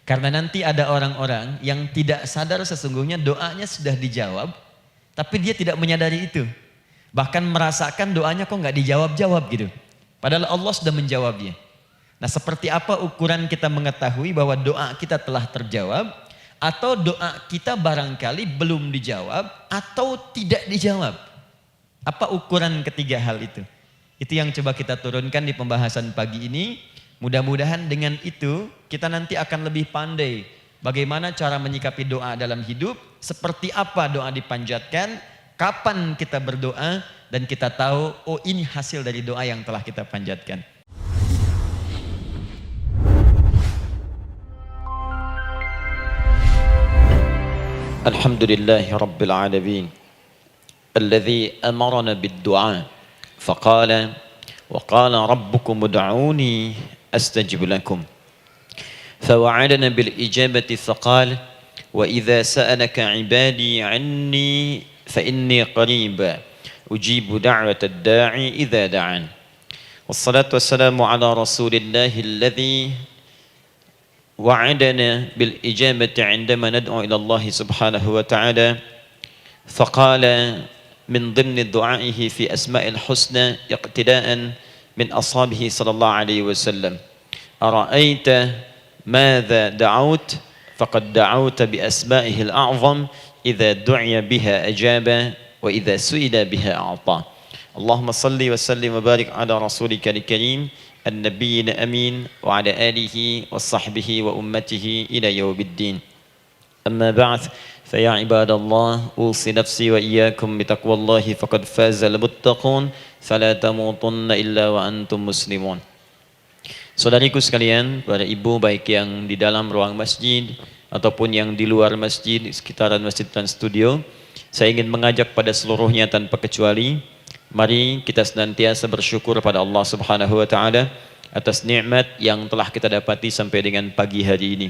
Karena nanti ada orang-orang yang tidak sadar sesungguhnya doanya sudah dijawab, tapi dia tidak menyadari itu. Bahkan merasakan doanya kok nggak dijawab-jawab gitu. Padahal Allah sudah menjawabnya. Nah, seperti apa ukuran kita mengetahui bahwa doa kita telah terjawab, atau doa kita barangkali belum dijawab, atau tidak dijawab? Apa ukuran ketiga hal itu? Itu yang coba kita turunkan di pembahasan pagi ini. Mudah-mudahan dengan itu kita nanti akan lebih pandai bagaimana cara menyikapi doa dalam hidup, seperti apa doa dipanjatkan, kapan kita berdoa, dan kita tahu oh ini hasil dari doa yang telah kita panjatkan. Alhamdulillahi Rabbil Alamin alladhi amarana bid-du'a faqala wa qala rabbukum ud'uni أستجب لكم فوعدنا بالإجابة فقال وإذا سألك عبادي عني فإني قريب أجيب دعوة الداعي إذا دعان والصلاة والسلام على رسول الله الذي وعدنا بالإجابة عندما ندعو إلى الله سبحانه وتعالى فقال من ضمن دعائه في أسماء الحسنى اقتداء من أصحابه صلى الله عليه وسلم أرأيت ماذا دعوت فقد دعوت بأسمائه الأعظم إذا دعي بها أجاب وإذا سئل بها أعطى اللهم صل وسلم وبارك على رسولك الكريم النبي الأمين وعلى آله وصحبه وأمته إلى يوم الدين أما بعد فيا عباد الله أوصي نفسي وإياكم بتقوى الله فقد فاز المتقون فلا تموتن إلا وأنتم مسلمون. Saudariku sekalian, para ibu baik yang di dalam ruang masjid ataupun yang di luar masjid, di sekitaran Masjid Trans Studio, saya ingin mengajak pada seluruhnya tanpa kecuali, mari kita senantiasa bersyukur pada Allah Subhanahu wa taala atas nikmat yang telah kita dapati sampai dengan pagi hari ini.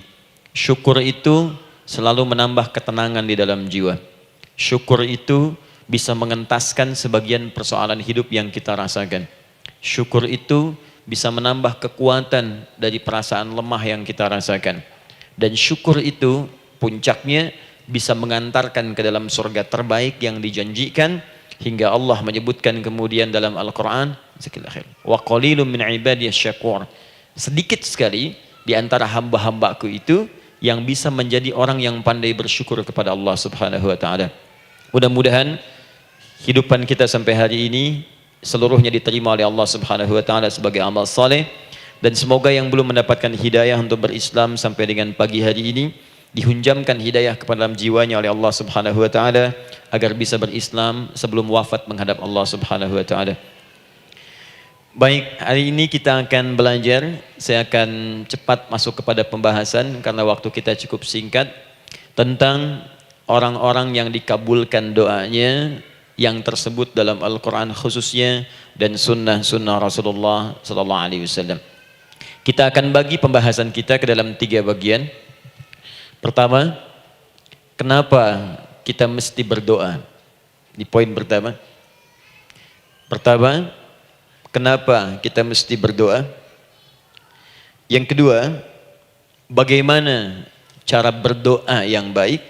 Syukur itu selalu menambah ketenangan di dalam jiwa. Syukur itu bisa mengentaskan sebagian persoalan hidup yang kita rasakan. Syukur itu bisa menambah kekuatan dari perasaan lemah yang kita rasakan. Dan syukur itu puncaknya bisa mengantarkan ke dalam surga terbaik yang dijanjikan, hingga Allah menyebutkan kemudian dalam Al-Quran, wa qalilun min ibadiyasy syakur. Sedikit sekali di antara hamba-hambaku itu yang bisa menjadi orang yang pandai bersyukur kepada Allah Subhanahu wa taala. Mudah-mudahan hidupan kita sampai hari ini seluruhnya diterima oleh Allah Subhanahu wa taala sebagai amal saleh, dan semoga yang belum mendapatkan hidayah untuk berislam sampai dengan pagi hari ini dihunjamkan hidayah kepada dalam jiwanya oleh Allah Subhanahu wa taala agar bisa berislam sebelum wafat menghadap Allah Subhanahu wa taala. Baik, hari ini kita akan belajar. Saya akan cepat masuk kepada pembahasan karena waktu kita cukup singkat, tentang orang-orang yang dikabulkan doanya yang tersebut dalam Al-Quran khususnya dan sunnah-sunnah Rasulullah Sallallahu Alaihi Wasallam. Kita akan bagi pembahasan kita ke dalam 3 bagian. Pertama, kenapa kita mesti berdoa? Di poin pertama. Kenapa kita mesti berdoa? Yang kedua, bagaimana cara berdoa yang baik,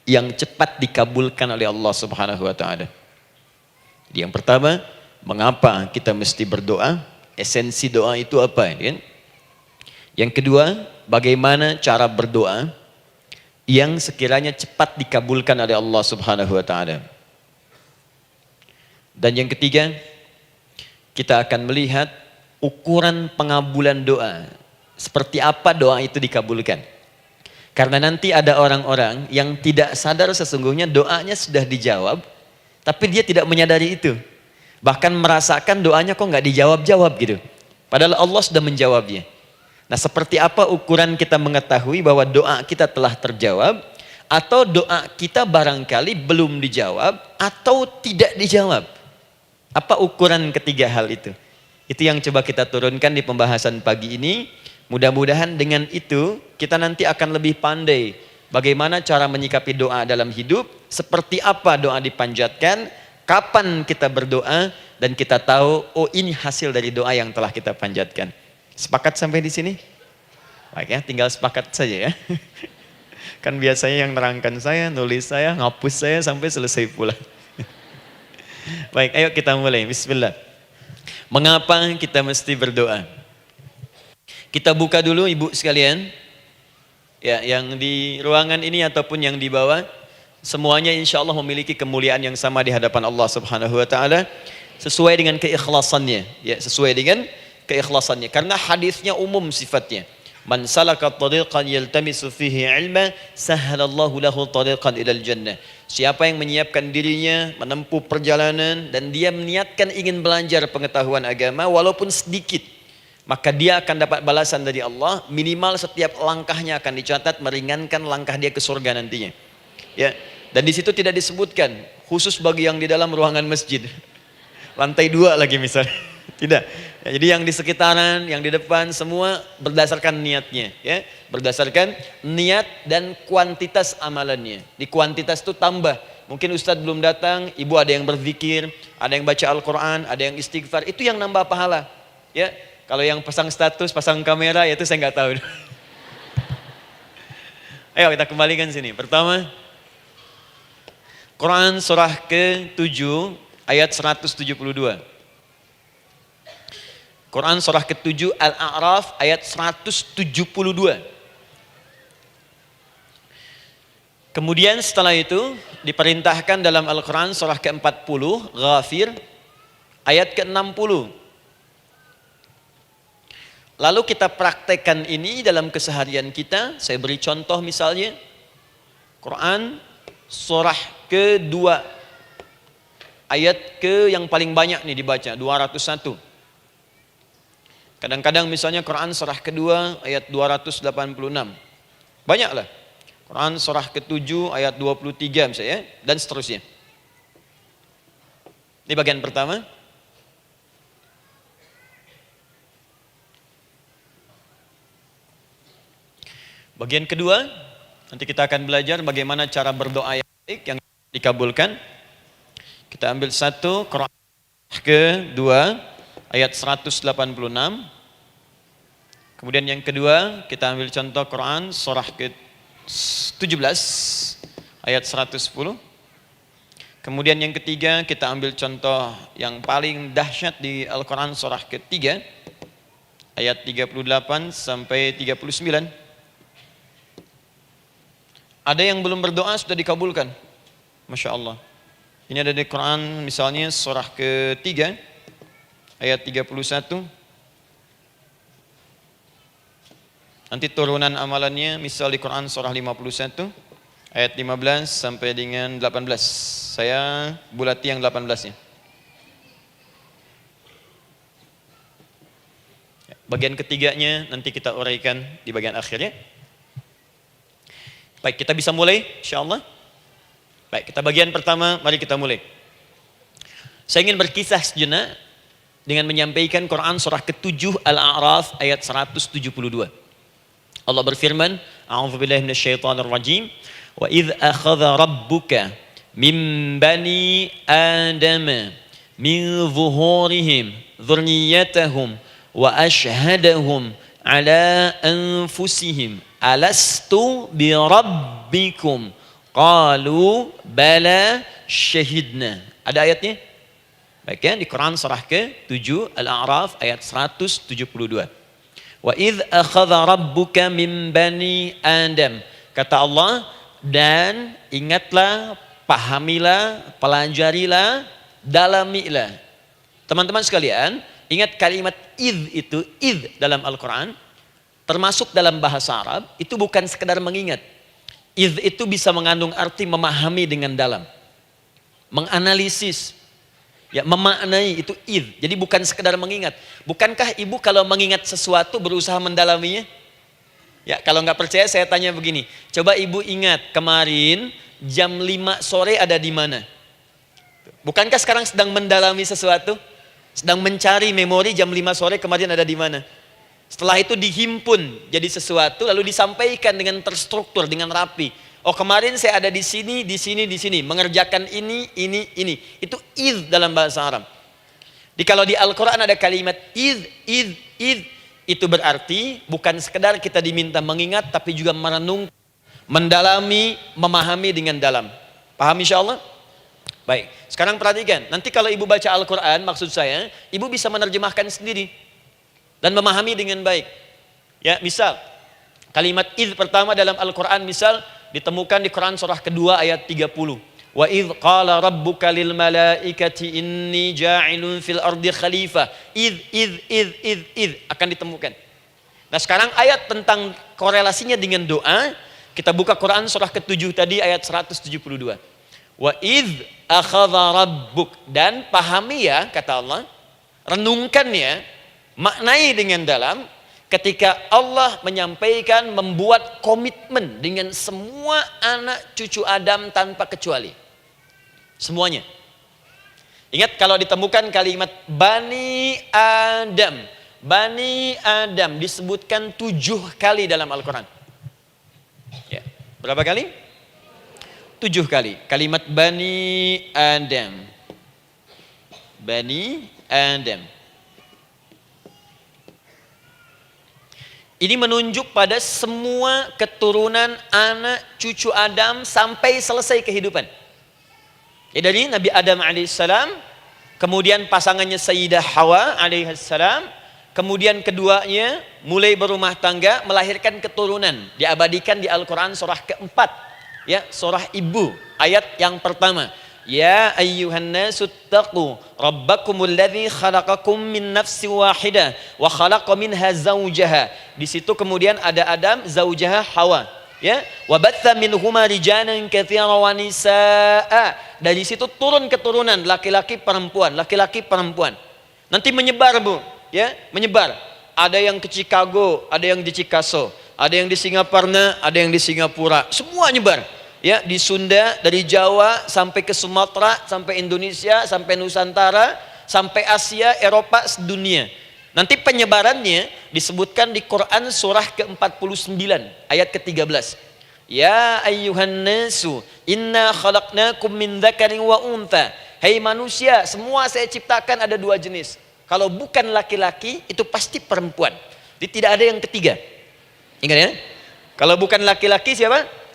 yang cepat dikabulkan oleh Allah Subhanahu wa taala. Yang pertama, mengapa kita mesti berdoa? Esensi doa itu apa, kan? Yang kedua, bagaimana cara berdoa yang sekiranya cepat dikabulkan oleh Allah Subhanahu wa taala. Dan yang ketiga, kita akan melihat ukuran pengabulan doa. Seperti apa doa itu dikabulkan. Karena nanti ada orang-orang yang tidak sadar sesungguhnya doanya sudah dijawab, tapi dia tidak menyadari itu. Bahkan merasakan doanya kok nggak dijawab-jawab gitu. Padahal Allah sudah menjawabnya. Nah, seperti apa ukuran kita mengetahui bahwa doa kita telah terjawab, atau doa kita barangkali belum dijawab, atau tidak dijawab? Apa ukuran ketiga hal itu? Itu yang coba kita turunkan di pembahasan pagi ini. Mudah-mudahan dengan itu kita nanti akan lebih pandai bagaimana cara menyikapi doa dalam hidup, seperti apa doa dipanjatkan, kapan kita berdoa, dan kita tahu oh ini hasil dari doa yang telah kita panjatkan. Sepakat sampai di sini? Baik ya, tinggal sepakat saja ya. Kan biasanya yang nerangkan saya, nulis saya, ngapus saya sampai selesai pula. Baik, ayo kita mulai. Bismillah. Mengapa kita mesti berdoa? Kita buka dulu ibu sekalian. Ya, yang di ruangan ini ataupun yang di bawah, semuanya insya Allah memiliki kemuliaan yang sama di hadapan Allah Subhanahu wa taala sesuai dengan keikhlasannya, ya, sesuai dengan keikhlasannya. Karena hadisnya umum sifatnya. Man salaka tariqan yaltamisu fihi ilma, sahhalallahu lahu tariqan ilal jannah. Siapa yang menyiapkan dirinya menempuh perjalanan dan dia meniatkan ingin belajar pengetahuan agama walaupun sedikit, maka dia akan dapat balasan dari Allah, minimal setiap langkahnya akan dicatat meringankan langkah dia ke surga nantinya. Ya, dan di situ tidak disebutkan khusus bagi yang di dalam ruangan masjid. Lantai 2 lagi misalnya. Tidak. Ya, jadi yang di sekitaran, yang di depan semua berdasarkan niatnya, ya. Berdasarkan niat dan kuantitas amalannya. Di kuantitas itu tambah. Mungkin Ustadz belum datang, ibu ada yang berzikir, ada yang baca Al-Qur'an, ada yang istighfar, itu yang nambah pahala. Ya. Kalau yang pasang status, pasang kamera, ya itu saya nggak tahu. Ayo kita kembalikan sini. Pertama, Quran surah ke-7 ayat 172. Quran surah ke-7 Al-A'raf ayat 172. Kemudian setelah itu diperintahkan dalam Al-Quran surah ke-40 Ghafir ayat ke-60. Lalu kita praktekkan ini dalam keseharian kita. Saya beri contoh misalnya Quran surah ke-2 ayat ke yang paling banyak nih dibaca 201. Kadang-kadang misalnya Quran surah ke-2 ayat 286. Banyaklah. Quran surah ke-7 ayat 23 misalnya dan seterusnya. Ini bagian pertama. Bagian kedua, nanti kita akan belajar bagaimana cara berdoa yang baik yang dikabulkan. Kita ambil satu, Quran ke-2 ayat 186. Kemudian yang kedua, kita ambil contoh Quran surah ke-17 ayat 110. Kemudian yang ketiga, kita ambil contoh yang paling dahsyat di Al-Quran surah ke-3 ayat 38 sampai 39. Ada yang belum berdoa sudah dikabulkan. Masya Allah. Ini ada di Quran misalnya surah ke-3 ayat 31. Nanti turunan amalannya misal di Quran surah 51 ayat 15 sampai dengan 18. Saya bulati yang 18-nya. Bagian ketiganya nanti kita uraikan di bagian akhirnya. Baik, kita bisa mulai insyaallah. Baik, kita bagian pertama, mari kita mulai. Saya ingin berkisah sejenak dengan menyampaikan Quran surah ke-7 Al-A'raf ayat 172. Allah berfirman, A'udzubillahi minasyaitonirrajim, wa idz akhadha rabbuka min bani adama min zuhurihim dzurriyyatahum wa ashhadahum ala anfusihim alastu bi rabbikum qalu bala syahidna. Ada ayatnya? Baik ya, di Quran surah ke-7 Al-A'raf ayat 172. Wa idz akhadha rabbuka min bani Adam. Kata Allah, dan ingatlah, pahamilah, pelajarilah, dalamilah. Teman-teman sekalian, ingat kalimat idz itu, idz dalam Al-Quran termasuk dalam bahasa Arab, itu bukan sekedar mengingat. Idz itu bisa mengandung arti memahami dengan dalam. Menganalisis. Ya, memaknai itu idz. Jadi bukan sekedar mengingat. Bukankah ibu kalau mengingat sesuatu berusaha mendalaminya? Ya, kalau nggak percaya saya tanya begini. Coba ibu ingat kemarin jam 5 sore ada di mana? Bukankah sekarang sedang mendalami sesuatu? Sedang mencari memori jam 5 sore kemarin ada di mana? Setelah itu dihimpun jadi sesuatu lalu disampaikan dengan terstruktur, dengan rapi. Oh, kemarin saya ada di sini, di sini, di sini, mengerjakan ini. Itu idz dalam bahasa Arab. Kalau di Al-Quran ada kalimat idz. Itu berarti bukan sekedar kita diminta mengingat, tapi juga merenung, mendalami, memahami dengan dalam. Paham insyaallah? Baik, sekarang perhatikan. Nanti kalau ibu baca Al-Quran, maksud saya, ibu bisa menerjemahkan sendiri dan memahami dengan baik. Ya, misal kalimat idz pertama dalam Al-Quran misal ditemukan di Quran surah kedua ayat 30. Wa idz qala rabbuka lil malaikati inni ja'ilun fil ardi khalifah. Idz akan ditemukan. Nah, sekarang ayat tentang korelasinya dengan doa, kita buka Quran surah ke-7 tadi ayat 172. Wa idz akhadha rabbuk, dan pahami ya kata Allah, renungkan ya, maknai dengan dalam ketika Allah menyampaikan, membuat komitmen dengan semua anak cucu Adam tanpa kecuali. Semuanya. Ingat kalau ditemukan kalimat Bani Adam. Bani Adam disebutkan 7 kali dalam Al-Quran. Ya. Berapa kali? 7 kali. Kalimat Bani Adam. Bani Adam. Ini menunjuk pada semua keturunan anak cucu Adam sampai selesai kehidupan. Ya, dari Nabi Adam alaihissalam, kemudian pasangannya Sayyidah Hawa alaihissalam, kemudian keduanya mulai berumah tangga, melahirkan keturunan, diabadikan di Al-Quran surah keempat, ya, surah Ibu, ayat yang pertama. Ya ayyuhan nasu taqu rabbakumul ladzi khalaqakum min nafsin wahidah wa khalaqa minha zawjaha. Di situ kemudian ada Adam, zaujaha Hawa, ya. Wa batha minhuma rijalan katsiran wa nisaa. Dari situ turun keturunan laki-laki perempuan, laki-laki perempuan. Nanti menyebar, Bu, ya, menyebar. Ada yang ke Chicago, ada yang di Chicago, ada yang di Singaparna, ada yang di Singapura. Semua nyebar. Ya, di Sunda, dari Jawa sampai ke Sumatera, sampai Indonesia, sampai Nusantara, sampai Asia, Eropa, sedunia. Nanti penyebarannya disebutkan di Quran surah ke-49 ayat ke-13. Ya ayyuhan nasu inna khalaqnakum min dzakarin wa untha. Hai manusia, semua saya ciptakan ada 2 jenis. Kalau bukan laki-laki itu pasti perempuan. Jadi tidak ada yang ketiga. Ingat ya? Kalau bukan laki-laki siapa?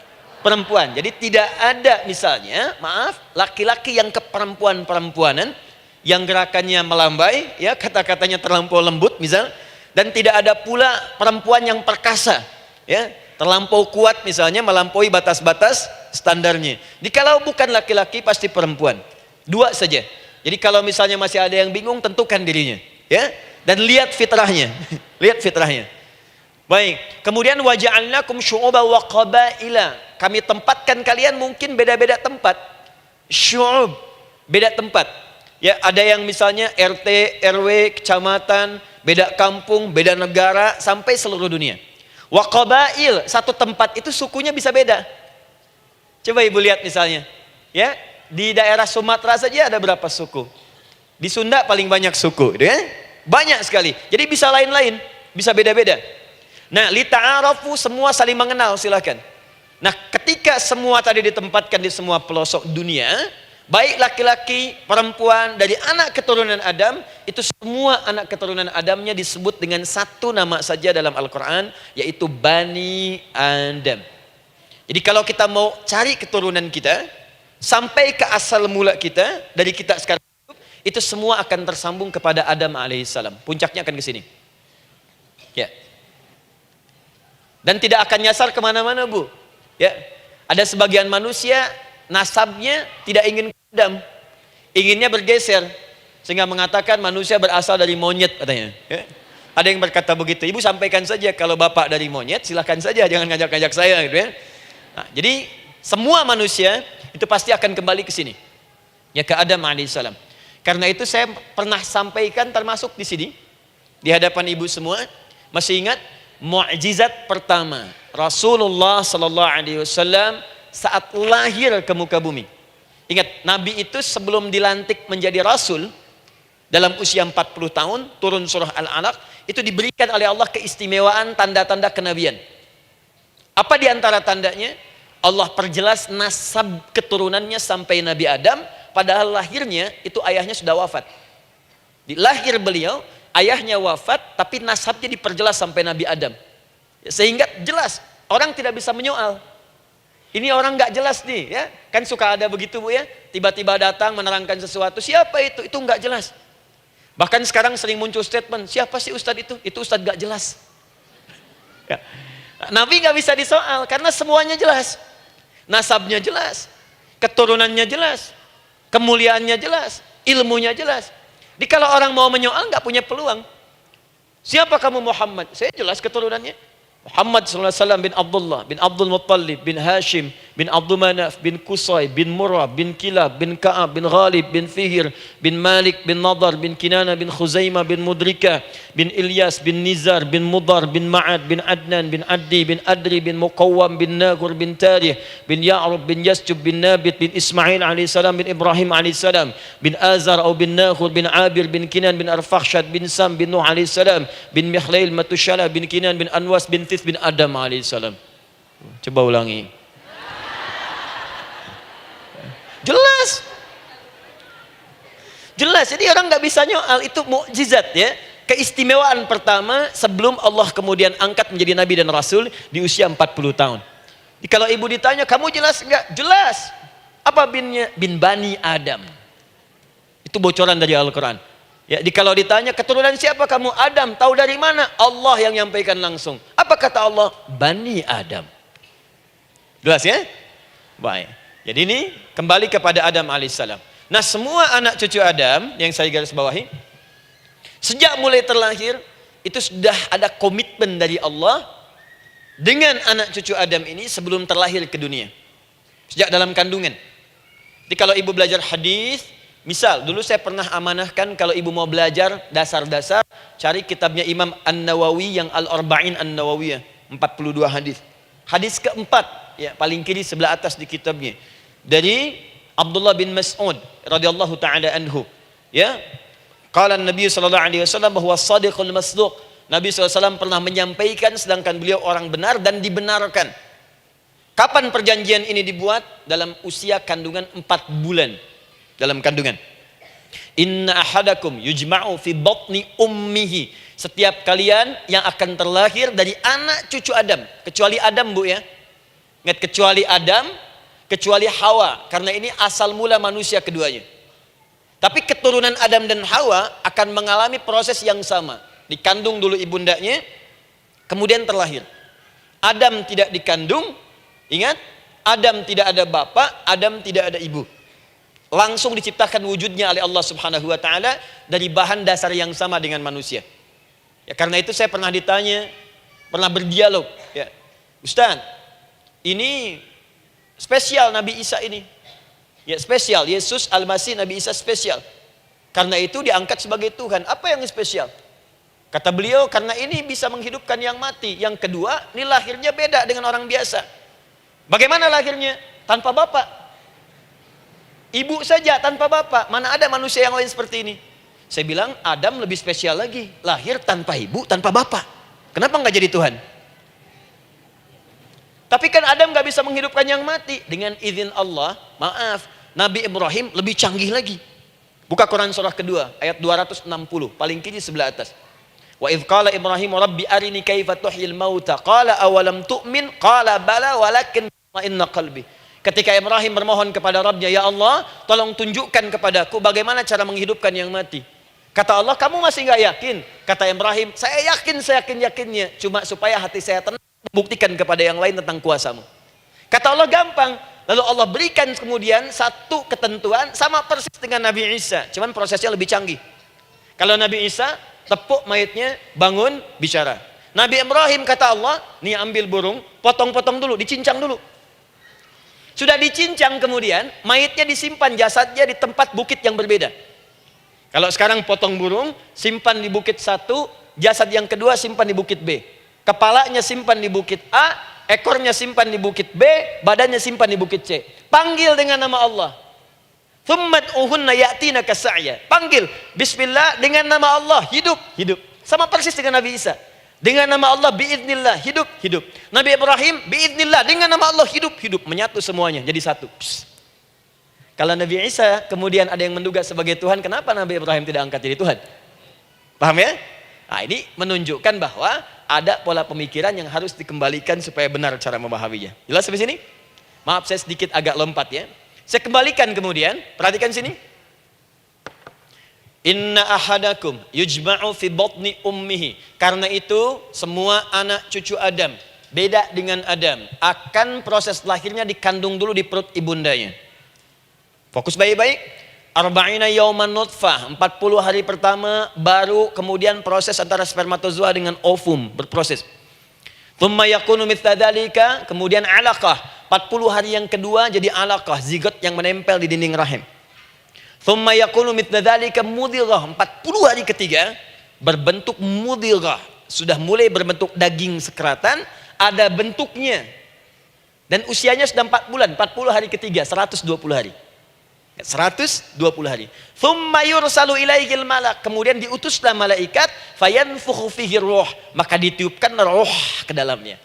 Perempuan. Jadi tidak ada misalnya, maaf, laki-laki yang keperempuan-perempuanan, yang gerakannya melambai, ya, kata-katanya terlampau lembut misal, dan tidak ada pula perempuan yang perkasa, ya, terlampau kuat misalnya, melampaui batas-batas standarnya. Jadi kalau bukan laki-laki pasti perempuan. 2 saja. Jadi kalau misalnya masih ada yang bingung, tentukan dirinya, ya, dan lihat fitrahnya. Lihat fitrahnya. Baik, kemudian waja'alnakum syu'uban wa qabaila. Kami tempatkan kalian mungkin beda-beda tempat. Syu'ub, beda tempat. Ya, ada yang misalnya RT, RW, kecamatan, beda kampung, beda negara, sampai seluruh dunia. Wa qabail, satu tempat itu sukunya bisa beda. Coba Ibu lihat misalnya, ya, di daerah Sumatera saja ada berapa suku? Di Sunda paling banyak suku, gitu ya? Banyak sekali. Jadi bisa lain-lain, bisa beda-beda. Nah, lita'arafu, semua saling mengenal, silakan. Nah, ketika semua tadi ditempatkan di semua pelosok dunia, baik laki-laki, perempuan, dari anak keturunan Adam, itu semua anak keturunan Adamnya disebut dengan satu nama saja dalam Al-Quran, yaitu Bani Adam. Jadi kalau kita mau cari keturunan kita, sampai ke asal mula kita, dari kita sekarang, itu semua akan tersambung kepada Adam alaihissalam. Puncaknya akan ke sini. Ya. Dan tidak akan nyasar kemana-mana, Bu. Ya, ada sebagian manusia nasabnya tidak ingin ke Adam, inginnya bergeser, sehingga mengatakan manusia berasal dari monyet katanya. Ya. Ada yang berkata begitu. Ibu sampaikan saja kalau bapak dari monyet, silahkan saja, jangan ngajak-ngajak saya, gitu ya. Nah, jadi semua manusia itu pasti akan kembali ke sini, ya, ke Adam alaihissalam. Karena itu saya pernah sampaikan termasuk di sini di hadapan ibu semua, masih ingat? Mukjizat pertama Rasulullah sallallahu alaihi wasallam saat lahir ke muka bumi. Ingat, Nabi itu sebelum dilantik menjadi Rasul dalam usia 40 tahun, turun surah Al-Alaq, itu diberikan oleh Allah keistimewaan tanda-tanda kenabian. Apa di antara tandanya? Allah perjelas nasab keturunannya sampai Nabi Adam, padahal lahirnya itu ayahnya sudah wafat. Di lahir beliau ayahnya wafat tapi nasabnya diperjelas sampai Nabi Adam. Sehingga jelas, orang tidak bisa menyoal. Ini orang nggak jelas nih, ya. Kan suka ada begitu, Bu, ya. Tiba-tiba datang menerangkan sesuatu, siapa itu? Itu nggak jelas. Bahkan sekarang sering muncul statement, siapa sih ustadz itu? Itu ustadz nggak jelas. Ya. Nabi nggak bisa disoal karena semuanya jelas. Nasabnya jelas, keturunannya jelas, kemuliaannya jelas, ilmunya jelas. Jadi kalau orang mau menyoal nggak punya peluang. Siapa kamu Muhammad? Saya jelas keturunannya. Muhammad SAW bin Abdullah, bin Abdul Muttalib, bin Hashim, bin Abdul Manaf, bin Qusay, bin Murrah, bin Kilab, bin Ka'ab, bin Ghalib, bin Fihir, bin Malik, bin Nadar, bin Kinana, bin Khuzaimah, bin Mudrika, bin Ilyas, bin Nizar, bin Mudar, bin Ma'ad, bin Adnan, bin Addi, bin Adri, bin Muqawwam, bin Nagur, bin Tarih, bin Ya'rub, bin Yasjub, bin Nabit, bin Ismail AS, bin Ibrahim AS, bin Azar atau bin Nakhur, bin Abir, bin Kinan, bin Arfakhshad, bin Sam, bin Nuh AS, bin Mikhlail, Matushala, bin Kinan, bin Anwas, bin bin Adam alaihissalam. Coba ulangi. Jelas. Jelas. Jadi orang nggak bisa nyoal, itu mukjizat, ya. Keistimewaan pertama sebelum Allah kemudian angkat menjadi nabi dan rasul di usia 40 tahun. Jadi kalau ibu ditanya, kamu jelas enggak? Jelas. Apa binnya? Bin Bani Adam. Itu bocoran dari Al-Quran. Ya, kalau ditanya keturunan siapa kamu? Adam. Tahu dari mana? Allah yang nyampaikan langsung. Apa kata Allah? Bani Adam. Jelas, ya? Baik. Jadi ini kembali kepada Adam alaihissalam. Nah, semua anak cucu Adam yang saya garis bawahi, sejak mulai terlahir itu sudah ada komitmen dari Allah dengan anak cucu Adam ini sebelum terlahir ke dunia. Sejak dalam kandungan. Jadi kalau ibu belajar hadis, misal, dulu saya pernah amanahkan kalau ibu mau belajar dasar-dasar, cari kitabnya Imam An-Nawawi yang Al-Arba'in An-Nawawiyah, 42 hadis. Hadis keempat, ya, paling kiri sebelah atas di kitabnya. Dari Abdullah bin Mas'ud radhiyallahu taala anhu, ya. Qala Nabi sallallahu alaihi wasallam bahwa shadiqul masduq. Nabi SAW pernah menyampaikan sedangkan beliau orang benar dan dibenarkan. Kapan perjanjian ini dibuat? Dalam usia kandungan 4 bulan. Dalam kandungan. Inna ahadakum yujma'u fi batni ummihi. Setiap kalian yang akan terlahir dari anak cucu Adam, kecuali Adam, Bu, ya. Ingat, kecuali Adam, kecuali Hawa, karena ini asal mula manusia keduanya. Tapi keturunan Adam dan Hawa akan mengalami proses yang sama. Dikandung dulu ibundanya, kemudian terlahir. Adam tidak dikandung, ingat, Adam tidak ada bapak, Adam tidak ada ibu. Langsung diciptakan wujudnya oleh Allah Subhanahu wa taala dari bahan dasar yang sama dengan manusia. Ya, karena itu saya pernah ditanya, pernah berdialog, ya. Ustaz, ini spesial Nabi Isa ini. Ya, spesial, Yesus Al-Masih Nabi Isa spesial. Karena itu diangkat sebagai Tuhan. Apa yang spesial? Kata beliau, karena ini bisa menghidupkan yang mati. Yang kedua, ini lahirnya beda dengan orang biasa. Bagaimana lahirnya? Tanpa bapak. Ibu saja tanpa bapak. Mana ada manusia yang lain seperti ini? Saya bilang Adam lebih spesial lagi. Lahir tanpa ibu, tanpa bapak. Kenapa nggak jadi Tuhan? Tapi kan Adam nggak bisa menghidupkan yang mati. Dengan izin Allah, maaf, Nabi Ibrahim lebih canggih lagi. Buka Quran surah kedua, ayat 260. Paling kiri sebelah atas. Wa idh qala Ibrahim Rabbi arini kaifa tuhyil mauta. Qala awalam tu'min. Qala bala walakin inna qalbi. Ketika Ibrahim bermohon kepada Rabbnya, ya Allah, tolong tunjukkan kepadaku bagaimana cara menghidupkan yang mati. Kata Allah, kamu masih nggak yakin? Kata Ibrahim, saya yakin-yakinnya. Cuma supaya hati saya tenang, buktikan kepada yang lain tentang kuasamu. Kata Allah, gampang. Lalu Allah berikan kemudian satu ketentuan sama persis dengan Nabi Isa. Cuman prosesnya lebih canggih. Kalau Nabi Isa, tepuk mayatnya, bangun, bicara. Nabi Ibrahim kata Allah, nih ambil burung, potong-potong dulu, dicincang dulu. Sudah dicincang kemudian, mayatnya disimpan, jasadnya di tempat bukit yang berbeda. Kalau sekarang potong burung, simpan di bukit satu, jasad yang kedua simpan di bukit B. Kepalanya simpan di bukit A, ekornya simpan di bukit B, badannya simpan di bukit C. Panggil dengan nama Allah. Thummat uhunna ya'tina kasa'ya. Panggil, bismillah, dengan nama Allah, hidup, hidup. Sama persis dengan Nabi Isa. Dengan nama Allah biiznillah, hidup, hidup. Nabi Ibrahim biiznillah, dengan nama Allah hidup, hidup. Menyatu semuanya jadi satu. Psst. Kalau Nabi Isa kemudian ada yang menduga sebagai Tuhan, kenapa Nabi Ibrahim tidak angkat jadi Tuhan? Paham ya? Nah, ini menunjukkan bahwa ada pola pemikiran yang harus dikembalikan supaya benar cara memahaminya. Jelas sampai sini? Maaf saya sedikit agak lompat ya. Saya kembalikan kemudian, perhatikan sini. Inna ahadakum yujma'u fi batni ummihi. Karena itu semua anak cucu Adam, beda dengan Adam, akan proses lahirnya dikandung dulu di perut ibundanya. Fokus baik-baik. Arba'ina yauman nutfah, 40 hari pertama baru kemudian proses antara spermatozoa dengan ovum berproses. Thumma yakunu mithla dzalika, kemudian alaqah. 40 hari yang kedua jadi alaqah, zigot yang menempel di dinding rahim. Thumma yakunu mithla dzalika mudghah. 40 hari ketiga berbentuk mudghah, sudah mulai berbentuk daging sekeratan, ada bentuknya. Dan usianya sudah 4 bulan, 40 hari ketiga, 120 hari. 120 hari. Thumma yursalu ilaihil malak, kemudian diutuslah malaikat, fayanfukhu fihi ruh, maka ditiupkan roh ke dalamnya.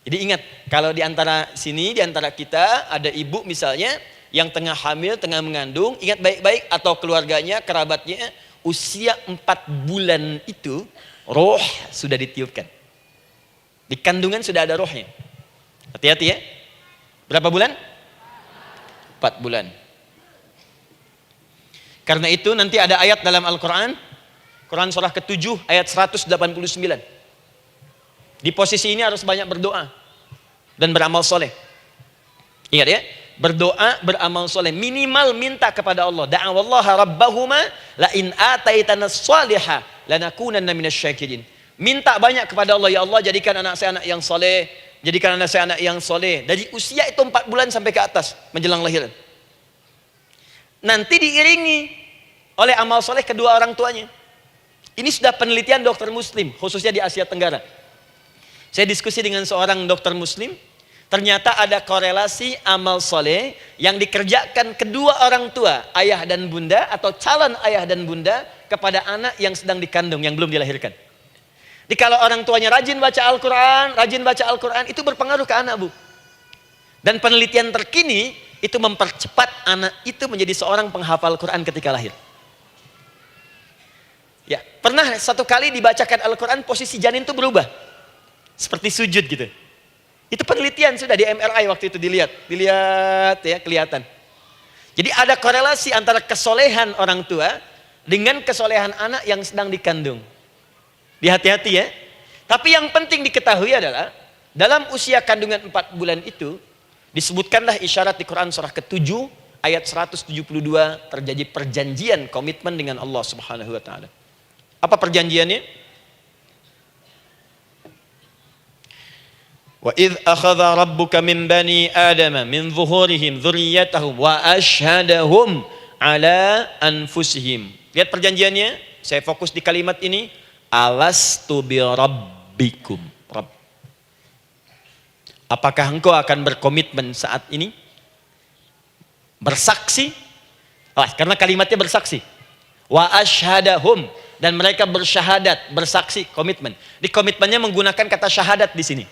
Jadi ingat, kalau di antara sini, di antara kita ada ibu misalnya yang tengah hamil, tengah mengandung, ingat baik-baik, atau keluarganya, kerabatnya, usia 4 bulan itu roh sudah ditiupkan. Di kandungan sudah ada rohnya. Hati-hati ya. Berapa bulan? 4 bulan. Karena itu nanti ada ayat dalam Al-Quran, Quran surah ke-7 ayat 189. Di posisi ini harus banyak berdoa dan beramal soleh. Ingat ya, berdoa, beramal soleh, minimal minta kepada Allah. Da'awallaha rabbahuma la in ataitana salihah lanakunanna minasyakirin. Minta banyak kepada Allah, ya Allah jadikan anak saya anak yang soleh, jadikan anak saya anak yang soleh. Dari usia itu 4 bulan sampai ke atas menjelang lahiran. Nanti diiringi oleh amal soleh kedua orang tuanya. Ini sudah penelitian dokter muslim, khususnya di Asia Tenggara. Saya diskusi dengan seorang dokter muslim, ternyata ada korelasi amal soleh yang dikerjakan kedua orang tua, ayah dan bunda, atau calon ayah dan bunda, kepada anak yang sedang dikandung, yang belum dilahirkan. Jadi kalau orang tuanya rajin baca Al-Quran, itu berpengaruh ke anak, Bu. Dan penelitian terkini, itu mempercepat anak itu menjadi seorang penghafal Quran ketika lahir. Ya, pernah satu kali dibacakan Al-Quran, posisi janin itu berubah. Seperti sujud gitu. Itu penelitian sudah di MRI waktu itu dilihat ya, kelihatan. Jadi ada korelasi antara kesolehan orang tua dengan kesolehan anak yang sedang dikandung. Hati-hati ya. Tapi yang penting diketahui adalah dalam usia kandungan 4 bulan itu disebutkanlah isyarat di Quran surah ke-7 ayat 172 terjadi perjanjian komitmen dengan Allah Subhanahu wa taala. Apa perjanjiannya? Wa idz akhadha rabbuka min bani adama min zuhurihim dzurriyyatahum wa asyhadahum ala anfusihim. Lihat perjanjiannya, saya fokus di kalimat ini, alastu bi rabbikum. Apakah engkau akan berkomitmen saat ini? Bersaksi? Karena kalimatnya bersaksi. Wa asyhadahum, dan mereka bersyahadat, bersaksi, komitmen. Di komitmennya menggunakan kata syahadat di sini.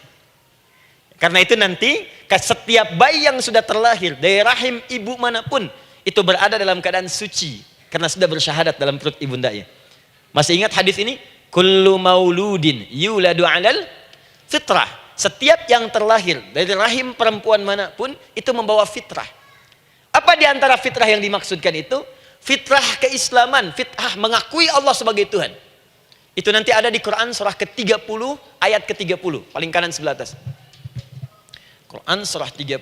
Karena itu nanti setiap bayi yang sudah terlahir dari rahim ibu manapun itu berada dalam keadaan suci karena sudah bersyahadat dalam perut ibundanya. Masih ingat hadis ini? Kullu mauludin yuladu 'alal fitrah. Setiap yang terlahir dari rahim perempuan manapun itu membawa fitrah. Apa di antara fitrah yang dimaksudkan itu? Fitrah keislaman, fitrah mengakui Allah sebagai Tuhan. Itu nanti ada di Quran surah ke-30 ayat ke-30, paling kanan sebelah atas. Quran surah 30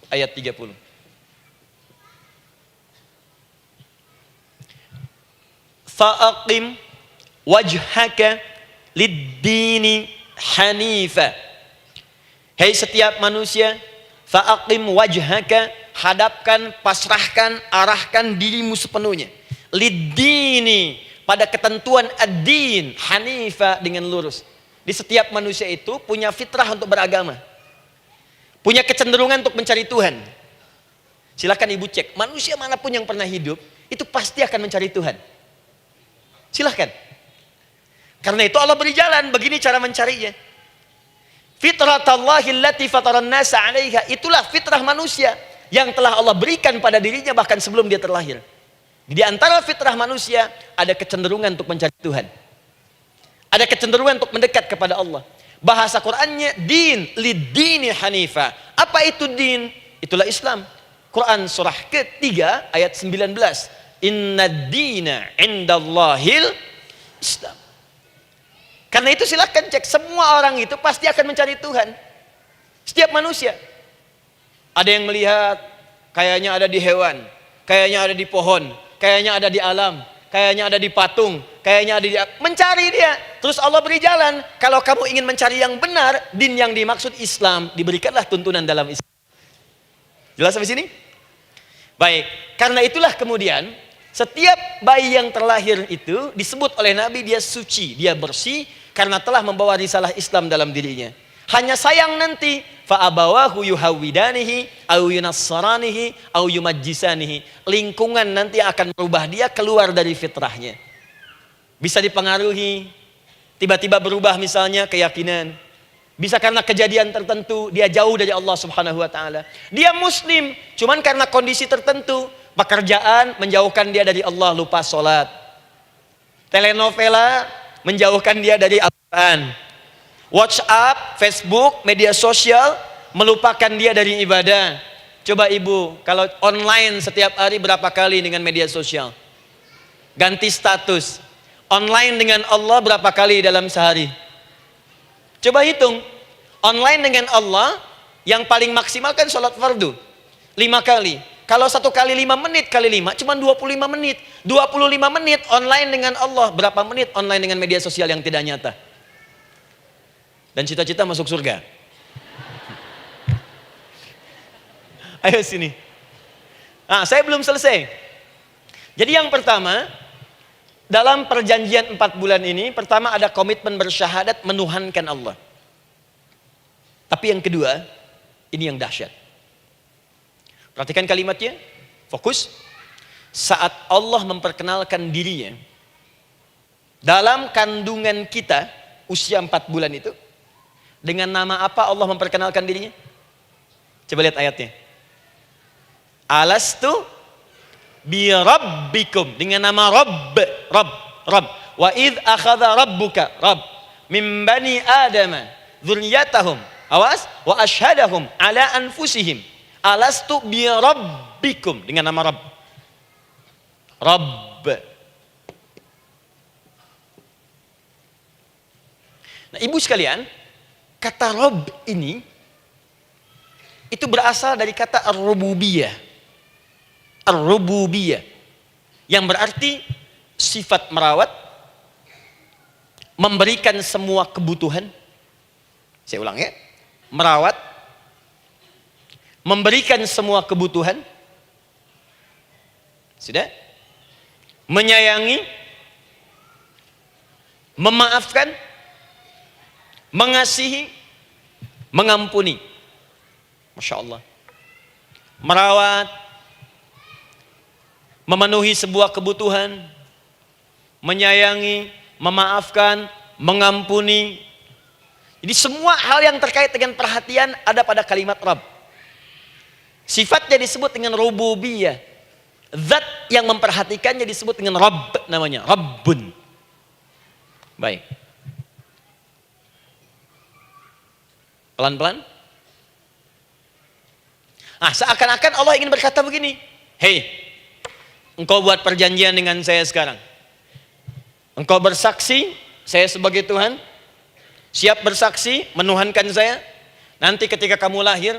ayat 30. Fa'aqim wajhaka lid-dini hanifa. Hei setiap manusia, fa'aqim wajhaka, hadapkan, pasrahkan, arahkan dirimu sepenuhnya. Lid-dini, pada ketentuan ad-din, hanifa, dengan lurus. Di setiap manusia itu punya fitrah untuk beragama. Punya kecenderungan untuk mencari Tuhan. Silakan ibu cek, manusia manapun yang pernah hidup, itu pasti akan mencari Tuhan. Silakan. Karena itu Allah beri jalan, begini cara mencarinya. Fitratallahi allati fataran nasa 'alaiha, itulah fitrah manusia yang telah Allah berikan pada dirinya bahkan sebelum dia terlahir. Di antara fitrah manusia ada kecenderungan untuk mencari Tuhan. Ada kecenderungan untuk mendekat kepada Allah. Bahasa Qur'annya din lidini hanifa. Apa itu din? Itulah Islam. Quran surah ketiga ayat 19. Inna dina indallahil Islam. Karena itu silakan cek, semua orang itu pasti akan mencari Tuhan. Setiap manusia. Ada yang melihat kayaknya ada di hewan, kayaknya ada di pohon, kayaknya ada di alam, kayaknya ada di patung, kayaknya ada di... Mencari dia. Terus Allah beri jalan. Kalau kamu ingin mencari yang benar, din yang dimaksud Islam, diberikanlah tuntunan dalam Islam. Jelas sampai sini? Baik. Karena itulah kemudian setiap bayi yang terlahir itu disebut oleh Nabi dia suci, dia bersih karena telah membawa risalah Islam dalam dirinya. Hanya sayang nanti fa'abawahu yuhawidanihi au yunassaranihi au yumajjisanihi. Lingkungan nanti akan merubah dia keluar dari fitrahnya. Bisa dipengaruhi, tiba-tiba berubah misalnya keyakinan. Bisa karena kejadian tertentu dia jauh dari Allah Subhanahu wa taala. Dia muslim, cuman karena kondisi tertentu, pekerjaan menjauhkan dia dari Allah, lupa sholat. Telenovela menjauhkan dia dari Al-Quran. WhatsApp, Facebook, media sosial melupakan dia dari ibadah. Coba ibu, kalau online setiap hari berapa kali dengan media sosial? Ganti status. Online dengan Allah berapa kali dalam sehari? Coba hitung. Online dengan Allah yang paling maksimal kan sholat fardu 5 kali. Kalau 1 kali 5 menit kali 5 cuma 25 menit. 25 menit online dengan Allah. Berapa menit online dengan media sosial yang tidak nyata? Dan cita-cita masuk surga. Ayo sini. Nah, saya belum selesai. Jadi yang pertama, dalam perjanjian 4 bulan ini, pertama ada komitmen bersyahadat menuhankan Allah. Tapi yang kedua, ini yang dahsyat. Perhatikan kalimatnya, fokus. Saat Allah memperkenalkan dirinya, dalam kandungan kita, usia 4 bulan itu, dengan nama apa Allah memperkenalkan dirinya? Coba lihat ayatnya. Alastu bi rabbikum, dengan nama Rabb. Wa idh akhadha rabbuka min bani Adama dzurriyyatahum. Awas, wa ashhadahum ala anfusihim. Alastu bi rabbikum, dengan nama Rabb. Nah, ibu sekalian, kata Rabb ini itu berasal dari kata ar-rububiyah. Ar-rububiyah yang berarti sifat merawat, memberikan semua kebutuhan. Saya ulang ya. Merawat, memberikan semua kebutuhan. Sudah? Menyayangi, memaafkan, mengasihi, mengampuni. Masya Allah. Merawat, memenuhi sebuah kebutuhan, menyayangi, memaafkan, mengampuni. Jadi semua hal yang terkait dengan perhatian ada pada kalimat Rabb. Sifatnya disebut dengan rububiyah. Zat yang memperhatikannya disebut dengan Rabb, namanya Rabbun. Baik. Pelan-pelan. Nah, seakan-akan Allah ingin berkata begini, hei, engkau buat perjanjian dengan saya sekarang. Engkau bersaksi, saya sebagai Tuhan, siap bersaksi, menuhankan saya. Nanti ketika kamu lahir,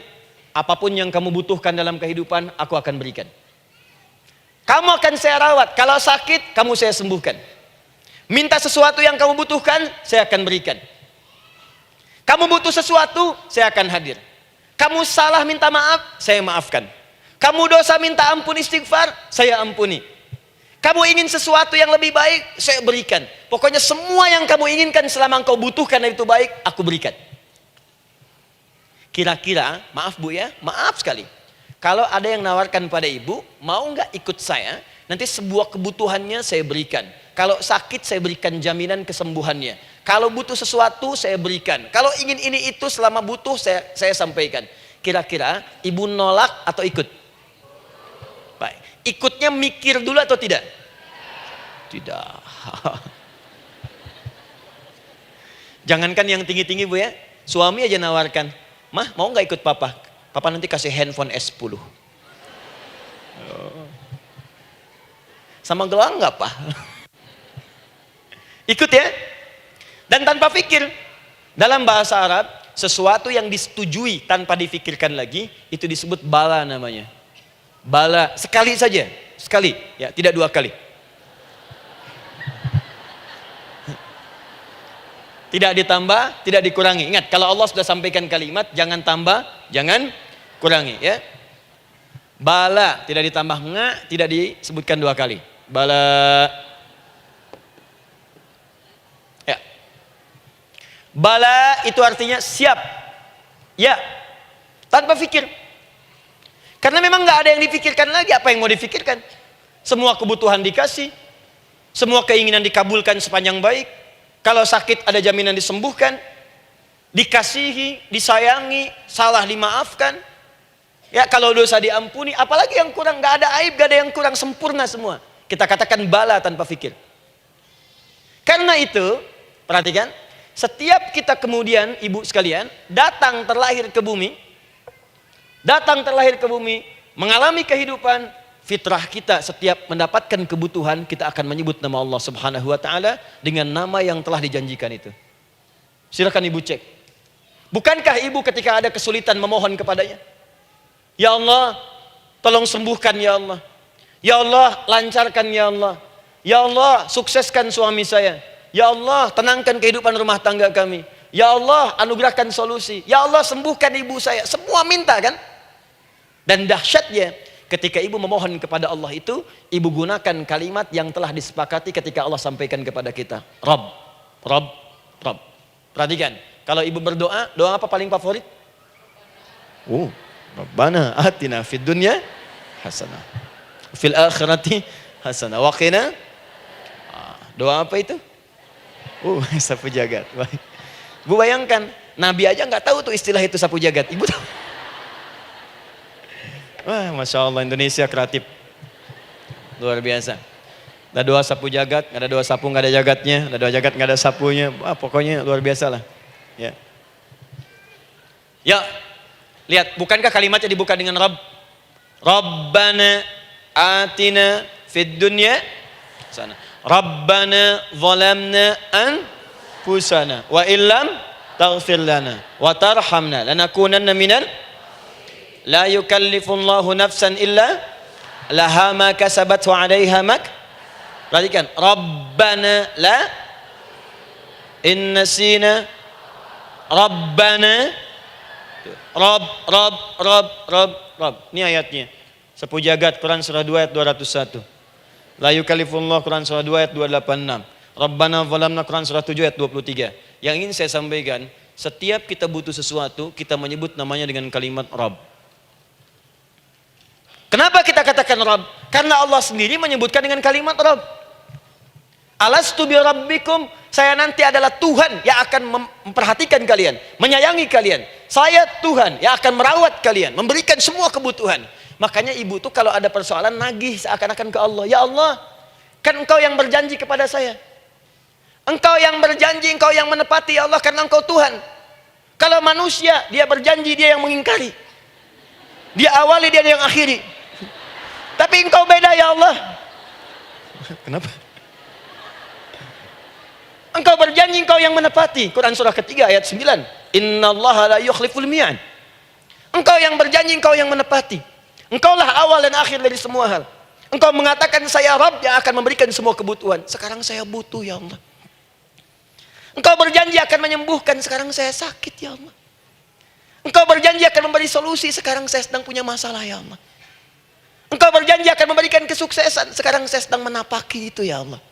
apapun yang kamu butuhkan dalam kehidupan, aku akan berikan. Kamu akan saya rawat, kalau sakit, kamu saya sembuhkan. Minta sesuatu yang kamu butuhkan, saya akan berikan. Kamu butuh sesuatu, saya akan hadir. Kamu salah minta maaf, saya maafkan. Kamu dosa minta ampun istighfar, saya ampuni. Kamu ingin sesuatu yang lebih baik, saya berikan. Pokoknya semua yang kamu inginkan selama engkau butuhkan itu baik, aku berikan. Kira-kira, maaf Bu ya, maaf sekali. Kalau ada yang nawarkan pada ibu, mau nggak ikut saya? Nanti sebuah kebutuhannya saya berikan. Kalau sakit saya berikan jaminan kesembuhannya. Kalau butuh sesuatu saya berikan. Kalau ingin ini itu selama butuh saya sampaikan. Kira-kira ibu nolak atau ikut? Baik. Ikutnya mikir dulu atau tidak? Tidak. Jangankan yang tinggi-tinggi Bu ya, suami aja nawarkan, "Mah, mau nggak ikut papa? Papa nanti kasih handphone S10. Sama gelang nggak Pak? Ikut ya. Dan tanpa pikir. Dalam bahasa Arab, sesuatu yang disetujui tanpa difikirkan lagi, itu disebut bala namanya. Bala, sekali saja. Sekali, ya, tidak dua kali. Tidak ditambah, tidak dikurangi. Ingat, kalau Allah sudah sampaikan kalimat, jangan tambah, jangan kurangi. Ya. Bala, tidak ditambah nga, tidak disebutkan dua kali. Bala. Ya. Bala itu artinya siap. Ya. Tanpa pikir. Karena memang nggak ada yang dipikirkan lagi. Apa yang mau dipikirkan? Semua kebutuhan dikasih. Semua keinginan dikabulkan sepanjang baik. Kalau sakit ada jaminan disembuhkan, dikasihi, disayangi, salah dimaafkan. Ya, kalau dosa diampuni, apalagi yang kurang, nggak ada aib, nggak ada yang kurang, sempurna semua. Kita katakan bala tanpa fikir. Karena itu, perhatikan, setiap kita kemudian, ibu sekalian, datang terlahir ke bumi, mengalami kehidupan, fitrah kita setiap mendapatkan kebutuhan, kita akan menyebut nama Allah Subhanahu wa taala dengan nama yang telah dijanjikan itu. Silakan ibu cek. Bukankah ibu ketika ada kesulitan memohon kepadanya? Ya Allah, tolong sembuhkan ya Allah. Ya Allah, lancarkan ya Allah. Ya Allah, sukseskan suami saya. Ya Allah, tenangkan kehidupan rumah tangga kami. Ya Allah, anugerahkan solusi. Ya Allah, sembuhkan ibu saya. Semua minta kan? Dan dahsyatnya, ketika ibu memohon kepada Allah itu, ibu gunakan kalimat yang telah disepakati ketika Allah sampaikan kepada kita. Rabb, Rabb, Rabb. Perhatikan, kalau ibu berdoa, doa apa paling favorit? Rabbana atina fid dunya hasanah. Fil akhirati hasanah. Wa qina. Doa apa itu? Sapu jagat. Bu bayangkan, Nabi aja nggak tahu tuh istilah itu sapu jagat. Ibu tahu? Wah, Masya Allah, Indonesia kreatif. Luar biasa. Ada doa sapu jagat, nggak ada doa sapu nggak ada jagatnya, ada doa jagat nggak ada sapunya. Wah, pokoknya luar biasa lah. Ya. Ya, lihat, bukankah kalimatnya dibuka dengan Rabb? Rabbana atina fid dunya sana. Rabbana zalamna anfusana wa illam taghfir lana wa tarhamna lanakunanna minal. La yukallifullahu nafsan illa laha ma kasabat wa 'alaiha mak. Perhatikan, Rabbana la innasina Rabbana Rabb. Ini ayatnya. Sapu jagat Quran surah 2 ayat 201. La yukallifullahu Quran surah 2 ayat 286. Rabbana zalamna Quran surah 7 ayat 23. Yang ingin saya sampaikan, setiap kita butuh sesuatu, kita menyebut namanya dengan kalimat Rabb. Kenapa kita katakan Rabb? Karena Allah sendiri menyebutkan dengan kalimat Rabb. Alastu bi rabbikum, saya nanti adalah Tuhan yang akan memperhatikan kalian, menyayangi kalian. Saya Tuhan yang akan merawat kalian, memberikan semua kebutuhan. Makanya ibu tuh kalau ada persoalan nagih seakan-akan ke Allah. Ya Allah, kan engkau yang berjanji kepada saya. Engkau yang berjanji, engkau yang menepati ya Allah, karena engkau Tuhan. Kalau manusia, dia berjanji, dia yang mengingkari. Dia awali, dia yang akhiri. Tapi engkau beda ya Allah. Kenapa? Engkau berjanji, engkau yang menepati. Quran surah ketiga ayat 9. Innallaha la yukhliful mi'ad. Engkau yang berjanji, engkau yang menepati. Engkaulah awal dan akhir dari semua hal. Engkau mengatakan saya Rabb yang akan memberikan semua kebutuhan. Sekarang saya butuh ya Allah. Engkau berjanji akan menyembuhkan. Sekarang saya sakit ya Allah. Engkau berjanji akan memberi solusi. Sekarang saya sedang punya masalah ya Allah. Engkau berjanji akan memberikan kesuksesan. Sekarang saya sedang menapaki itu ya Allah.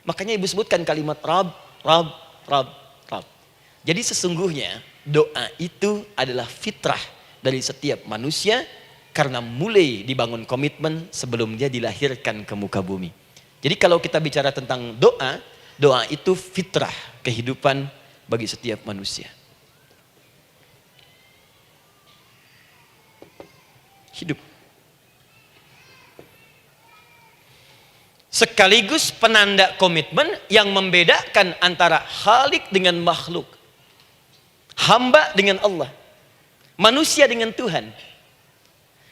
Makanya ibu sebutkan kalimat Rabb, Rabb, Rabb, Rabb. Jadi sesungguhnya doa itu adalah fitrah dari setiap manusia. Karena mulai dibangun komitmen sebelum dia dilahirkan ke muka bumi. Jadi kalau kita bicara tentang doa, doa itu fitrah kehidupan bagi setiap manusia. Hidup. sekaligus penanda komitmen yang membedakan antara Khalik dengan makhluk, hamba dengan Allah, manusia dengan Tuhan.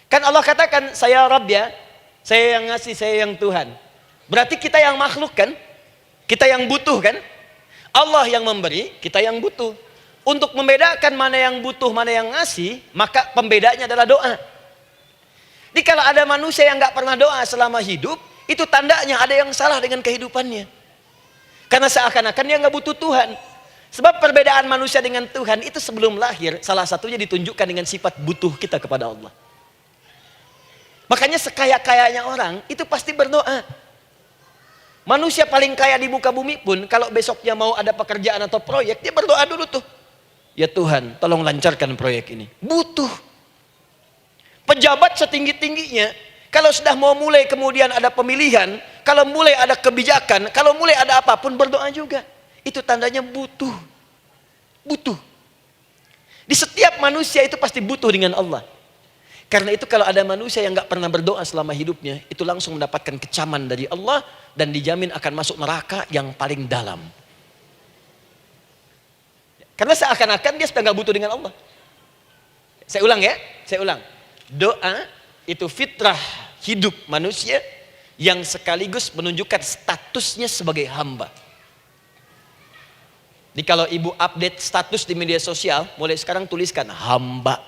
Kan Allah katakan, saya Rabb ya, saya yang ngasih, saya yang Tuhan. Berarti kita yang makhluk kan? Kita yang butuh kan? Allah yang memberi, kita yang butuh. Untuk membedakan mana yang butuh, mana yang ngasih, maka pembedanya adalah doa. Jadi kalau ada manusia yang nggak pernah doa selama hidup, itu tandanya ada yang salah dengan kehidupannya. Karena seakan-akan dia nggak butuh Tuhan. Sebab perbedaan manusia dengan Tuhan itu sebelum lahir, salah satunya ditunjukkan dengan sifat butuh kita kepada Allah. Makanya sekaya-kayanya orang itu pasti berdoa. Manusia paling kaya di muka bumi pun kalau besoknya mau ada pekerjaan atau proyek, dia berdoa dulu tuh. Ya Tuhan, tolong lancarkan proyek ini. Butuh. Pejabat setinggi-tingginya, kalau sudah mau mulai kemudian ada pemilihan, kalau mulai ada kebijakan, kalau mulai ada apapun berdoa juga. Itu tandanya butuh. Butuh. Di setiap manusia itu pasti butuh dengan Allah. Karena itu kalau ada manusia yang gak pernah berdoa selama hidupnya, itu langsung mendapatkan kecaman dari Allah dan dijamin akan masuk neraka yang paling dalam. Karena seakan-akan dia sudah gak butuh dengan Allah. Saya ulang ya, saya ulang. Doa itu fitrah hidup manusia yang sekaligus menunjukkan statusnya sebagai hamba. Jadi kalau ibu update status di media sosial, mulai sekarang tuliskan hamba.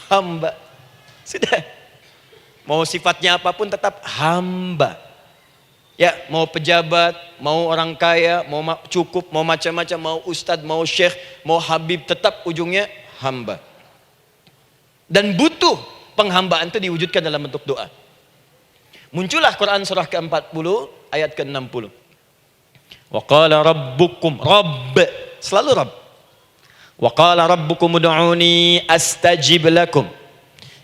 Hamba. Sudah. Mau sifatnya apapun tetap hamba. Ya, mau pejabat, mau orang kaya, mau cukup, mau macam-macam, mau ustadz, mau syekh, mau habib, tetap ujungnya hamba. Dan butuh penghambaan itu diwujudkan dalam bentuk doa. Muncullah Quran surah ke-40 ayat ke-60. Wa qala rabbukum, Rabb, selalu Rabb. Wa qala rabbukum ud'uni astajib lakum.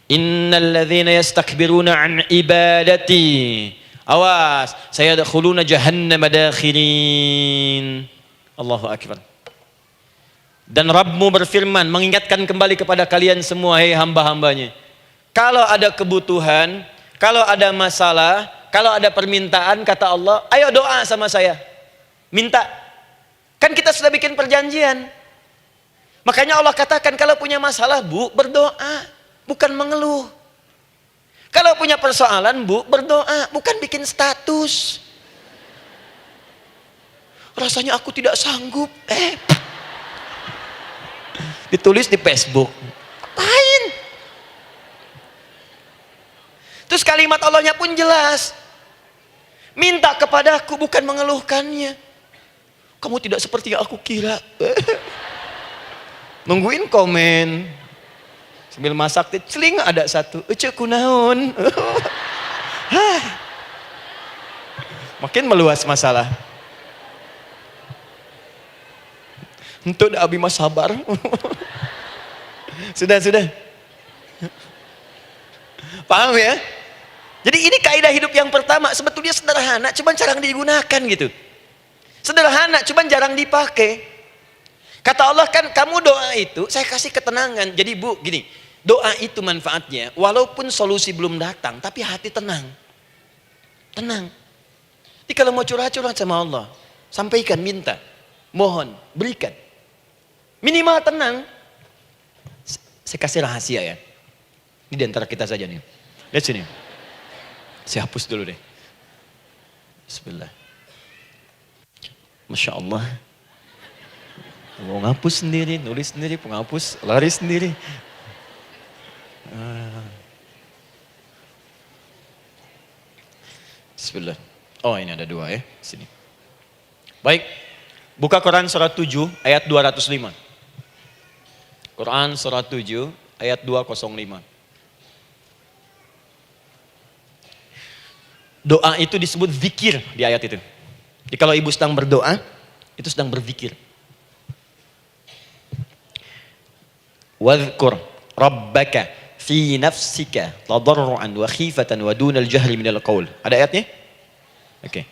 Innal ladzina yastakbiruna an ibadati, awas, sayadkhuluna jahannama dakhirin. Allahu akbar. Dan Rabbmu berfirman, mengingatkan kembali kepada kalian semua, hei hamba-hambanya. Kalau ada kebutuhan, kalau ada masalah, kalau ada permintaan, kata Allah, ayo doa sama saya. Minta. Kan kita sudah bikin perjanjian. Makanya Allah katakan, kalau punya masalah, Bu, berdoa. Bukan mengeluh. Kalau punya persoalan, Bu, berdoa. Bukan bikin status. Rasanya aku tidak sanggup. Ditulis di Facebook. Apain? Terus kalimat Allahnya pun jelas. Minta kepadaku, bukan mengeluhkannya. Kamu tidak seperti yang aku kira. Nungguin komen. Sambil masak, celing ada satu. Ece kunaon. Makin meluas masalah. Untuk abi mas sabar. Sudah. Paham ya? Jadi ini kaidah hidup yang pertama. Sebetulnya sederhana, cuman jarang digunakan gitu. Sederhana, cuman jarang dipakai. Kata Allah kan, kamu doa itu, saya kasih ketenangan. Jadi Bu, gini, doa itu manfaatnya, walaupun solusi belum datang, tapi hati tenang. Tenang. Jadi kalau mau curhat-curhat sama Allah, sampaikan, minta, mohon, berikan. Minimal tenang. Saya kasih rahasia ya. Ini di antara kita saja nih. Lihat sini. Saya hapus dulu deh. Bismillah. Masya Allah. Mau ngapus sendiri, nulis sendiri, penghapus, lari sendiri. Bismillah. Oh ini ada dua ya. Sini. Baik. Buka Quran surat 7 ayat 205. Quran surat 7 ayat 205. Doa itu disebut zikir di ayat itu. Jadi kalau ibu sedang berdoa, itu sedang berzikir. Wadhkur rabbaka fi nafsika tadarruan wa khifatan wa dunal jahri minal qaul. Ada ayatnya? Oke.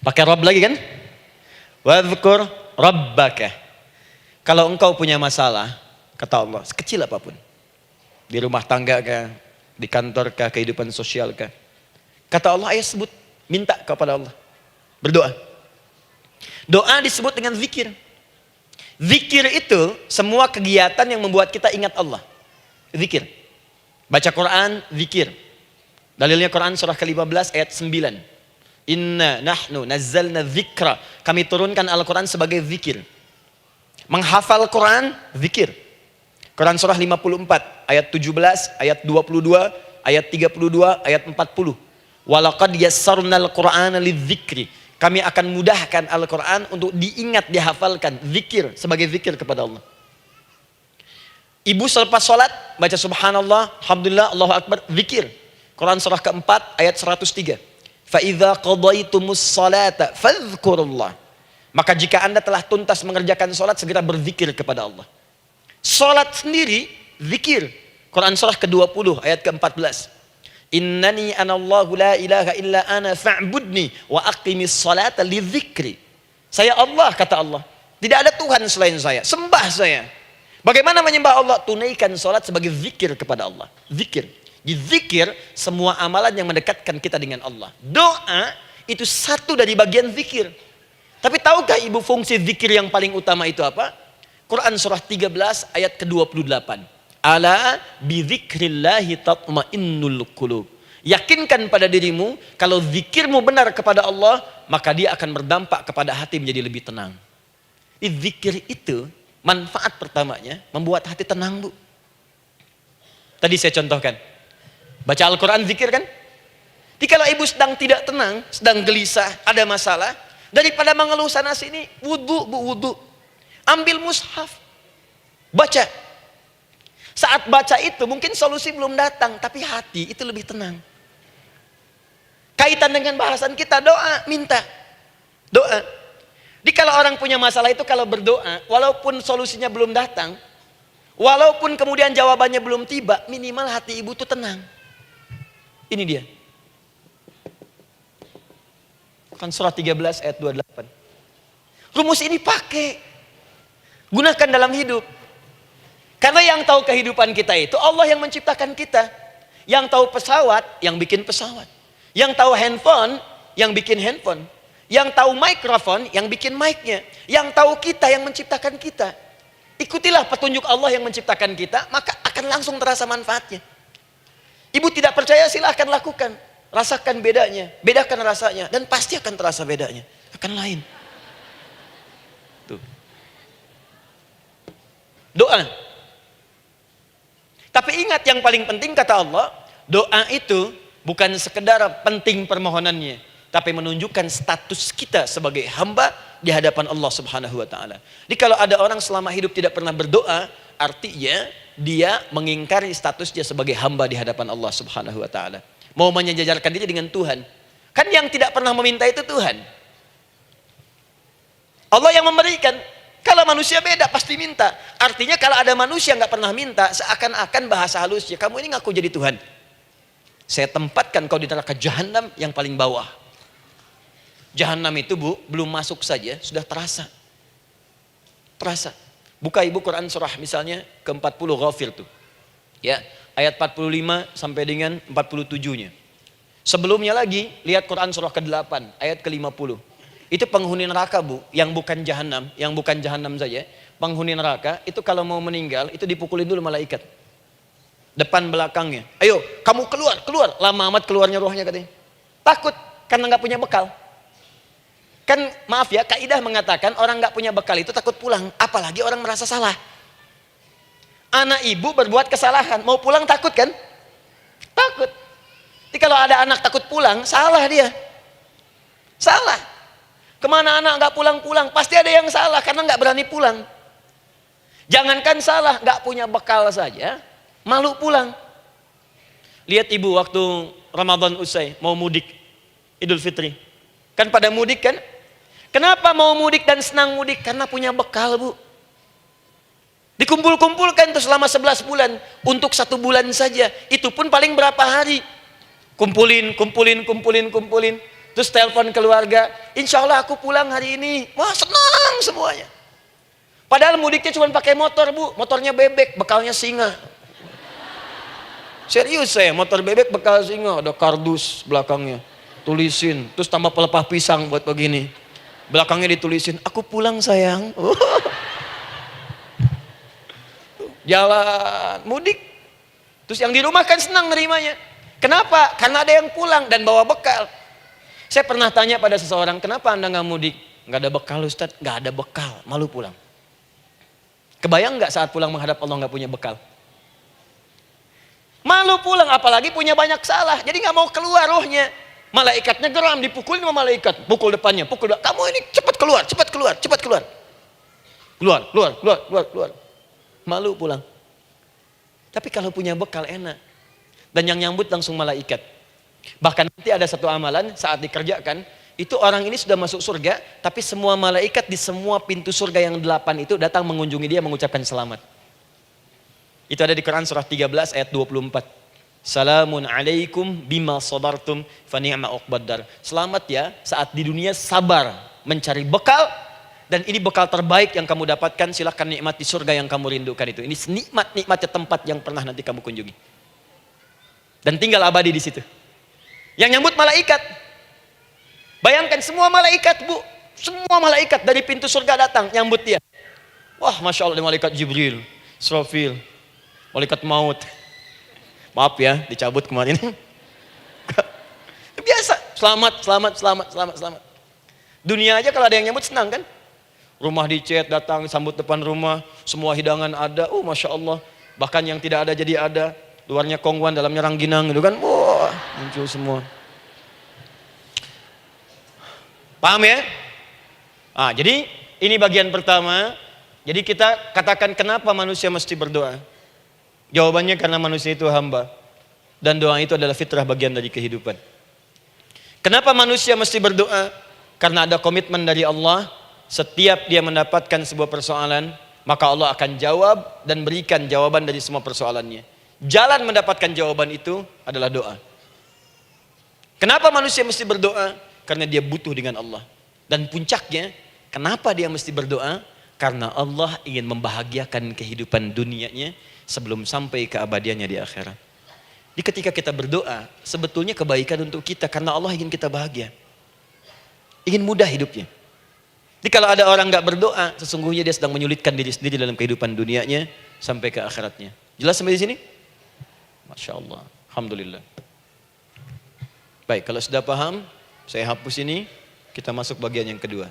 Pakai Rabb lagi kan? Wadhkur rabbaka. Kalau engkau punya masalah, kata Allah, sekecil apapun. Di rumah tangga kah, Di kantor kah, kehidupan sosial kah? Kata Allah, ayat sebut, minta kepada Allah. Berdoa. Doa disebut dengan zikir. Zikir itu semua kegiatan yang membuat kita ingat Allah. Zikir. Baca Quran, zikir. Dalilnya Quran surah ke-15 ayat 9. Inna nahnu nazzalna dzikra. Kami turunkan Al-Quran sebagai zikir. Menghafal Quran, zikir. Quran surah 54 ayat 17, ayat 22, ayat 32, ayat 40. Walaqad yassarnal Qur'ana lidzikri. Kami akan mudahkan Al-Quran untuk diingat, dihafalkan. Zikir, sebagai zikir kepada Allah. Ibu selepas sholat, baca subhanallah, alhamdulillah, Allahu Akbar, zikir. Quran surah keempat, ayat 103. فَإِذَا قَضَيْتُمُ الصَّلَاةَ فَاذْكُرُوا اللَّهَ. Maka jika anda telah tuntas mengerjakan sholat, segera berzikir kepada Allah. Sholat sendiri, zikir. Quran surah ke-20, ayat ke-14. Innani anallahu la ilaha illa ana fa'budni wa aqimis salata li dzikri. Saya Allah, kata Allah. Tidak ada Tuhan selain saya. Sembah saya. Bagaimana menyembah Allah? Tunaikan salat sebagai zikir kepada Allah. Zikir. Di zikir semua amalan yang mendekatkan kita dengan Allah. Doa itu satu dari bagian zikir. Tapi tahukah ibu fungsi zikir yang paling utama itu apa? Quran surah 13 ayat ke-28. Ala bidzikrillahi tatmainnul qulub. Yakinkan pada dirimu, kalau zikirmu benar kepada Allah, maka dia akan berdampak kepada hati menjadi lebih tenang. Zikir itu manfaat pertamanya membuat hati tenang, Bu. Tadi saya contohkan. Baca Al-Quran zikir kan? Jadi kalau ibu sedang tidak tenang, sedang gelisah, ada masalah, daripada mengeluh sana sini, wudu, Bu, wudu. Ambil mushaf. Baca. Saat baca itu mungkin solusi belum datang, tapi hati itu lebih tenang. Kaitan dengan bahasan kita, doa, minta. Doa. Jadi kalau orang punya masalah itu kalau berdoa, walaupun solusinya belum datang, walaupun kemudian jawabannya belum tiba, minimal hati ibu itu tenang. Ini dia. Kan surah 13 ayat 28. Rumus ini pakai. Gunakan dalam hidup. Karena yang tahu kehidupan kita itu Allah yang menciptakan kita. Yang tahu pesawat, yang bikin pesawat. Yang tahu handphone, yang bikin handphone. Yang tahu mikrofon, yang bikin mic-nya. Yang tahu kita, yang menciptakan kita. Ikutilah petunjuk Allah yang menciptakan kita, maka akan langsung terasa manfaatnya. Ibu tidak percaya, silahkan lakukan. Rasakan bedanya, bedakan rasanya, dan pasti akan terasa bedanya. Akan lain. Tuh. Doa. Tapi ingat yang paling penting kata Allah, doa itu bukan sekedar penting permohonannya, tapi menunjukkan status kita sebagai hamba di hadapan Allah Subhanahu wa taala. Jadi kalau ada orang selama hidup tidak pernah berdoa, artinya dia mengingkari status dia sebagai hamba di hadapan Allah Subhanahu wa taala. Mau menyejajarkan diri dengan Tuhan. Kan yang tidak pernah meminta itu Tuhan. Allah yang memberikan. Kalau manusia beda pasti minta. Artinya kalau ada manusia nggak pernah minta, seakan-akan bahasa halusnya, kamu ini ngaku jadi Tuhan. Saya tempatkan kau di neraka jahanam yang paling bawah. Jahanam itu, Bu, belum masuk saja sudah terasa. Terasa. Buka ibu Quran surah misalnya ke-40 Ghafir tuh. Ya, ayat 45 sampai dengan 47-nya. Sebelumnya lagi lihat Quran surah ke-8 ayat ke-50. Itu penghuni neraka, Bu, yang bukan jahanam saja. Penghuni neraka itu kalau mau meninggal itu dipukulin dulu malaikat. Depan belakangnya. Ayo, kamu keluar. Lama amat keluarnya rohnya katanya. Takut karena nggak punya bekal. Kan maaf ya, kaidah mengatakan orang nggak punya bekal itu takut pulang, apalagi orang merasa salah. Anak ibu berbuat kesalahan, mau pulang takut kan? Takut. Jadi kalau ada anak takut pulang, salah dia. Salah. Kemana anak nggak pulang-pulang? Pasti ada yang salah karena nggak berani pulang. Jangankan salah, nggak punya bekal saja, malu pulang. Lihat ibu waktu Ramadan usai, mau mudik, Idul Fitri. Kan pada mudik kan? Kenapa mau mudik dan senang mudik? Karena punya bekal, Bu. Dikumpul-kumpulkan tuh selama 11 bulan. Untuk 1 bulan saja. Itu pun paling berapa hari. Kumpulin. Terus telepon keluarga, insya Allah aku pulang hari ini. Wah, senang semuanya. Padahal mudiknya cuma pakai motor, Bu. Motornya bebek, bekalnya singa. Serius saya, motor bebek bekal singa, ada kardus belakangnya. Tulisin, terus tambah pelepah pisang buat begini. Belakangnya ditulisin, aku pulang sayang. Jalan, mudik. Terus yang di rumah kan senang nerimanya. Kenapa? Karena ada yang pulang dan bawa bekal. Saya pernah tanya pada seseorang, kenapa anda nggak mudik? Nggak ada bekal Ustadz, nggak ada bekal, malu pulang. Kebayang nggak saat pulang menghadap Allah nggak punya bekal? Malu pulang, apalagi punya banyak salah. Jadi nggak mau keluar rohnya. Malaikatnya geram, dipukulin sama malaikat. Pukul depannya, pukul depan. Kamu ini cepat keluar, cepat keluar, cepat keluar. Keluar, keluar, keluar, keluar, keluar. Malu pulang. Tapi kalau punya bekal enak. Dan yang nyambut langsung malaikat. Bahkan nanti ada satu amalan saat dikerjakan. Itu orang ini sudah masuk surga. Tapi semua malaikat di semua pintu surga yang 8 itu datang mengunjungi dia mengucapkan selamat. Itu ada di Quran surah 13 ayat 24. Salamun alaikum bima sabartum fa ni'ma uqbaddar. Selamat ya saat di dunia sabar mencari bekal dan ini bekal terbaik yang kamu dapatkan, silakan nikmati surga yang kamu rindukan itu. Ini nikmat-nikmatnya tempat yang pernah nanti kamu kunjungi. Dan tinggal abadi di situ. Yang nyambut malaikat. Bayangkan semua malaikat, Bu. Semua malaikat dari pintu surga datang nyambut dia. Wah, Masya Allah, ada malaikat Jibril, Israfil, malaikat maut. Maaf ya, dicabut kemarin. Biasa, selamat, selamat, selamat, selamat, selamat. Dunia aja kalau ada yang nyambut senang kan? Rumah dicet, datang, sambut depan rumah, semua hidangan ada, Masya Allah. Bahkan yang tidak ada jadi ada. Luarnya kongwan, dalamnya rangginang gitu kan. Wah, muncul semua. Paham ya? Jadi ini bagian pertama. Jadi kita katakan kenapa manusia mesti berdoa. Jawabannya karena manusia itu hamba. Dan doa itu adalah fitrah bagian dari kehidupan. Kenapa manusia mesti berdoa? Karena ada komitmen dari Allah. Setiap dia mendapatkan sebuah persoalan, maka Allah akan jawab dan berikan jawaban dari semua persoalannya. Jalan mendapatkan jawaban itu adalah doa. Kenapa manusia mesti berdoa? Karena dia butuh dengan Allah. Dan puncaknya, kenapa dia mesti berdoa? Karena Allah ingin membahagiakan kehidupan dunianya sebelum sampai keabadiannya di akhirat. Jadi ketika kita berdoa, sebetulnya kebaikan untuk kita karena Allah ingin kita bahagia. Ingin mudah hidupnya. Jadi kalau ada orang nggak berdoa, sesungguhnya dia sedang menyulitkan diri sendiri dalam kehidupan dunianya sampai ke akhiratnya. Jelas sampai di sini? Masya Allah. Alhamdulillah. Baik, kalau sudah paham, saya hapus ini, kita masuk bagian yang kedua.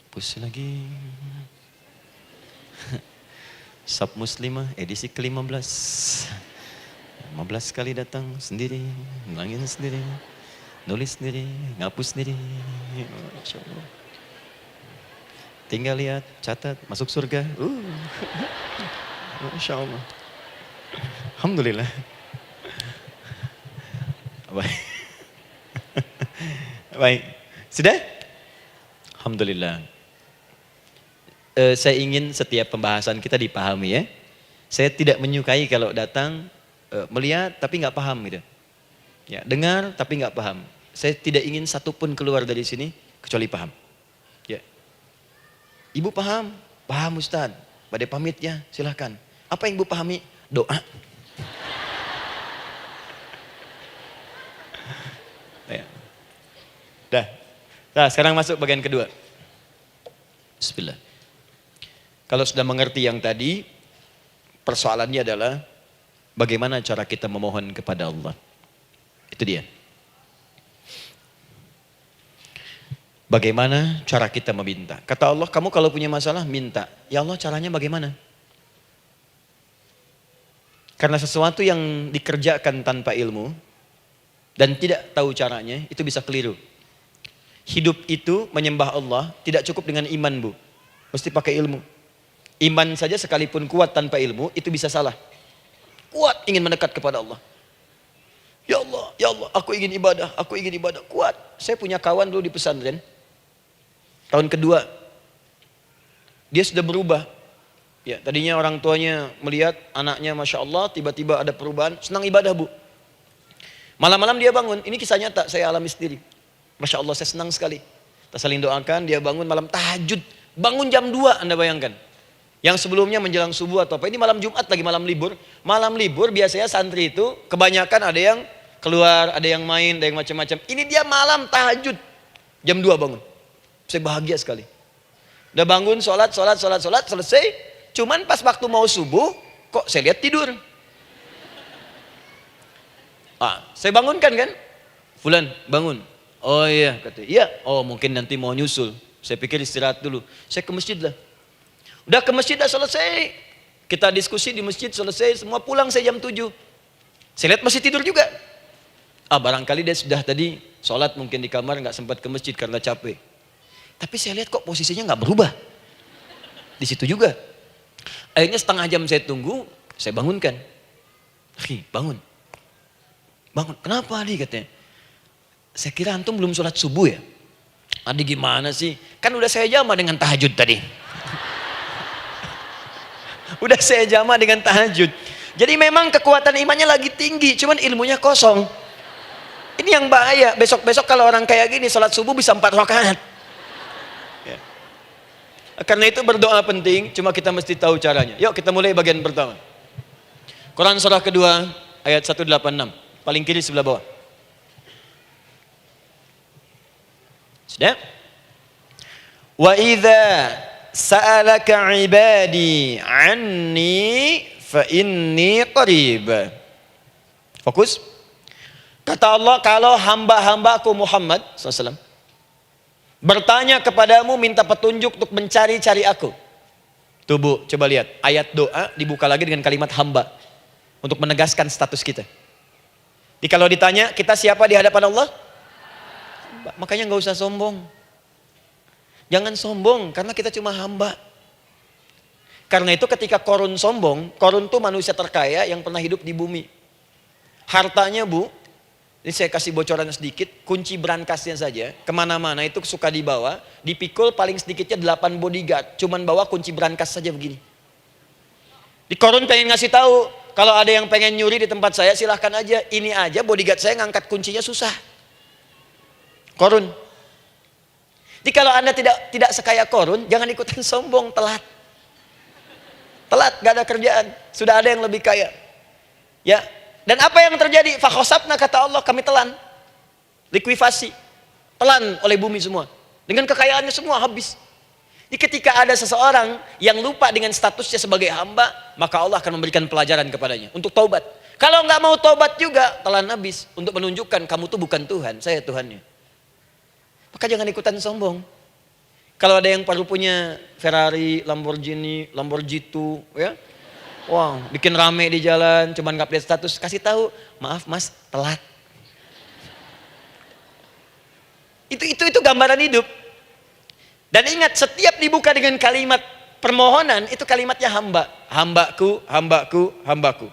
Hapus lagi. Sab Muslimah edisi ke-15. 15 kali datang sendiri, ngulangin sendiri, nulis sendiri, ngapus sendiri. Masya Allah. Tinggal lihat, catat, masuk surga. Masya Allah. Alhamdulillah. Baik. Baik. Sudah? Alhamdulillah. Saya ingin setiap pembahasan kita dipahami ya. Saya tidak menyukai kalau datang melihat tapi nggak paham gitu. Ya, dengar tapi nggak paham. Saya tidak ingin satupun keluar dari sini kecuali paham. Ya. Ibu paham? Paham Ustaz. Pada pamit ya, silahkan. Apa yang ibu pahami? Doa. Ya. Dah. Nah, sekarang masuk bagian kedua. Bismillah. Kalau sudah mengerti yang tadi, persoalannya adalah bagaimana cara kita memohon kepada Allah. Itu dia. Bagaimana cara kita meminta? Kata Allah, kamu kalau punya masalah minta. Ya Allah, caranya bagaimana? Karena sesuatu yang dikerjakan tanpa ilmu dan tidak tahu caranya, itu bisa keliru. Hidup itu menyembah Allah tidak cukup dengan iman, Bu. Mesti pakai ilmu. Iman saja sekalipun kuat tanpa ilmu, itu bisa salah. Kuat ingin mendekat kepada Allah. Ya Allah, aku ingin ibadah, kuat. Saya punya kawan dulu di pesantren. Tahun kedua, dia sudah berubah. Ya, tadinya orang tuanya melihat anaknya Masya Allah, tiba-tiba ada perubahan, senang ibadah, Bu. Malam-malam dia bangun, ini kisah nyata, saya alami sendiri. Masya Allah, saya senang sekali. Kita saling doakan, dia bangun malam tahajud. Bangun jam 2, Anda bayangkan. Yang sebelumnya menjelang subuh atau apa. Ini malam Jumat lagi malam libur. Malam libur biasanya santri itu kebanyakan ada yang keluar, ada yang main, ada yang macam-macam. Ini dia malam tahajud. Jam 2 bangun. Saya bahagia sekali. Udah bangun, sholat, selesai. Cuman pas waktu mau subuh, kok saya lihat tidur. Saya bangunkan kan. Fulan, bangun. Oh iya, kata. Iya, oh mungkin nanti mau nyusul. Saya pikir istirahat dulu. Saya ke masjid lah. Udah ke masjid, dah selesai. Kita diskusi di masjid, selesai. Semua pulang saya jam 7. Saya lihat masih tidur juga. Barangkali dia sudah tadi sholat mungkin di kamar, nggak sempat ke masjid karena capek. Tapi saya lihat kok posisinya nggak berubah. Di situ juga. Akhirnya setengah jam saya tunggu, saya bangunkan. Bangun. Bangun. Kenapa Adi katanya? Saya kira antum belum sholat subuh ya? Adi gimana sih? Kan udah saya jama dengan tahajud tadi. Udah saya jama dengan tahajud. Jadi memang kekuatan imannya lagi tinggi, cuman ilmunya kosong. Ini yang bahaya. Besok-besok kalau orang kayak gini sholat subuh bisa 4 rakaat. Ya. Karena itu berdoa penting, cuma kita mesti tahu caranya. Yuk kita mulai bagian pertama. Quran surah kedua ayat 186. Paling kiri sebelah bawah. Sudah? Wa idza sa'alaka 'ibadi 'anni fa inni qarib. Fokus. Kata Allah, kalau hamba-hambaku Muhammad SAW bertanya kepadamu, minta petunjuk untuk mencari-cari aku. Tuh Bu, coba lihat. Ayat doa dibuka lagi dengan kalimat hamba. Untuk menegaskan status kita. Jadi kalau ditanya, kita siapa di hadapan Allah? Makanya nggak usah sombong. Jangan sombong, karena kita cuma hamba. Karena itu ketika Korun sombong, Korun tuh manusia terkaya yang pernah hidup di bumi. Hartanya Bu, ini saya kasih bocoran sedikit, kunci berangkasnya saja, kemana-mana itu suka dibawa, dipikul paling sedikitnya 8 bodyguard, cuman bawa kunci berangkas saja begini. Di Korun pengen ngasih tahu, kalau ada yang pengen nyuri di tempat saya silahkan aja, ini aja bodyguard saya ngangkat kuncinya susah. Korun. Jadi kalau Anda tidak sekaya Korun, jangan ikutan sombong, telat. Telat, gak ada kerjaan, sudah ada yang lebih kaya. Ya. Dan apa yang terjadi? Fakhosabna, kata Allah, kami telan. Likuifasi. Telan oleh bumi semua. Dengan kekayaannya semua habis. Jadi ketika ada seseorang yang lupa dengan statusnya sebagai hamba, maka Allah akan memberikan pelajaran kepadanya untuk taubat. Kalau nggak mau taubat juga, telan habis. Untuk menunjukkan kamu tuh bukan Tuhan, saya Tuhannya. Maka jangan ikutan sombong. Kalau ada yang baru punya Ferrari, Lamborghini, Lamborghini, ya, wow, bikin rame di jalan, cuman nggak update status, kasih tahu, maaf mas, telat. Itu gambaran hidup. Dan ingat, setiap dibuka dengan kalimat permohonan, itu kalimatnya hamba. Hambaku, hambaku, hambaku.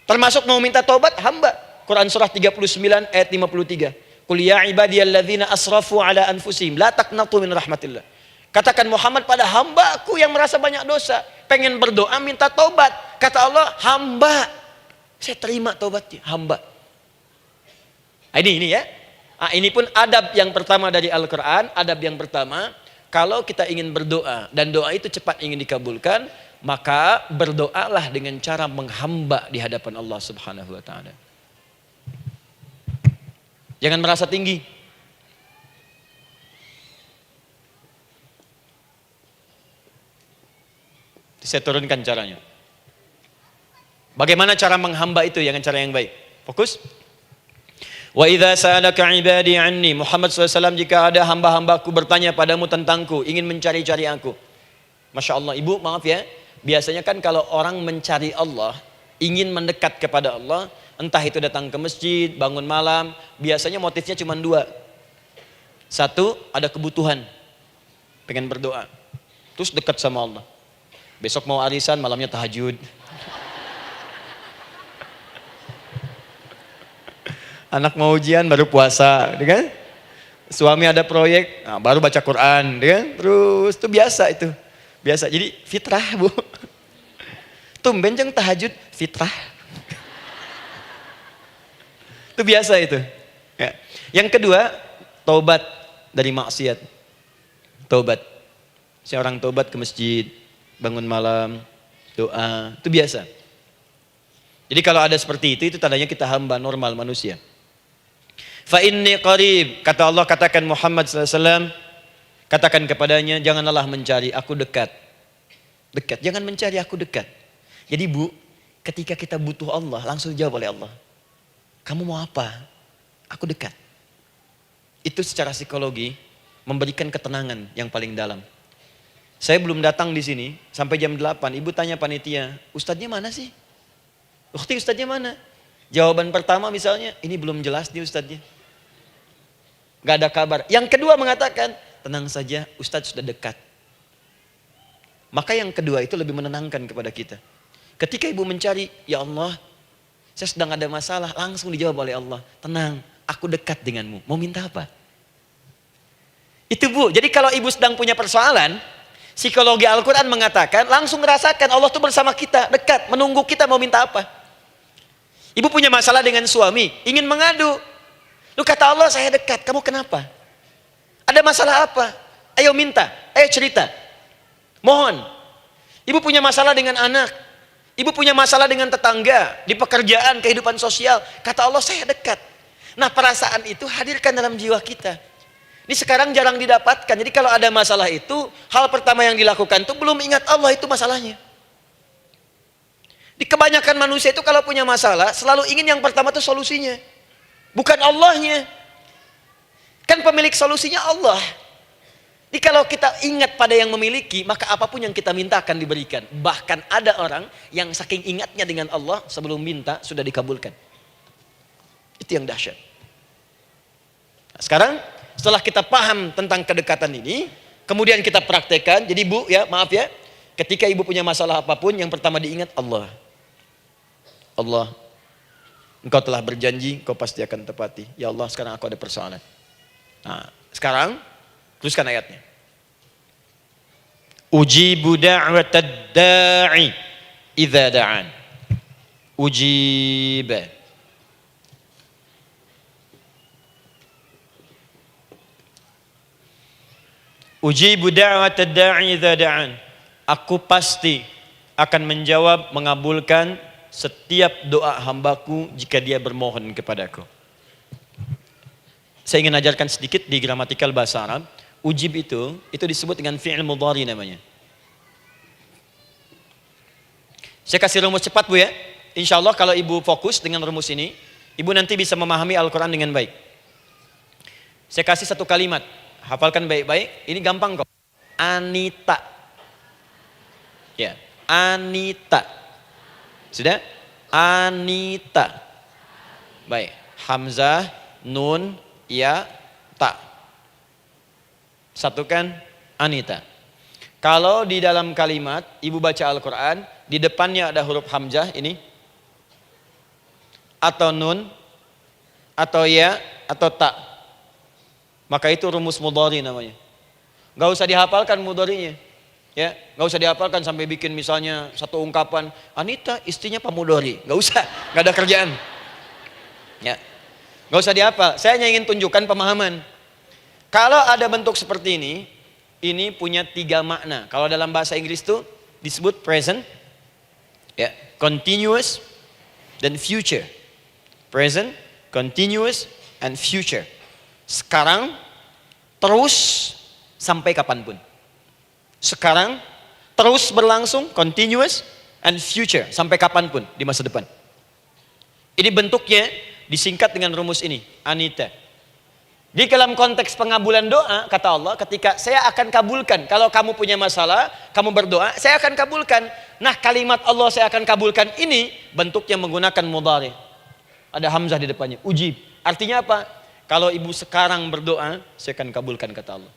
Termasuk mau minta tobat, hamba. Quran surah 39 ayat 53. Qul ya ibadiyalladzina asrafu ala anfusihim la taqnatu min rahmatillah. Katakan Muhammad pada hambaku yang merasa banyak dosa, pengen berdoa minta tobat. Kata Allah, hamba. Saya terima tobatnya, hamba. Ini ya. Ini pun adab yang pertama dari Al-Quran. Adab yang pertama, kalau kita ingin berdoa dan doa itu cepat ingin dikabulkan, maka berdoalah dengan cara menghamba di hadapan Allah Subhanahu wa ta'ala. Jangan merasa tinggi. Saya turunkan caranya. Bagaimana cara menghamba itu dengan cara yang baik? Fokus. Wa idza sa'alaka 'ibadi 'anni, Muhammad SAW, jika ada hamba-hambaku bertanya padamu tentangku, ingin mencari-cari aku. Masya Allah, ibu maaf ya, biasanya kan kalau orang mencari Allah, ingin mendekat kepada Allah, entah itu datang ke masjid, bangun malam, biasanya motifnya cuma 2. 1, ada kebutuhan, pengen berdoa, terus dekat sama Allah. Besok mau arisan, malamnya tahajud. Anak mau ujian, baru puasa, kan? Suami ada proyek, baru baca Quran, kan? Terus itu biasa itu, biasa. Jadi fitrah bu. Tumben jeng tahajud, fitrah. Itu biasa itu. Ya. Yang kedua, taubat dari maksiat. Taubat. Seorang taubat ke masjid, bangun malam, doa, itu biasa. Jadi kalau ada seperti itu tandanya kita hamba normal manusia. Fa inni qarib, kata Allah, katakan Muhammad SAW, katakan kepadanya, janganlah mencari, aku dekat. Dekat, jangan mencari, aku dekat. Jadi Bu, ketika kita butuh Allah, langsung jawab oleh Allah. Kamu mau apa? Aku dekat. Itu secara psikologi memberikan ketenangan yang paling dalam. Saya belum datang di sini sampai jam 8. Ibu tanya panitia, ustadznya mana sih? Ukti, ustadznya mana? Jawaban pertama misalnya, ini belum jelas nih ustadznya. Gak ada kabar. Yang kedua mengatakan, tenang saja, ustadz sudah dekat. Maka yang kedua itu lebih menenangkan kepada kita. Ketika ibu mencari, ya Allah, saya sedang ada masalah, langsung dijawab oleh Allah. Tenang, aku dekat denganmu. Mau minta apa? Itu Bu, jadi kalau ibu sedang punya persoalan, psikologi Al-Quran mengatakan, langsung rasakan Allah itu bersama kita, dekat, menunggu kita mau minta apa. Ibu punya masalah dengan suami, ingin mengadu. Lu kata Allah, saya dekat, kamu kenapa? Ada masalah apa? Ayo minta, ayo cerita. Mohon. Ibu punya masalah dengan anak. Ibu punya masalah dengan tetangga, di pekerjaan, kehidupan sosial. Kata Allah, saya dekat. Nah, perasaan itu hadirkan dalam jiwa kita. Ini sekarang jarang didapatkan. Jadi kalau ada masalah itu, hal pertama yang dilakukan itu belum ingat Allah itu masalahnya. Di kebanyakan manusia itu kalau punya masalah, selalu ingin yang pertama itu solusinya. Bukan Allahnya. Kan pemilik solusinya Allah. Jadi kalau kita ingat pada yang memiliki, maka apapun yang kita minta akan diberikan. Bahkan ada orang yang saking ingatnya dengan Allah, sebelum minta sudah dikabulkan. Itu yang dahsyat. Nah, sekarang setelah kita paham tentang kedekatan ini, kemudian kita praktekkan. Jadi Bu, ya maaf ya, ketika ibu punya masalah apapun, yang pertama diingat Allah. Allah, Engkau telah berjanji, Engkau pasti akan tepati. Ya Allah, sekarang aku ada persoalan. Nah, sekarang teruskan ayatnya. Ujibu da'watad da'i idza da'an. Ujiba. Ujibu da'watad da'i idza da'an. Aku pasti akan menjawab, mengabulkan setiap doa hambaku jika dia bermohon kepadaku. Saya ingin ajarkan sedikit di gramatikal bahasa Arab. Ujib itu disebut dengan fi'il mudhari namanya. Saya kasih rumus cepat Bu ya. Insya Allah kalau ibu fokus dengan rumus ini, ibu nanti bisa memahami Al-Quran dengan baik. Saya kasih satu kalimat, hafalkan baik-baik. Ini gampang kok. Anita. Ya, Anita. Sudah? Anita. Baik. Hamzah, nun, ya, ta. Satukan Anita. Kalau di dalam kalimat ibu baca Al-Quran, di depannya ada huruf hamzah ini, atau nun, atau ya, atau ta, maka itu rumus mudhari namanya. Gak usah dihafalkan mudharinya, ya, gak usah dihafalkan sampai bikin misalnya satu ungkapan Anita istrinya Pak Mudhari, gak usah, gak ada kerjaan, ya, gak usah dihafal. Saya hanya ingin tunjukkan pemahaman. Kalau ada bentuk seperti ini punya 3 makna. Kalau dalam bahasa Inggris itu disebut present, ya, continuous, dan future. Present, continuous, and future. Sekarang, terus, sampai kapanpun. Sekarang, terus berlangsung, continuous, and future, sampai kapanpun di masa depan. Ini bentuknya disingkat dengan rumus ini, Anita. Di dalam konteks pengabulan doa, kata Allah, ketika saya akan kabulkan. Kalau kamu punya masalah, kamu berdoa, saya akan kabulkan. Nah, kalimat Allah saya akan kabulkan ini bentuknya menggunakan mudhari. Ada hamzah di depannya, ujib. Artinya apa? Kalau ibu sekarang berdoa, saya akan kabulkan, kata Allah.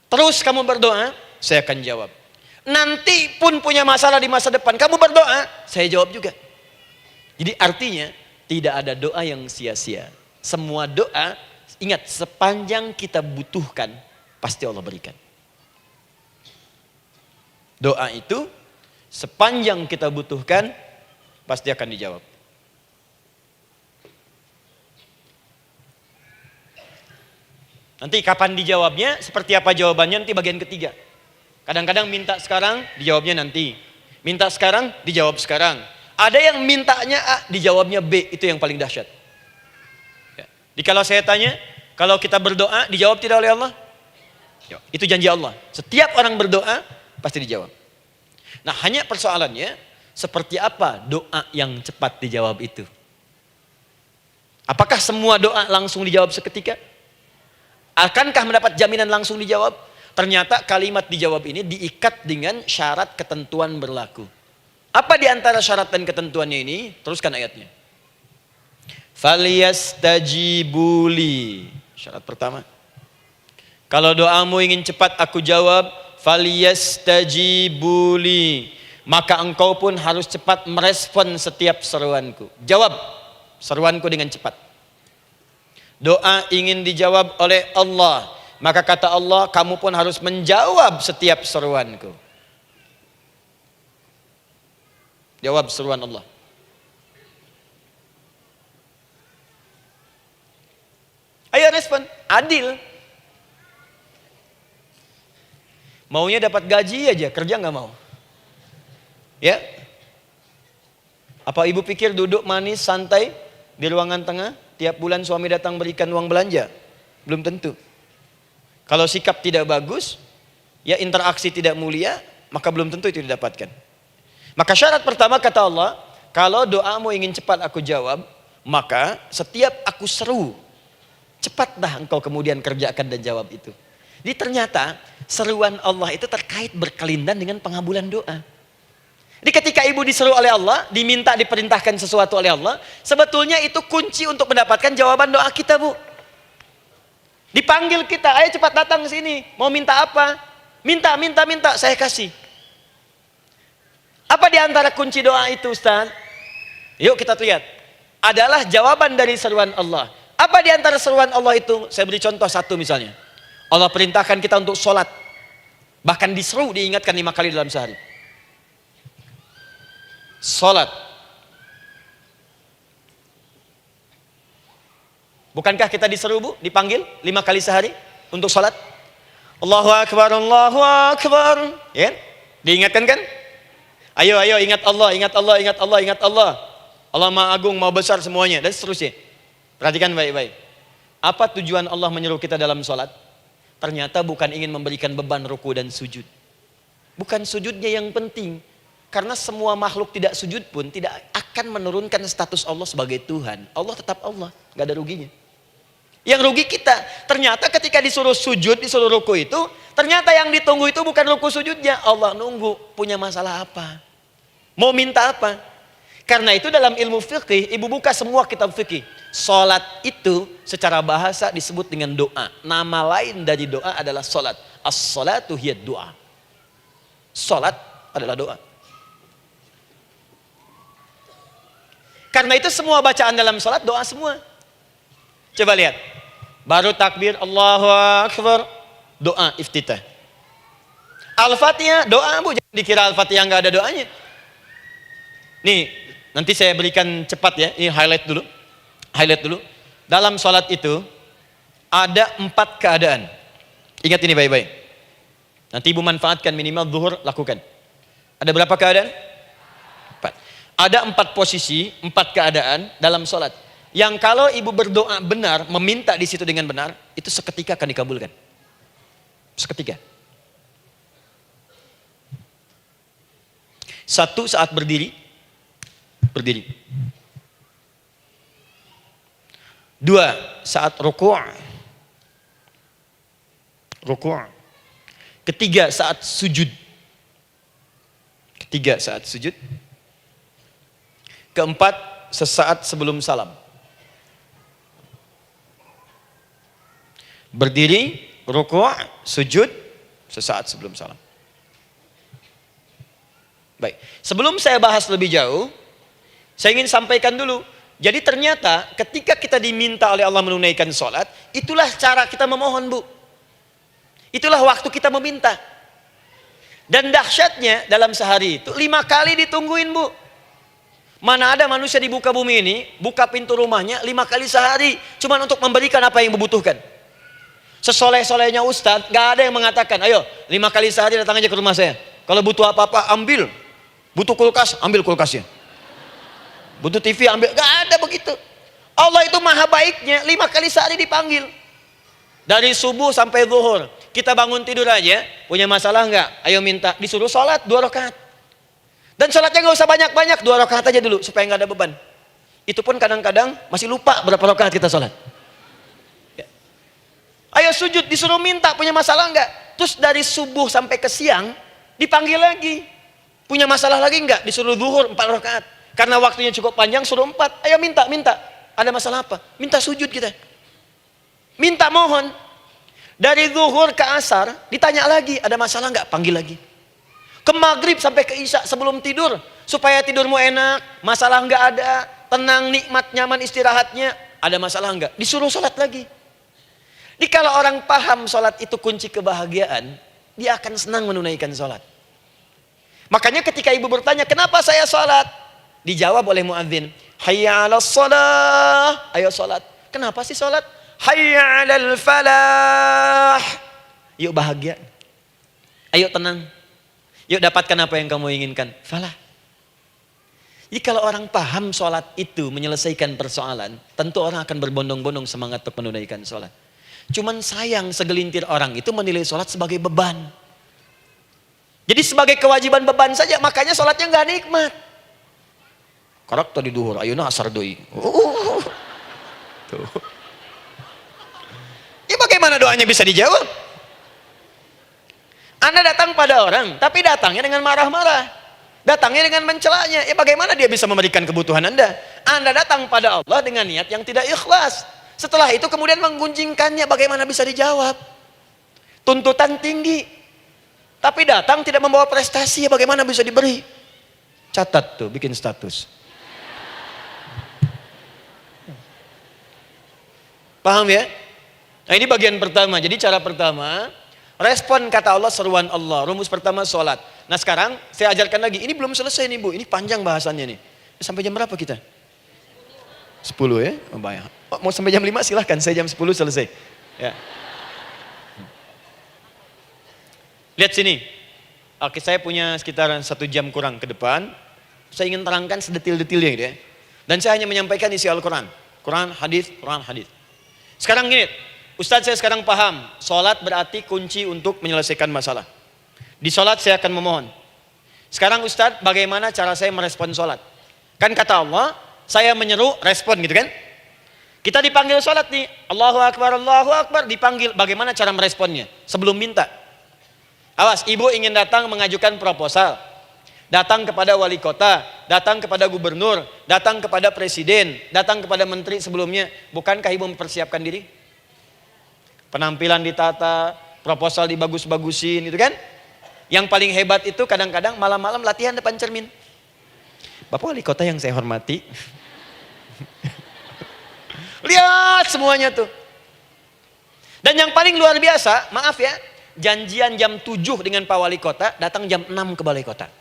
Terus kamu berdoa, saya akan jawab. Nanti pun punya masalah di masa depan, kamu berdoa, saya jawab juga. Jadi artinya tidak ada doa yang sia-sia. Semua doa, ingat, sepanjang kita butuhkan, pasti Allah berikan. Doa itu, sepanjang kita butuhkan, pasti akan dijawab. Nanti kapan dijawabnya, seperti apa jawabannya, nanti bagian ketiga. Kadang-kadang minta sekarang, dijawabnya nanti. Minta sekarang, dijawab sekarang. Ada yang mintanya A, dijawabnya B. Itu yang paling dahsyat. Ya. Jadi kalau saya tanya, kalau kita berdoa, dijawab tidak oleh Allah? Ya. Itu janji Allah. Setiap orang berdoa, pasti dijawab. Nah, hanya persoalannya, seperti apa doa yang cepat dijawab itu? Apakah semua doa langsung dijawab seketika? Akankah mendapat jaminan langsung dijawab? Ternyata kalimat dijawab ini diikat dengan syarat ketentuan berlaku. Apa di antara syarat dan ketentuannya ini? Teruskan ayatnya. Falyastajibuli. Syarat pertama. Kalau doamu ingin cepat aku jawab, falyastajibuli. Maka engkau pun harus cepat merespon setiap seruanku. Jawab seruanku dengan cepat. Doa ingin dijawab oleh Allah. Maka kata Allah, kamu pun harus menjawab setiap seruanku. Jawab seruan Allah. Ayo respon, adil. Maunya dapat gaji aja, kerja nggak mau. Ya? Apa ibu pikir duduk manis, santai di ruangan tengah, tiap bulan suami datang berikan uang belanja? Belum tentu. Kalau sikap tidak bagus, ya interaksi tidak mulia, maka belum tentu itu didapatkan. Maka syarat pertama kata Allah, kalau doamu ingin cepat aku jawab, maka setiap aku seru, cepatlah engkau kemudian kerjakan dan jawab itu. Jadi ternyata seruan Allah itu terkait berkelindan dengan pengabulan doa. Jadi ketika ibu diseru oleh Allah, diminta diperintahkan sesuatu oleh Allah, sebetulnya itu kunci untuk mendapatkan jawaban doa kita, Bu. Dipanggil kita, ayo cepat datang ke sini. Mau minta apa? Minta, saya kasih. Apa di antara kunci doa itu, Ustaz? Yuk kita lihat. Adalah jawaban dari seruan Allah. Apa di antara seruan Allah itu? Saya beri contoh satu misalnya. Allah perintahkan kita untuk sholat. Bahkan diseru, diingatkan 5 kali dalam sehari. Sholat. Bukankah kita diseru, Bu? Dipanggil 5 kali sehari untuk sholat? Allahu Akbar, Allahu Akbar. Ya? Diingatkan kan? Ayo ingat Allah, ingat Allah, ingat Allah, ingat Allah. Allah Maha Agung, Maha Besar semuanya. Dan seterusnya. Perhatikan baik-baik. Apa tujuan Allah menyeru kita dalam sholat? Ternyata bukan ingin memberikan beban ruku dan sujud. Bukan sujudnya yang penting. Karena semua makhluk tidak sujud pun tidak akan menurunkan status Allah sebagai Tuhan. Allah tetap Allah, gak ada ruginya. Yang rugi kita. Ternyata ketika disuruh sujud, disuruh ruku itu, ternyata yang ditunggu itu bukan ruku sujudnya. Allah nunggu, punya masalah apa? Mau minta apa? Karena itu dalam ilmu fikih, ibu buka semua kitab fikih. Salat itu secara bahasa disebut dengan doa. Nama lain dari doa adalah salat. As-salatu hiya doa. Salat adalah doa. Karena itu semua bacaan dalam salat doa semua. Coba lihat. Baru takbir Allahu Akbar, doa iftitah. Al-Fatihah doa, Bu, jangan dikira Al-Fatihah enggak ada doanya. Nih, nanti saya berikan cepat ya. Ini highlight dulu. Highlight dulu. Dalam salat itu ada 4 keadaan. Ingat ini baik-baik. Nanti ibu manfaatkan minimal zuhur lakukan. Ada berapa keadaan? 4. Ada 4 posisi, 4 keadaan dalam salat. Yang kalau ibu berdoa benar, meminta di situ dengan benar, itu seketika akan dikabulkan. Seketika. 1 saat berdiri. Berdiri. 2 saat ruku'. Ruku'. 3 saat sujud. 3 saat sujud. 4 sesaat sebelum salam. Berdiri, ruku', sujud, sesaat sebelum salam. Baik, sebelum saya bahas lebih jauh, saya ingin sampaikan dulu. Jadi ternyata ketika kita diminta oleh Allah menunaikan sholat, itulah cara kita memohon, Bu. Itulah waktu kita meminta. Dan dahsyatnya dalam sehari itu 5 kali ditungguin, Bu. Mana ada manusia di muka bumi ini buka pintu rumahnya 5 kali sehari, cuma untuk memberikan apa yang dibutuhkan. Sesoleh-solehnya Ustadz, gak ada yang mengatakan, ayo 5 kali sehari datang aja ke rumah saya. Kalau butuh apa-apa ambil. Butuh kulkas, ambil kulkasnya. Butuh TV ambil, gak ada begitu. Allah itu maha baiknya, 5 kali sehari dipanggil. Dari subuh sampai zuhur. Kita bangun tidur aja, punya masalah nggak? Ayo minta, disuruh sholat 2 rakaat. Dan sholatnya nggak usah banyak-banyak, 2 rakaat aja dulu supaya nggak ada beban. Itu pun kadang-kadang masih lupa berapa rakaat kita sholat. Ya. Ayo sujud, disuruh minta, punya masalah nggak? Terus dari subuh sampai ke siang dipanggil lagi. Punya masalah lagi nggak? Disuruh zuhur 4 rakaat. Karena waktunya cukup panjang, suruh 4. Ayo minta. Ada masalah apa? Minta sujud kita. Minta mohon. Dari zuhur ke asar, ditanya lagi, ada masalah nggak? Panggil lagi. Ke maghrib sampai ke isya sebelum tidur. Supaya tidurmu enak, masalah nggak ada, tenang, nikmat, nyaman istirahatnya. Ada masalah nggak? Disuruh sholat lagi. Jadi kalau orang paham sholat itu kunci kebahagiaan, dia akan senang menunaikan sholat. Makanya ketika ibu bertanya, kenapa saya sholat? Dijawab oleh muadzin, hayya 'alas shalah, ayo sholat. Kenapa sih sholat? Hayya 'alal falah. Yuk bahagia. Ayo tenang. Yuk dapatkan apa yang kamu inginkan. Falah. Jadi kalau orang paham sholat itu menyelesaikan persoalan, tentu orang akan berbondong-bondong semangat untuk menunaikan sholat. Cuman sayang segelintir orang itu menilai sholat sebagai beban. Jadi sebagai kewajiban beban saja, makanya sholatnya nggak nikmat. Karak tadi duhur, ayeuna asar deui. Tuh. Ya bagaimana doanya bisa dijawab? Anda datang pada orang, tapi datangnya dengan marah-marah. Datangnya dengan mencelanya. Ya bagaimana dia bisa memberikan kebutuhan Anda? Anda datang pada Allah dengan niat yang tidak ikhlas. Setelah itu kemudian menggunjingkannya, bagaimana bisa dijawab? Tuntutan tinggi. Tapi datang tidak membawa prestasi, ya bagaimana bisa diberi? Catat tuh, bikin status. Paham ya? Nah ini bagian pertama. Jadi cara pertama, respon kata Allah, seruan Allah. Rumus pertama sholat. Nah sekarang saya ajarkan lagi. Ini belum selesai nih Bu. Ini panjang bahasannya nih. Sampai jam berapa kita? 10 ya? Oh, banyak. Oh, mau sampai jam 5 silahkan. Saya jam 10 selesai. Ya. Lihat sini. Oke, saya punya sekitar 1 jam kurang ke depan. Saya ingin terangkan sedetil-detilnya gitu ya. Dan saya hanya menyampaikan isi Al-Quran. Quran, hadis, Quran, hadis. Sekarang gini, Ustadz saya sekarang paham, sholat berarti kunci untuk menyelesaikan masalah. Di sholat saya akan memohon. Sekarang Ustadz, bagaimana cara saya merespon sholat? Kan kata Allah, saya menyeru, respon gitu kan? Kita dipanggil sholat nih, Allahu Akbar, dipanggil. Bagaimana cara meresponnya? Sebelum minta. Awas, ibu ingin datang mengajukan proposal. Datang kepada wali kota, datang kepada gubernur, datang kepada presiden, datang kepada menteri sebelumnya. Bukankah ibu mempersiapkan diri? Penampilan ditata, proposal dibagus-bagusin gitu kan? Yang paling hebat itu kadang-kadang malam-malam latihan depan cermin. Bapak wali kota yang saya hormati. Lihat semuanya tuh. Dan yang paling luar biasa, maaf ya, janjian jam 7 dengan Pak Wali Kota, datang jam 6 ke Balai Kota.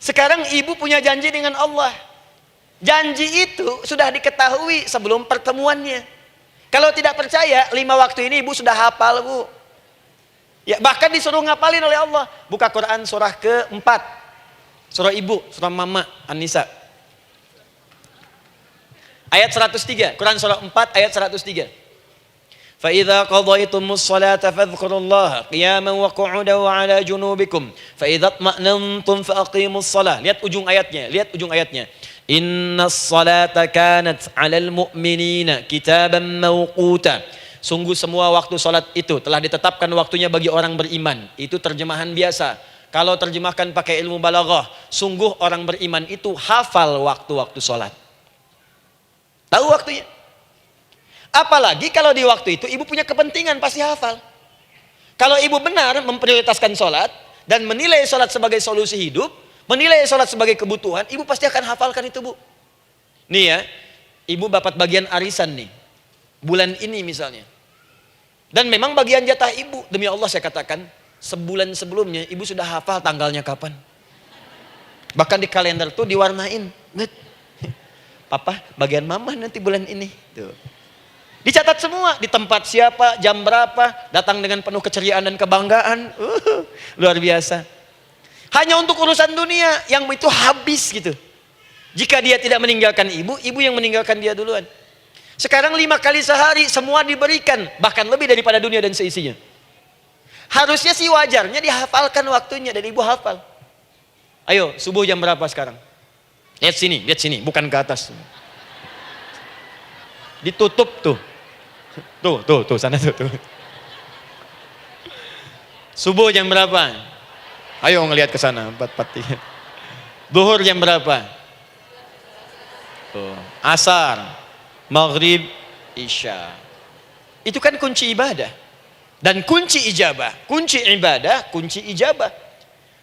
Sekarang ibu punya janji dengan Allah. Janji itu sudah diketahui sebelum pertemuannya. Kalau tidak percaya, 5 waktu ini ibu sudah hafal Bu. Ya, bahkan disuruh ngapalin oleh Allah. Buka Quran surah ke-4. Surah ibu, surah mama, An-Nisa. Ayat 103, Quran surah 4 ayat 103. فَإِذَا قَضَيْتُمُ الصَّلَاةَ فَاذْكُرُوا اللَّهَ قِيَامًا وَقُعُودًا وَعَلَى جُنُوبِكُمْ فَإِذَا اطْمَأْنَنْتُمْ فَأَقِيمُوا الصَّلَاةَ. Lihat ujung ayatnya. Inna as-salata kanat 'alal mu'minina kitaban mawquta. Sungguh semua waktu salat itu telah ditetapkan waktunya bagi orang beriman. Itu terjemahan biasa. Kalau terjemahkan pakai ilmu balaghah, sungguh orang beriman itu hafal waktu-waktu salat. Tahu waktunya. Apalagi kalau di waktu itu ibu punya kepentingan, pasti hafal. Kalau ibu benar memprioritaskan sholat dan menilai sholat sebagai solusi hidup, menilai sholat sebagai kebutuhan, ibu pasti akan hafalkan itu Bu. Nih ya, ibu dapat bagian arisan nih, bulan ini misalnya. Dan memang bagian jatah ibu, demi Allah saya katakan, sebulan sebelumnya ibu sudah hafal tanggalnya kapan. Bahkan di kalender tuh diwarnain. Papa, bagian mama nanti bulan ini. Tuh. Dicatat semua, di tempat siapa, jam berapa, datang dengan penuh keceriaan dan kebanggaan. Luar biasa. Hanya untuk urusan dunia yang itu habis gitu. Jika dia tidak meninggalkan ibu, ibu yang meninggalkan dia duluan. Sekarang 5 kali sehari semua diberikan, bahkan lebih daripada dunia dan seisinya. Harusnya sih wajarnya dihafalkan waktunya dan ibu hafal. Ayo, subuh jam berapa sekarang? Lihat sini, bukan ke atas. Ditutup tuh. Tuh, sana tuh. Subuh jam berapa? Ayo ngelihat ke sana, 4:43. Duhur jam berapa? Tuh, asar, maghrib, isya. Itu kan kunci ibadah. Dan kunci ijabah, kunci ibadah, kunci ijabah.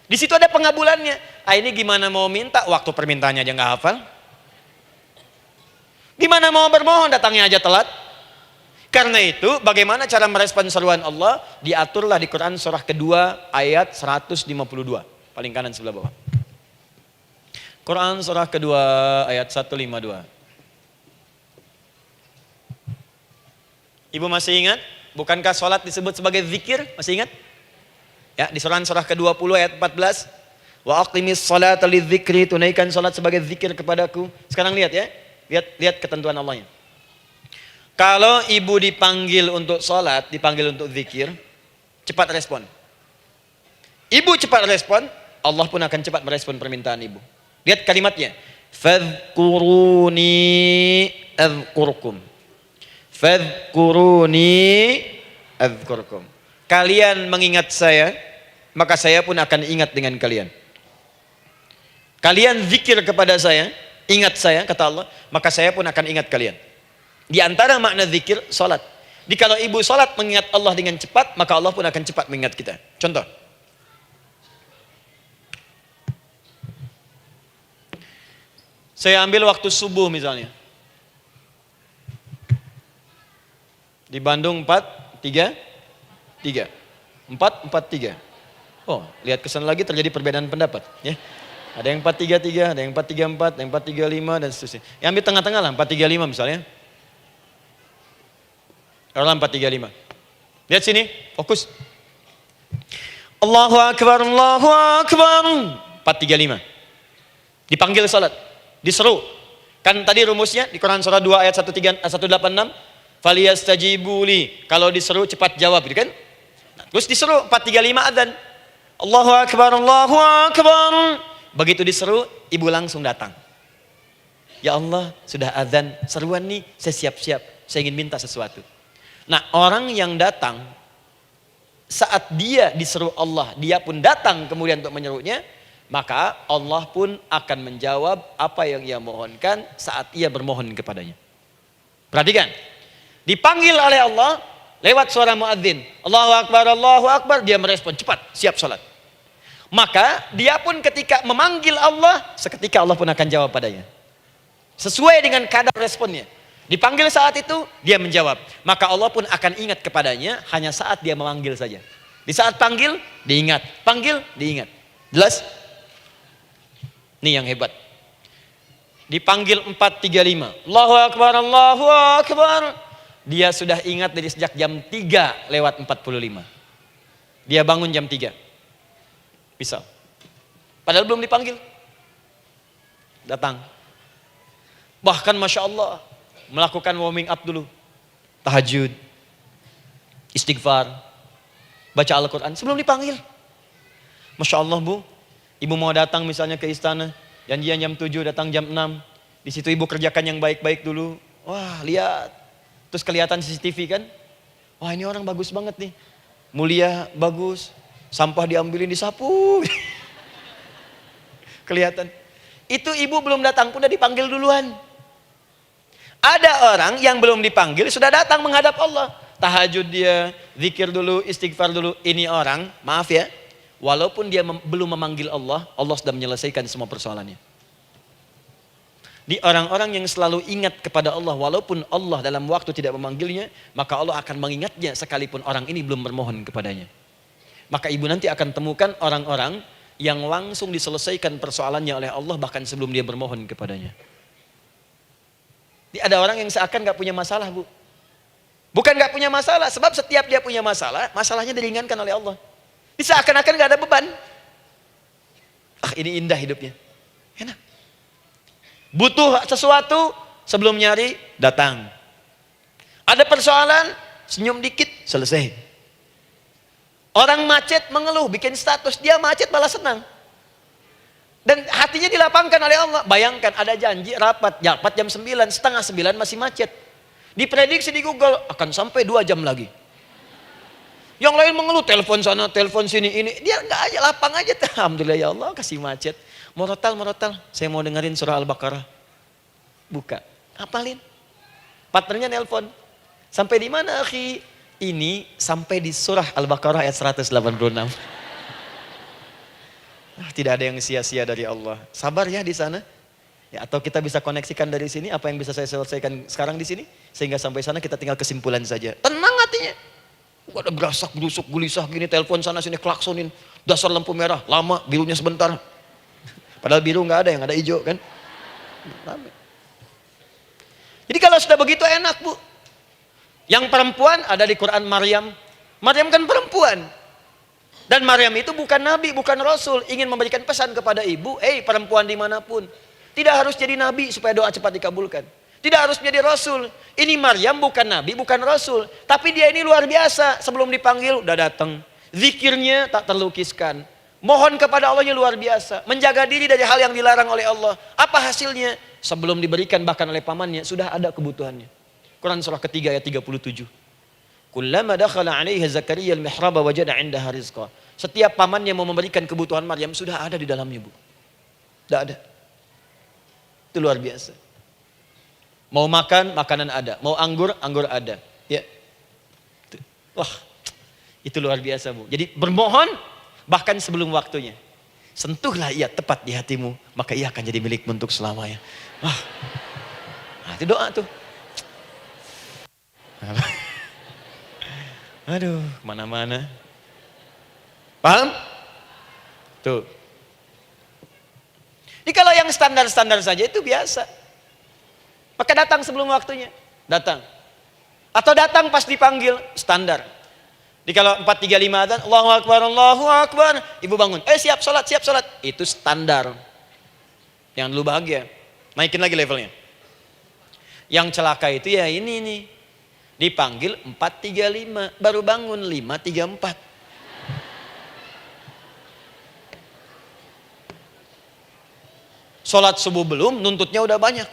Di situ ada pengabulannya. Ini gimana mau minta, waktu permintaannya aja nggak hafal. Gimana mau bermohon, datangnya aja telat. Karena itu, bagaimana cara merespon seruan Allah? Diaturlah di Quran surah kedua ayat 152. Paling kanan sebelah bawah. Quran surah kedua ayat 152. Ibu masih ingat? Bukankah sholat disebut sebagai zikir? Masih ingat? Ya, di surah ke-20 ayat 14. Wa aqimis sholata lidzikri, tunaikan sholat sebagai zikir kepadaku. Sekarang lihat ya. Lihat ketentuan Allahnya. Kalau ibu dipanggil untuk sholat, dipanggil untuk zikir, cepat respon. Ibu cepat respon, Allah pun akan cepat merespon permintaan ibu. Lihat kalimatnya. Fadhkuruni adzkurkum. Fadhkuruni adzkurkum. Kalian mengingat saya, maka saya pun akan ingat dengan kalian. Kalian zikir kepada saya, ingat saya, kata Allah, maka saya pun akan ingat kalian. Di antara makna zikir, salat. Kalau ibu salat mengingat Allah dengan cepat, maka Allah pun akan cepat mengingat kita. Contoh. Saya ambil waktu subuh misalnya. Di Bandung 4:33. 4:43. Oh, lihat kesan lagi terjadi perbedaan pendapat, ya. Ada yang 4:33, ada yang 4:34, ada yang 4:35 dan seterusnya. Yang ambil tengah-tengah lah, 4:35 misalnya. Orang 4:35. Lihat sini, fokus. Allahu Akbar, Allahu Akbar. 4:35. Dipanggil salat, diseru. Kan tadi rumusnya di Quran surah 2 ayat 186. Faliyastajibuli. Kalau diseru cepat jawab, gitu kan? Nah, terus diseru 4:35 adzan. Allahu Akbar, Allahu Akbar. Begitu diseru, ibu langsung datang. Ya Allah, sudah adzan, seruan nih, saya siap-siap, saya ingin minta sesuatu. Nah, orang yang datang saat dia diseru Allah, dia pun datang kemudian untuk menyerunya, maka Allah pun akan menjawab apa yang ia mohonkan saat ia bermohon kepadanya. Perhatikan, dipanggil oleh Allah lewat suara muadzin, Allahu Akbar, dia merespon cepat, siap salat. Maka dia pun ketika memanggil Allah, seketika Allah pun akan jawab padanya. Sesuai dengan kadar responnya. Dipanggil saat itu, dia menjawab. Maka Allah pun akan ingat kepadanya hanya saat dia memanggil saja. Di saat panggil, diingat. Panggil, diingat. Jelas? Ini yang hebat. Dipanggil 4:35. Allahu Akbar, Allahu Akbar. Dia sudah ingat dari sejak jam 3:45. Dia bangun jam 3. Bisa. Padahal belum dipanggil. Datang. Bahkan Masya Allah, melakukan warming up dulu. Tahajud. Istighfar. Baca Al-Quran sebelum dipanggil. Masya Allah Bu, ibu mau datang misalnya ke istana. Janjian jam 7, datang jam 6. Di situ ibu kerjakan yang baik-baik dulu. Wah, lihat. Terus kelihatan CCTV kan. Wah, ini orang bagus banget nih. Mulia, bagus. Sampah diambilin, disapu. Kelihatan. Itu ibu belum datang pun udah dipanggil duluan. Ada orang yang belum dipanggil sudah datang menghadap Allah. Tahajud dia, zikir dulu, istighfar dulu. Ini orang, maaf ya, walaupun dia belum memanggil Allah, Allah sudah menyelesaikan semua persoalannya. Di orang-orang yang selalu ingat kepada Allah, walaupun Allah dalam waktu tidak memanggilnya, maka Allah akan mengingatnya sekalipun orang ini belum bermohon kepadanya. Maka ibu nanti akan temukan orang-orang yang langsung diselesaikan persoalannya oleh Allah bahkan sebelum dia bermohon kepadanya. Ada orang yang seakan gak punya masalah Bu. Bukan nggak punya masalah, sebab setiap dia punya masalah, masalahnya diringankan oleh Allah. Ini seakan-akan nggak ada beban. Ah, ini indah hidupnya. Enak. Butuh sesuatu, sebelum nyari, datang. Ada persoalan, senyum dikit, selesai. Orang macet mengeluh, bikin status, dia macet malah senang. Dan hatinya dilapangkan oleh Allah. Bayangkan ada janji rapat jam 9, setengah 9 masih macet. Diprediksi di Google akan sampai 2 jam lagi. Yang lain mengeluh, telepon sana, telepon sini, ini. Dia enggak aja, lapang aja. Alhamdulillah ya Allah, kasih macet. Morotal, saya mau dengerin surah Al-Baqarah. Buka, hafalin. Partnernya nelpon. Sampai di mana, akhi? Ini sampai di surah Al-Baqarah ayat 186. Tidak ada yang sia-sia dari Allah. Sabar ya di sana. Ya, atau kita bisa koneksikan dari sini, apa yang bisa saya selesaikan sekarang di sini, sehingga sampai sana kita tinggal kesimpulan saja. Tenang hatinya. Gak ada gerasak, gerusuk, gelisah gini, telepon sana sini, klaksonin. Dasar lampu merah, lama, birunya sebentar. Padahal biru nggak ada, yang ada hijau kan. Jadi kalau sudah begitu enak, Bu. Yang perempuan ada di Quran Maryam. Maryam kan perempuan. Dan Maryam itu bukan nabi, bukan rasul. Ingin memberikan pesan kepada ibu, perempuan dimanapun. Tidak harus jadi nabi supaya doa cepat dikabulkan. Tidak harus menjadi rasul. Ini Maryam bukan nabi, bukan rasul. Tapi dia ini luar biasa. Sebelum dipanggil udah datang. Zikirnya tak terlukiskan. Mohon kepada Allahnya luar biasa. Menjaga diri dari hal yang dilarang oleh Allah. Apa hasilnya? Sebelum diberikan bahkan oleh pamannya, sudah ada kebutuhannya. Quran surah ketiga ayat 37. Kullama dakhala 'alaiha Zakaria al-mihraba wajada 'indaha rizqa. Setiap pamannya mau memberikan kebutuhan Maryam sudah ada di dalamnya, Bu. Sudah ada. Itu luar biasa. Mau makan, makanan ada. Mau anggur, anggur ada. Ya. Wah, itu luar biasa, Bu. Jadi bermohon bahkan sebelum waktunya. Sentuhlah ia tepat di hatimu, maka ia akan jadi milikmu untuk selamanya. Wah. Nah, itu doa tuh. Aduh, mana-mana. Paham? Tuh. Jadi kalau yang standar-standar saja itu biasa. Maka datang sebelum waktunya. Datang. Atau datang pas dipanggil. Standar. Jadi kalau 4.35 adzan, Allahu Akbar, Allahu Akbar. Ibu bangun. Siap sholat, siap sholat. Itu standar. Jangan dulu bahagia. Naikin lagi levelnya. Yang celaka itu ya ini nih. Dipanggil 4.35. Baru bangun 5.34. Sholat subuh belum, nuntutnya udah banyak.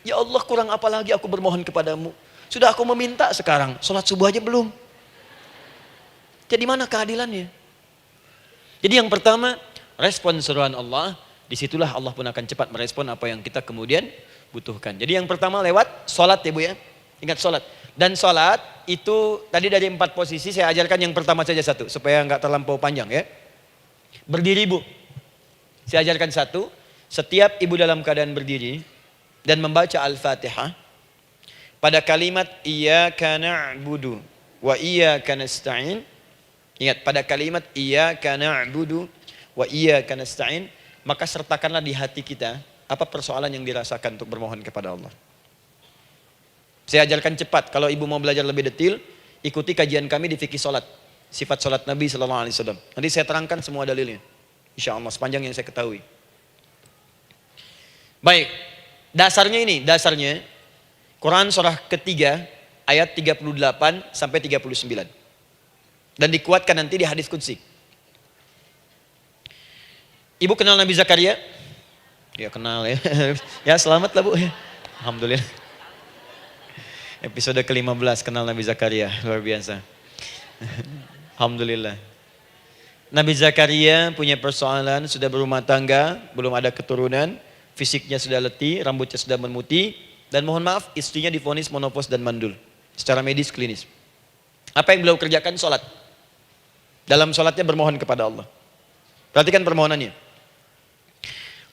Ya Allah, kurang apa lagi aku bermohon kepadamu. Sudah aku meminta sekarang, sholat subuh aja belum. Jadi mana keadilannya? Jadi yang pertama, respon seruan Allah. Disitulah Allah pun akan cepat merespon apa yang kita kemudian butuhkan. Jadi yang pertama lewat sholat ya Bu ya. Ingat sholat. Dan sholat itu tadi dari 4 posisi saya ajarkan yang pertama saja satu. Supaya nggak terlampau panjang ya. Berdiri Bu. Saya ajarkan satu. Setiap ibu dalam keadaan berdiri dan membaca Al-Fatihah pada kalimat iyyaka na'budu wa iyyaka nasta'in. Ingat, pada kalimat iyyaka na'budu wa iyyaka nasta'in, maka sertakanlah di hati kita apa persoalan yang dirasakan untuk bermohon kepada Allah. Saya ajarkan cepat. Kalau ibu mau belajar lebih detail, ikuti kajian kami di fikih salat, sifat salat Nabi sallallahu alaihi wasallam. Nanti saya terangkan semua dalilnya. Insyaallah sepanjang yang saya ketahui. Baik. Dasarnya ini, dasarnya Quran surah ketiga ayat 38 sampai 39. Dan dikuatkan nanti di hadis qudsi. Ibu kenal Nabi Zakaria? Ya kenal ya. Ya selamat lah Bu. Alhamdulillah. Episode ke-15 kenal Nabi Zakaria, luar biasa. Alhamdulillah. Nabi Zakaria punya persoalan, sudah berumah tangga, belum ada keturunan. Fisiknya sudah letih, rambutnya sudah memutih, dan mohon maaf istrinya divonis monopos dan mandul. Secara medis klinis. Apa yang beliau kerjakan? Sholat. Dalam sholatnya bermohon kepada Allah. Perhatikan permohonannya.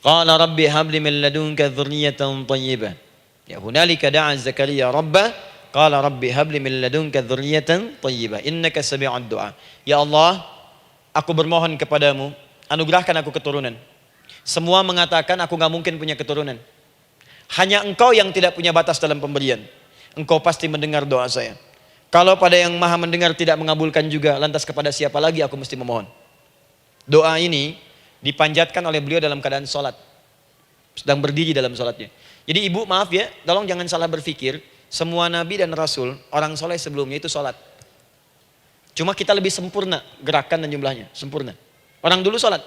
Qala rabbi habli min ladunka dzurriyyatan thayyibah. Ya hunalika da'a Zakaria rabbah. Qala rabbi habli min ladunka dzurriyyatan thayyibah. Innaka sami'ud du'a. Ya Allah, aku bermohon kepadamu, anugerahkan aku keturunan. Semua mengatakan aku gak mungkin punya keturunan. Hanya engkau yang tidak punya batas dalam pemberian. Engkau pasti mendengar doa saya. Kalau pada yang maha mendengar tidak mengabulkan juga, lantas kepada siapa lagi aku mesti memohon? Doa ini dipanjatkan oleh beliau dalam keadaan sholat. Sedang berdiri dalam sholatnya. Jadi ibu maaf ya, tolong jangan salah berpikir. Semua nabi dan rasul, orang soleh sebelumnya itu sholat. Cuma kita lebih sempurna gerakan dan jumlahnya, sempurna. Orang dulu sholat.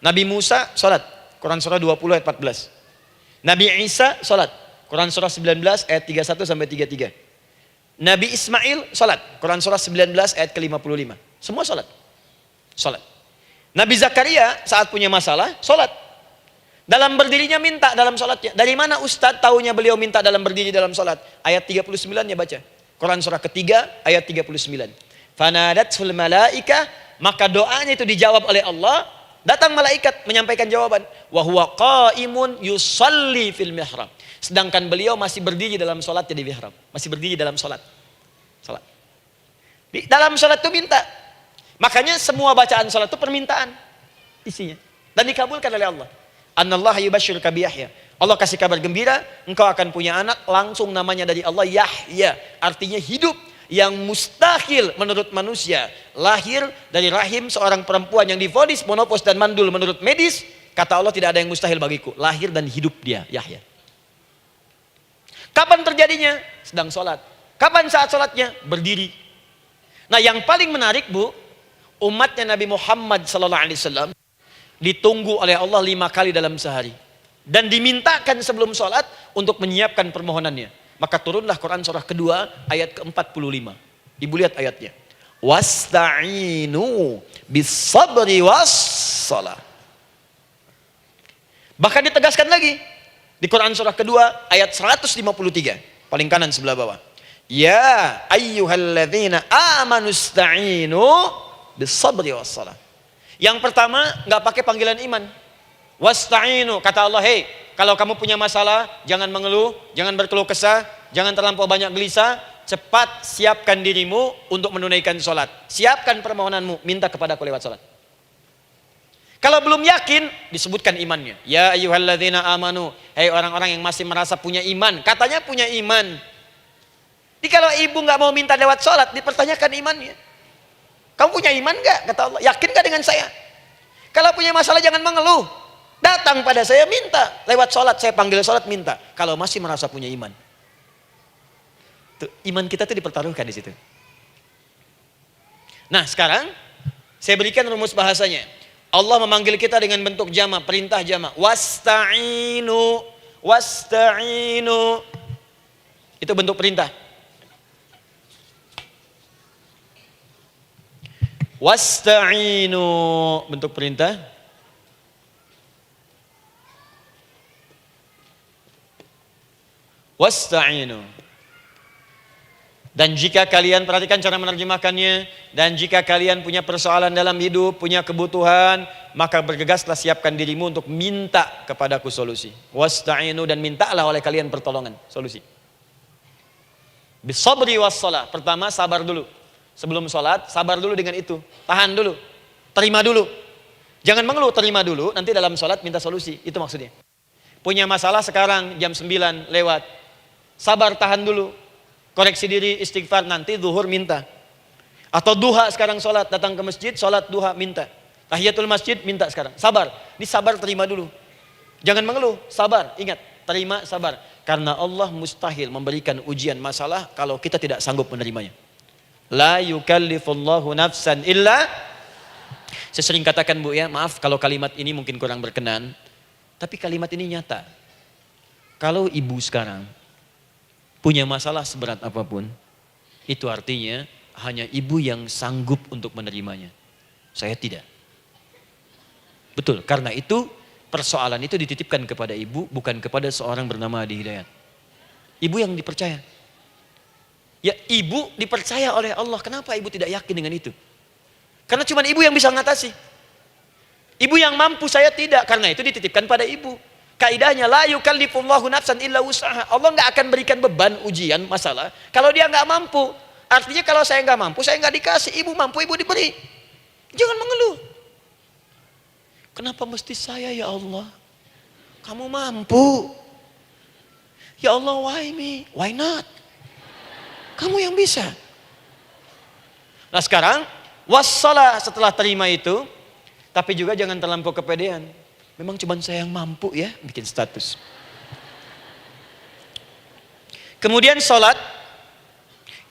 Nabi Musa sholat, Quran surah 20 ayat 14. Nabi Isa sholat, Quran surah 19 ayat 31 sampai 33. Nabi Ismail sholat, Quran surah 19 ayat ke-55. Semua sholat. Sholat. Nabi Zakaria saat punya masalah, sholat. Dalam berdirinya minta dalam sholatnya. Dari mana Ustadz tahunya beliau minta dalam berdiri dalam sholat? Ayat 39 ya baca. Quran surah ketiga ayat 39. Fanadatul malaika, maka doanya itu dijawab oleh Allah. Datang malaikat menyampaikan jawaban. Wa huwa qaimun yusalli fil mihrab. Sedangkan beliau masih berdiri dalam sholatnya di mihrab. Masih berdiri dalam sholat. Sholat. Di dalam sholat itu minta. Makanya semua bacaan sholat itu permintaan isinya. Dan dikabulkan oleh Allah. Anallaha yubashshiruka bi Yahya. Allah kasih kabar gembira, engkau akan punya anak, langsung namanya dari Allah Yahya. Artinya hidup yang mustahil menurut manusia. Lahir dari rahim seorang perempuan yang divonis monopos dan mandul menurut medis. Kata Allah tidak ada yang mustahil bagiku. Lahir dan hidup dia, Yahya. Kapan terjadinya? Sedang sholat. Kapan saat sholatnya? Berdiri. Nah yang paling menarik bu, umatnya Nabi Muhammad SAW ditunggu oleh Allah 5 kali dalam sehari. Dan dimintakan sebelum sholat untuk menyiapkan permohonannya. Maka turunlah Quran surah kedua ayat ke-45. Ibu lihat ayatnya. Wasta'inu bis-sabri was-salah. Bahkan ditegaskan lagi. Di Quran surah kedua ayat 153. Paling kanan sebelah bawah. Ya ayyuhalladzina amanu ista'inu bis-sabri was-salah. Yang pertama nggak pakai panggilan iman. Wasta'inu, kata Allah, hei, kalau kamu punya masalah, jangan mengeluh, jangan berkeluh kesah, jangan terlampau banyak gelisah, cepat siapkan dirimu untuk menunaikan sholat. Siapkan permohonanmu, minta kepada aku lewat sholat. Kalau belum yakin, disebutkan imannya. Ya ayyuhalladzina amanu, hei orang-orang yang masih merasa punya iman, katanya punya iman. Jadi kalau ibu nggak mau minta lewat sholat, dipertanyakan imannya. Kamu punya iman nggak? Kata Allah, yakin nggak dengan saya? Kalau punya masalah jangan mengeluh. Datang pada saya minta. Lewat sholat, saya panggil sholat minta. Kalau masih merasa punya iman. Tuh, iman kita tuh dipertaruhkan di situ. Nah sekarang, saya berikan rumus bahasanya. Allah memanggil kita dengan bentuk jama, perintah jama. Wasta'inu, wasta'inu. Itu bentuk perintah. Wasta'inu, bentuk perintah. Wasta'inu. Dan jika kalian, perhatikan cara menerjemahkannya, dan jika kalian punya persoalan dalam hidup, punya kebutuhan, maka bergegaslah siapkan dirimu untuk minta kepadaku solusi. Wasta'inu, dan mintalah oleh kalian pertolongan, solusi. Bisabri wassalah. Pertama sabar dulu. Sebelum sholat, sabar dulu dengan itu. Tahan dulu. Terima dulu. Jangan mengeluh, terima dulu. Nanti dalam sholat minta solusi. Itu maksudnya. Punya masalah sekarang jam 9 lewat. Sabar, tahan dulu. Koreksi diri, istighfar. Nanti zuhur minta. Atau duha sekarang sholat. Datang ke masjid, sholat duha minta. Tahiyatul masjid minta sekarang. Sabar. Ini sabar, terima dulu. Jangan mengeluh, sabar. Ingat, terima, sabar. Karena Allah mustahil memberikan ujian masalah kalau kita tidak sanggup menerimanya. La yukallifullahu nafsan illa. Saya sering katakan bu ya, maaf kalau kalimat ini mungkin kurang berkenan, tapi kalimat ini nyata. Kalau ibu sekarang punya masalah seberat apapun, itu artinya hanya ibu yang sanggup untuk menerimanya. Saya tidak. Betul, karena itu persoalan itu dititipkan kepada ibu, bukan kepada seorang bernama Adi Hidayat. Ibu yang dipercaya. Ya ibu dipercaya oleh Allah. Kenapa ibu tidak yakin dengan itu? Karena cuma ibu yang bisa mengatasi. Ibu yang mampu, saya tidak. Karena itu dititipkan pada ibu. Kaidahnya la yukallifullahu nafsan illa wus'aha. Allah nggak akan berikan beban ujian masalah kalau dia nggak mampu. Artinya kalau saya nggak mampu, saya nggak dikasih. Ibu mampu, ibu diberi. Jangan mengeluh. Kenapa mesti saya ya Allah? Kamu mampu. Ya Allah, why me? Why not? Kamu yang bisa. Nah sekarang, wassalah setelah terima itu, tapi juga jangan terlampau kepedean. Memang cuma saya yang mampu ya, bikin status. Kemudian sholat,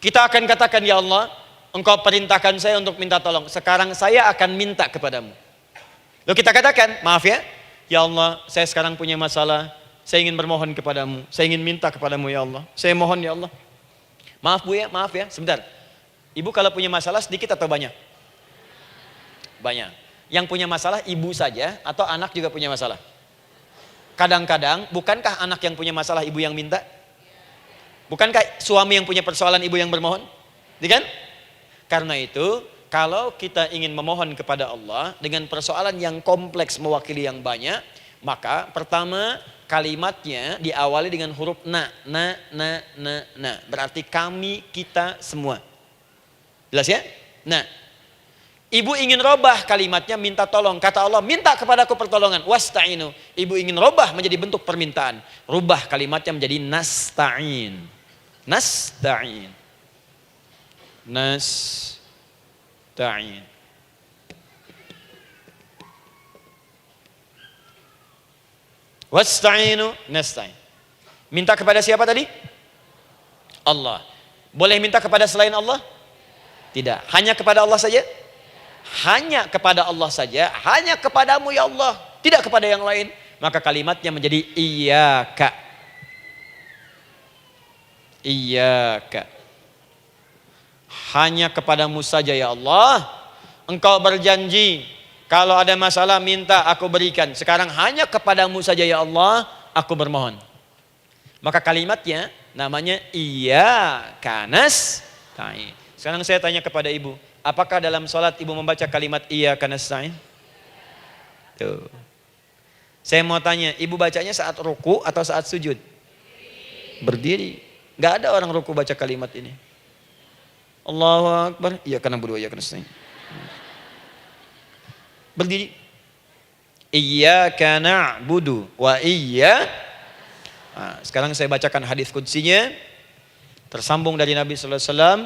kita akan katakan, ya Allah, Engkau perintahkan saya untuk minta tolong. Sekarang saya akan minta kepadamu. Lalu kita katakan, maaf ya Allah, saya sekarang punya masalah, saya ingin bermohon kepadamu, saya ingin minta kepadamu ya Allah. Saya mohon ya Allah. Maaf Bu ya, maaf ya, sebentar. Ibu kalau punya masalah sedikit atau banyak? Banyak. Yang punya masalah ibu saja atau anak juga punya masalah? Kadang-kadang, bukankah anak yang punya masalah ibu yang minta? Bukankah suami yang punya persoalan ibu yang bermohon? Kan? Karena itu, kalau kita ingin memohon kepada Allah dengan persoalan yang kompleks mewakili yang banyak, maka pertama kalimatnya diawali dengan huruf na. Berarti kami, kita, semua. Jelas ya? Nah, ibu ingin robah kalimatnya minta tolong. Kata Allah, minta kepadaku pertolongan. Wasta'inu. Ibu ingin robah menjadi bentuk permintaan. Rubah kalimatnya menjadi nasta'in. Nasta'in. Nasta'in. Wasta'inu nasta'in. Minta kepada siapa tadi? Allah. Boleh minta kepada selain Allah? Tidak. Hanya kepada Allah saja? Hanya kepada Allah saja. Hanya kepadamu ya Allah. Tidak kepada yang lain. Maka kalimatnya menjadi iyyaka. Iyyaka. Hanya kepadamu saja ya Allah. Engkau berjanji, kalau ada masalah minta aku berikan. Sekarang hanya kepadamu saja ya Allah, aku bermohon. Maka kalimatnya namanya iyyaka nasta'in. Sekarang saya tanya kepada ibu, apakah dalam sholat ibu membaca kalimat iyyaka nasta'in? Tuh. Saya mau tanya, ibu bacanya saat ruku atau saat sujud? Berdiri. Gak ada orang ruku baca kalimat ini. Allahu Akbar, iyyaka na'budu wa iyyaka nasta'in. Berdiri. Iyyaka na'budu wa sekarang saya bacakan hadis qudsinya. Tersambung dari Nabi sallallahu alaihi wasallam.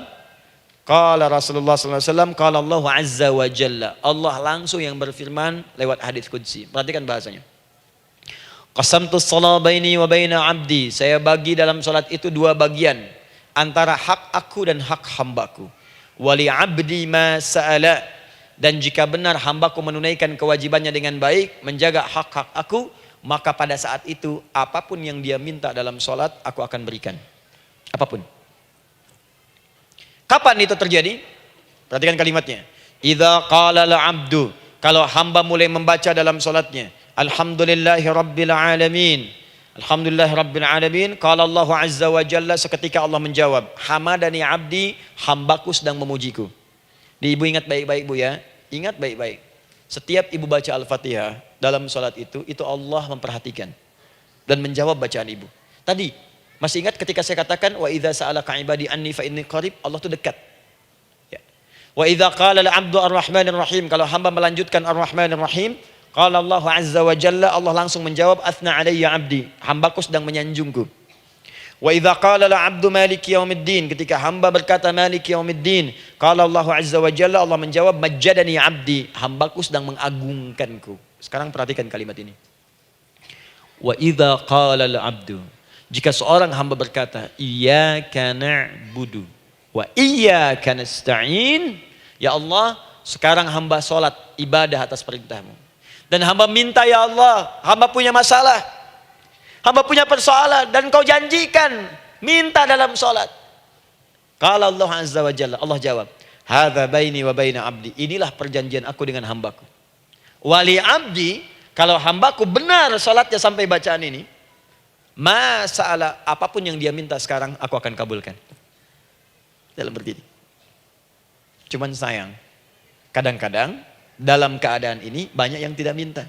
Qala Rasulullah sallallahu alaihi wasallam, qala Allah azza wa jalla. Allah langsung yang berfirman lewat hadis qudsi. Perhatikan bahasanya. Qasamtus shalah baini wa baina 'abdi. Saya bagi dalam salat itu dua bagian, antara hak aku dan hak hambaku. Wali 'abdi ma sa'ala. Dan jika benar hambaku menunaikan kewajibannya dengan baik, menjaga hak-hak aku, maka pada saat itu apapun yang dia minta dalam salat aku akan berikan. Apapun. Kapan itu terjadi? Perhatikan kalimatnya. Idza qala al-'abdu, kalau hamba mulai membaca dalam salatnya, alhamdulillahi rabbil alamin. Alhamdulillahi rabbil alamin, qala Allah azza wa jalla, seketika Allah menjawab, hamadani 'abdi, hambaku sedang memujiku. Ibu ingat baik-baik Bu ya. Ingat baik-baik. Setiap ibu baca Al-Fatihah dalam salat itu Allah memperhatikan dan menjawab bacaan ibu. Tadi masih ingat ketika saya katakan wa idza sa'alaka 'ibadi anni fa inni qarib, Allah itu dekat. Ya. Wa idza qala al-'abdu ar-rahmanir rahim, kalau hamba melanjutkan ar-rahmanir rahim, qala Allah azza wa jalla, Allah langsung menjawab athna 'alayya 'abdi, hambaku sedang menyanjungku. Wa idza qala al-'abdu maliki yaumiddin, ketika hamba berkata maliki yaumiddin, qala Allah azza wa jalla, Allah menjawab majjadani 'abdi, hambaku sedang mengagungkanku. Sekarang perhatikan kalimat ini. Wa idza qala al-'abdu, jika seorang hamba berkata, iyyaka na'budu wa iyyaka nasta'in, ya Allah, sekarang hamba salat ibadah atas perintahmu. Dan hamba minta ya Allah, hamba punya masalah, hamba punya persoalan, dan kau janjikan minta dalam salat. Qala Allah azza wa jalla, Allah jawab, hadza baini wa baina 'abdi, inilah perjanjian aku dengan hambaku. Wali 'abdi, kalau hambaku benar salatnya sampai bacaan ini, masalah apapun yang dia minta sekarang aku akan kabulkan. Dalam berdiri. Cuman sayang, kadang-kadang dalam keadaan ini banyak yang tidak minta.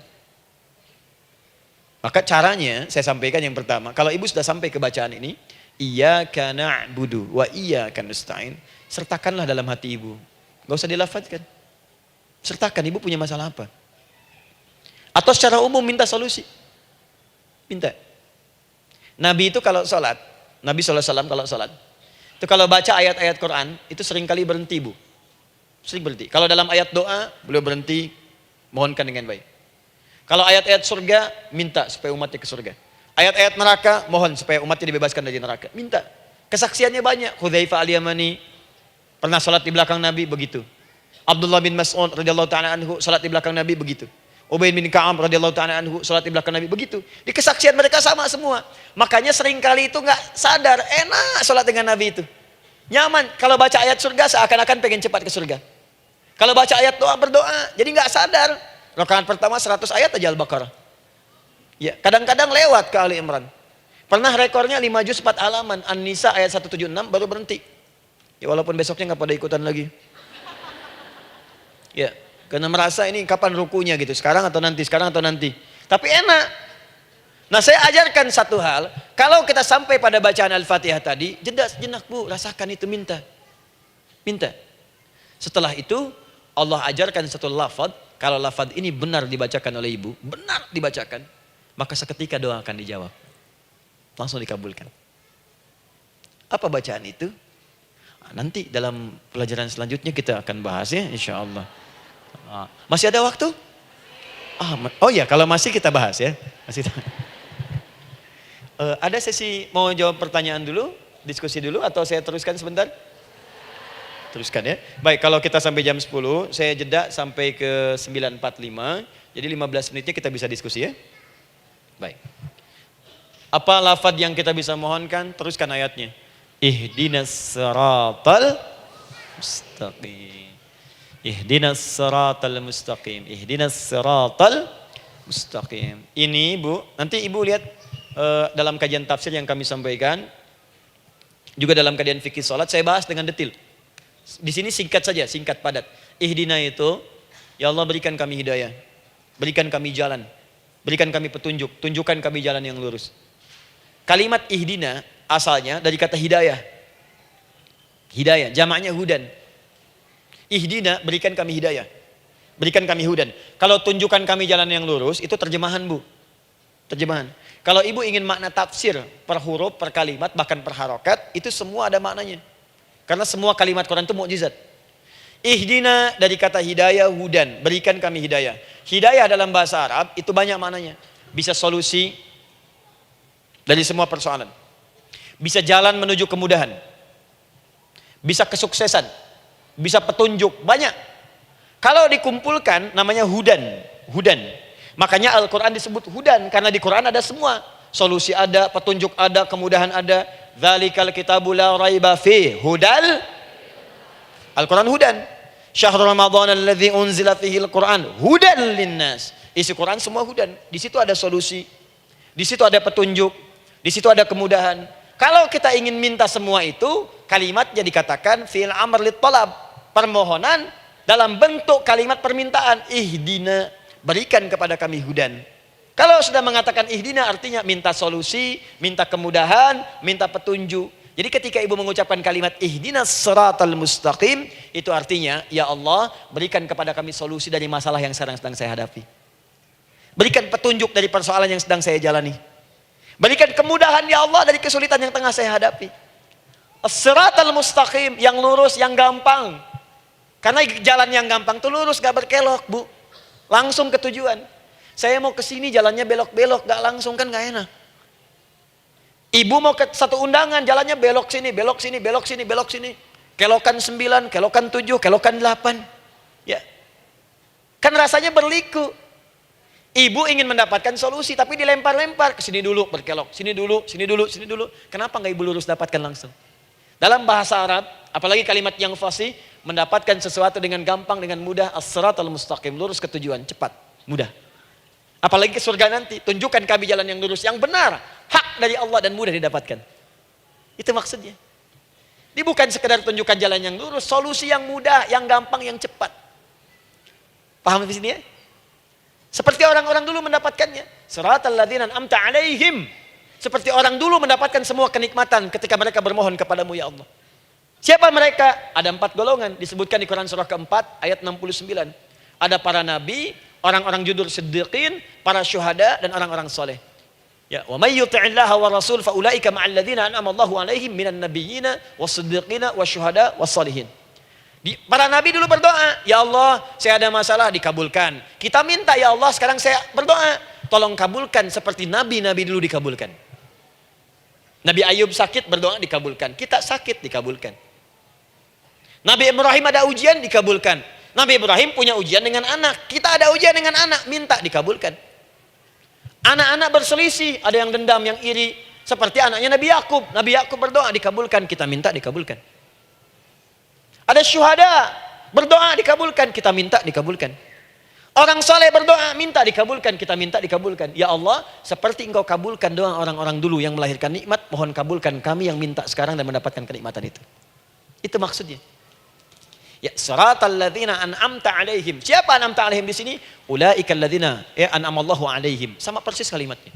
Maka caranya saya sampaikan yang pertama, kalau ibu sudah sampai ke bacaan ini, iyyaka na'budu wa iyyaka nasta'in, sertakanlah dalam hati ibu. Gak usah dilafadzkan. Sertakan ibu punya masalah apa. Atau secara umum minta solusi. Minta. Nabi itu kalau sholat, Nabi SAW kalau sholat, Itu kalau baca ayat-ayat Quran, itu seringkali berhenti, Bu. Sering berhenti. Kalau dalam ayat doa, beliau berhenti, mohonkan dengan baik. Kalau ayat-ayat surga, minta supaya umatnya ke surga. Ayat-ayat neraka, mohon supaya umatnya dibebaskan dari neraka. Minta. Kesaksiannya banyak. Hudzaifah al-Yamani pernah salat di belakang Nabi, begitu. Abdullah bin Mas'ud radhiyallahu ta'ala anhu salat di belakang Nabi, begitu. Ubay bin Ka'ab radhiyallahu ta'ala anhu salat di belakang Nabi, begitu. Di kesaksian mereka sama semua. Makanya seringkali itu nggak sadar, enak salat dengan Nabi itu. Nyaman. Kalau baca ayat surga seakan-akan pengen cepat ke surga. Kalau baca ayat doa berdoa, jadi nggak sadar. Rakaat pertama 100 ayat aja Al-Baqarah. Ya, kadang-kadang lewat ke Ali Imran. Pernah rekornya 5 juz 4 halaman, An-Nisa ayat 176 baru berhenti. Ya walaupun besoknya nggak pada ikutan lagi. Ya, karena merasa ini kapan rukunya gitu, sekarang atau nanti, sekarang atau nanti. Tapi enak. Nah saya ajarkan satu hal, kalau kita sampai pada bacaan Al-Fatihah tadi, jeda sejenak Bu, rasakan itu, minta. Minta. Setelah itu Allah ajarkan satu lafaz, kalau lafaz ini benar dibacakan oleh ibu, benar dibacakan, maka seketika doa akan dijawab. Langsung dikabulkan. Apa bacaan itu? Nanti dalam pelajaran selanjutnya kita akan bahas ya, insya Allah. Masih ada waktu? Oh ya, kalau masih kita bahas ya. Masih. Ada sesi mau jawab pertanyaan dulu, diskusi dulu, atau saya teruskan sebentar? Teruskan ya. Baik, kalau kita sampai jam 10, saya jeda sampai ke 9.45. Jadi 15 menitnya kita bisa diskusi ya. Baik. Apa lafaz yang kita bisa mohonkan? Teruskan ayatnya. Ihdinas siratal mustaqim. Ihdinas siratal mustaqim. Ihdinas siratal mustaqim. Ini Bu, nanti Ibu lihat dalam kajian tafsir yang kami sampaikan. Juga dalam kajian fikih salat saya bahas dengan detail. Di sini singkat saja, singkat padat. Ihdina itu, ya Allah berikan kami hidayah, berikan kami jalan, berikan kami petunjuk, tunjukkan kami jalan yang lurus. Kalimat ihdina asalnya dari kata hidayah. Hidayah, jamaknya hudan. Ihdina, berikan kami hidayah, berikan kami hudan. Kalau tunjukkan kami jalan yang lurus, itu terjemahan Bu. Terjemahan. Kalau Ibu ingin makna tafsir per huruf, per kalimat, bahkan per harokat, itu semua ada maknanya. Karena semua kalimat Quran itu mukjizat. Ihdina dari kata hidayah, hudan, berikan kami hidayah. Hidayah dalam bahasa Arab itu banyak maknanya. Bisa solusi dari semua persoalan. Bisa jalan menuju kemudahan. Bisa kesuksesan. Bisa petunjuk, banyak. Kalau dikumpulkan namanya hudan, hudan. Makanya Al-Quran disebut hudan karena di Quran ada semua. Solusi ada, petunjuk ada, kemudahan ada. Dzalikal kitabu la raiba fi hudal. Al-Quran hudan. Syahrul Ramadan alladzi unzila fihi al-Quran hudan linnas. Isi Quran semua hudan. Di situ ada solusi. Di situ ada petunjuk. Di situ ada kemudahan. Kalau kita ingin minta semua itu, kalimatnya dikatakan fi'il amr lit talab. Permohonan dalam bentuk kalimat permintaan. Ihdina, berikan kepada kami hudan. Kalau sudah mengatakan ihdina artinya minta solusi, minta kemudahan, minta petunjuk. Jadi ketika Ibu mengucapkan kalimat ihdinas siratal mustaqim, itu artinya ya Allah berikan kepada kami solusi dari masalah yang sedang saya hadapi. Berikan petunjuk dari persoalan yang sedang saya jalani. Berikan kemudahan ya Allah dari kesulitan yang tengah saya hadapi. As-siratal mustaqim, yang lurus, yang gampang. Karena jalan yang gampang itu lurus, gak berkelok Bu. Langsung ke tujuan. Saya mau ke sini jalannya belok-belok, gak langsung kan gak enak. Ibu mau ke satu undangan, jalannya belok sini, belok sini, belok sini, belok sini. Kelokan 9, kelokan 7, kelokan 8. Ya. Kan rasanya berliku. Ibu ingin mendapatkan solusi, tapi dilempar-lempar. Ke sini dulu, berkelok. Sini dulu, sini dulu, sini dulu. Kenapa gak Ibu lurus dapatkan langsung? Dalam bahasa Arab, apalagi kalimat yang fasih, mendapatkan sesuatu dengan gampang, dengan mudah. As-siratal mustaqim, lurus ke tujuan, cepat, mudah. Apalagi ke surga nanti, tunjukkan kami jalan yang lurus, yang benar, hak dari Allah dan mudah didapatkan. Itu maksudnya. Ini bukan sekedar tunjukkan jalan yang lurus, solusi yang mudah, yang gampang, yang cepat. Paham di sini ya? Seperti orang-orang dulu mendapatkannya. Siratal ladzina an'amta 'alaihim. Seperti orang dulu mendapatkan semua kenikmatan ketika mereka bermohon kepadamu ya Allah. Siapa mereka? Ada 4 golongan disebutkan di Quran surah keempat ayat 69. Ada para nabi, orang-orang jujur siddiqin, para syuhada dan orang-orang soleh. Ya, wa may yuti'illaha wa rasul fa ulaika ma'al ladzina an'ama Allahu 'alaihim minan nabiyyina was-siddiqina wasyuhada was-shalihin. Para nabi dulu berdoa, ya Allah, saya ada masalah, dikabulkan. Kita minta, ya Allah, sekarang saya berdoa, tolong kabulkan seperti nabi-nabi dulu dikabulkan. Nabi Ayub sakit, berdoa dikabulkan. Kita sakit, dikabulkan. Nabi Ibrahim ada ujian, dikabulkan. Nabi Ibrahim punya ujian dengan anak. Kita ada ujian dengan anak, minta dikabulkan. Anak-anak berselisih, ada yang dendam, yang iri. Seperti anaknya Nabi Yakub. Nabi Yakub berdoa, dikabulkan. Kita minta, dikabulkan. Ada syuhada, berdoa, dikabulkan. Kita minta, dikabulkan. Orang soleh berdoa, minta, dikabulkan. Kita minta, dikabulkan. Ya Allah, seperti engkau kabulkan doa orang-orang dulu yang melahirkan nikmat, mohon kabulkan kami yang minta sekarang dan mendapatkan kenikmatan itu. Itu maksudnya. Ya, siratal ladzina an'amta 'alaihim. Siapa an'amta 'alaihim di sini? Ulaikal ladzina an'amallahu 'alaihim. Sama persis kalimatnya.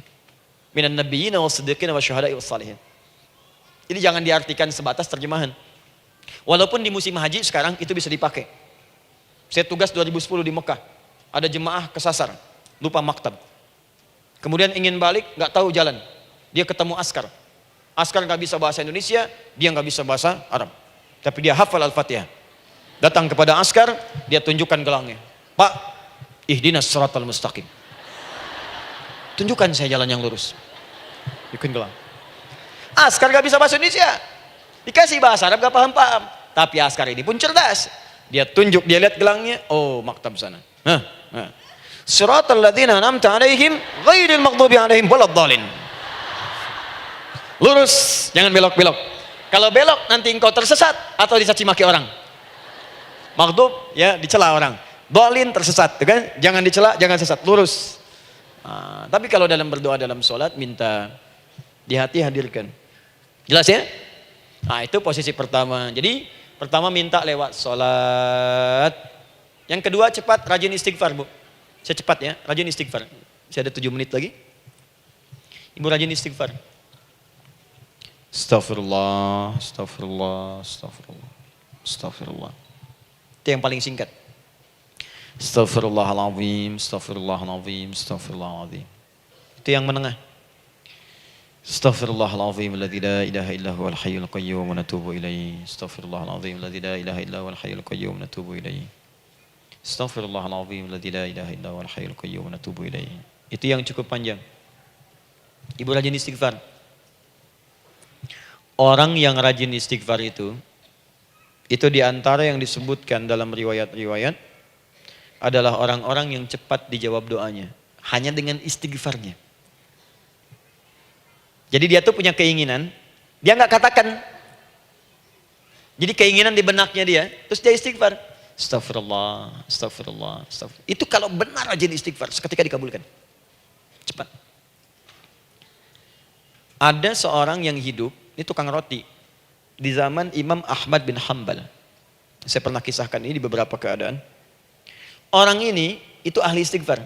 Minan nabiyyina was-siddiqina wasyuhada'i was-shalihin. Jadi jangan diartikan sebatas terjemahan. Walaupun di musim haji sekarang itu bisa dipakai. Saya tugas 2010 di Mekah. Ada jemaah kesasar, lupa maktab. Kemudian ingin balik, nggak tahu jalan. Dia ketemu askar. Askar nggak bisa bahasa Indonesia, dia nggak bisa bahasa Arab. Tapi dia hafal Al-Fatihah. Datang kepada askar, dia tunjukkan gelangnya. Pak, ihdinas siratal mustaqim. Tunjukkan saya jalan yang lurus. Bikin gelang. Askar gak bisa bahasa Indonesia. Dikasih bahasa Arab gak paham-paham. Tapi askar ini pun cerdas. Dia tunjuk, dia lihat gelangnya. Oh, maktab sana. Siratal ladzina an'amta 'alaihim ghairil maghdubi 'alaihim waladdallin. Lurus, jangan belok-belok. Kalau belok nanti engkau tersesat atau dicaci maki orang. Maghdub ya dicela orang. Dhalin tersesat, kan? Jangan dicela, jangan sesat, lurus. Tapi kalau dalam berdoa dalam sholat minta di hati hadirkan. Jelas ya? Nah, itu posisi pertama. Jadi pertama minta lewat sholat. Yang kedua cepat rajin istighfar, Bu. Saya cepat ya, rajin istighfar. Saya ada 7 menit lagi. Ibu rajin istighfar. Astaghfirullah, astaghfirullah, astaghfirullah, astaghfirullah. Itu yang paling singkat. Astaghfirullahaladzim, astaghfirullahaladzim, astaghfirullahaladzim. Itu yang menengah. Astaghfirullahaladzim, alladzi la ilaha illa huwal hayyul qayyum wa natubu ilaihi. Astaghfirullahaladzim, alladzi la ilaha illa huwal hayyul qayyum wa natubu ilaihi. Astaghfirullahaladzim, alladzi la ilaha illa huwal hayyul qayyum wa natubu ilaihi. Itu yang cukup panjang. Ibu rajin istighfar. Orang yang rajin istighfar itu diantara yang disebutkan dalam riwayat-riwayat adalah orang-orang yang cepat dijawab doanya. Hanya dengan istighfarnya. Jadi dia tuh punya keinginan, dia nggak katakan. Jadi keinginan di benaknya dia, terus dia istighfar. Astagfirullah, astagfirullah, astagfirullah. Itu kalau benar rajin istighfar, seketika dikabulkan. Cepat. Ada seorang yang hidup, ini tukang roti. Di zaman Imam Ahmad bin Hanbal. Saya pernah kisahkan ini di beberapa keadaan. Orang ini itu ahli istighfar.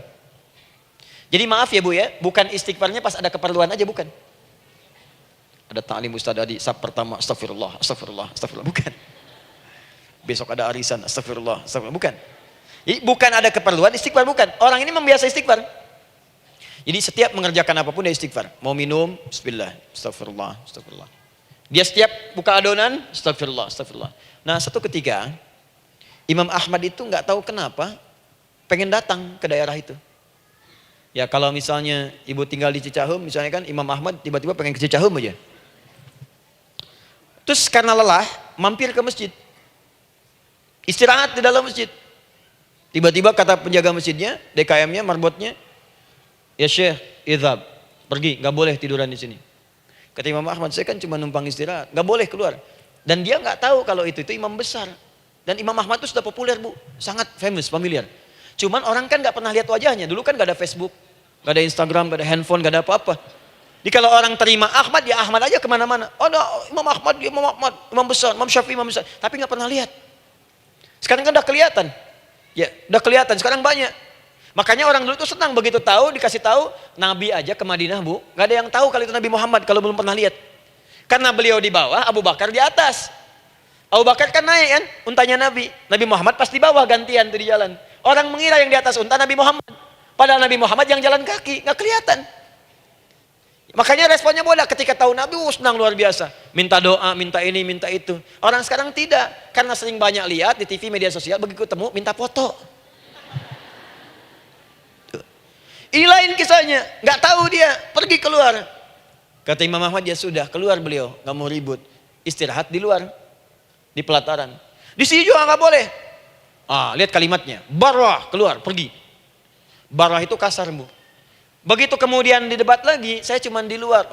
Jadi maaf ya Bu ya, bukan istighfarnya pas ada keperluan aja, bukan. Ada ta'lim ustaz tadi, sab pertama astagfirullah, astagfirullah, astagfirullah, bukan. Besok ada arisan, astagfirullah, astagfirullah, bukan. Jadi bukan ada keperluan istighfar, bukan. Orang ini membiasa istighfar. Jadi setiap mengerjakan apapun dia istighfar. Mau minum, bismillah, astagfirullah, astagfirullah. Dia setiap buka adonan, astagfirullah, astagfirullah. Nah, satu ketika Imam Ahmad itu nggak tahu kenapa pengen datang ke daerah itu. Ya kalau misalnya ibu tinggal di Cicahem, misalnya kan Imam Ahmad tiba-tiba pengen ke Cicahem aja. Terus karena lelah, mampir ke masjid. Istirahat di dalam masjid. Tiba-tiba kata penjaga masjidnya, DKM-nya, marbotnya, ya Syekh, idhab, pergi, nggak boleh tiduran di sini. Kata Imam Ahmad, saya kan cuma numpang istirahat, nggak boleh keluar. Dan dia nggak tahu kalau itu imam besar. Dan Imam Ahmad itu sudah populer Bu, sangat famous, familiar. Cuman orang kan nggak pernah lihat wajahnya. Dulu kan nggak ada Facebook, nggak ada Instagram, nggak ada handphone, nggak ada apa-apa. Jadi kalau orang terima Ahmad, ya Ahmad aja kemana-mana. Oh, ada Imam Ahmad, dia Imam Ahmad, Imam besar, Imam Syafi'i, Imam besar. Tapi nggak pernah lihat. Sekarang kan udah kelihatan. Ya, udah kelihatan. Sekarang banyak. Makanya orang dulu tuh senang begitu tahu, dikasih tahu Nabi aja ke Madinah Bu, nggak ada yang tahu kalau itu Nabi Muhammad kalau belum pernah lihat. Karena beliau di bawah, Abu Bakar di atas. Abu Bakar kan naik kan, untanya Nabi. Nabi Muhammad pas di bawah gantian tuh di jalan. Orang mengira yang di atas unta Nabi Muhammad. Padahal Nabi Muhammad yang jalan kaki, nggak kelihatan. Makanya responnya bola ketika tahu Nabi, senang luar biasa. Minta doa, minta ini, minta itu. Orang sekarang tidak. Karena sering banyak lihat di TV, media sosial, begitu ketemu, minta foto. Ini lain kisahnya. Nggak tahu dia, pergi keluar. Kata Imam Ahmad, ya sudah, keluar beliau. Nggak mau ribut. Istirahat di luar. Di pelataran. Di sini juga nggak boleh. Lihat kalimatnya. Barwah, keluar, pergi. Barwah itu kasar, Bu. Begitu kemudian di debat lagi, saya cuma di luar.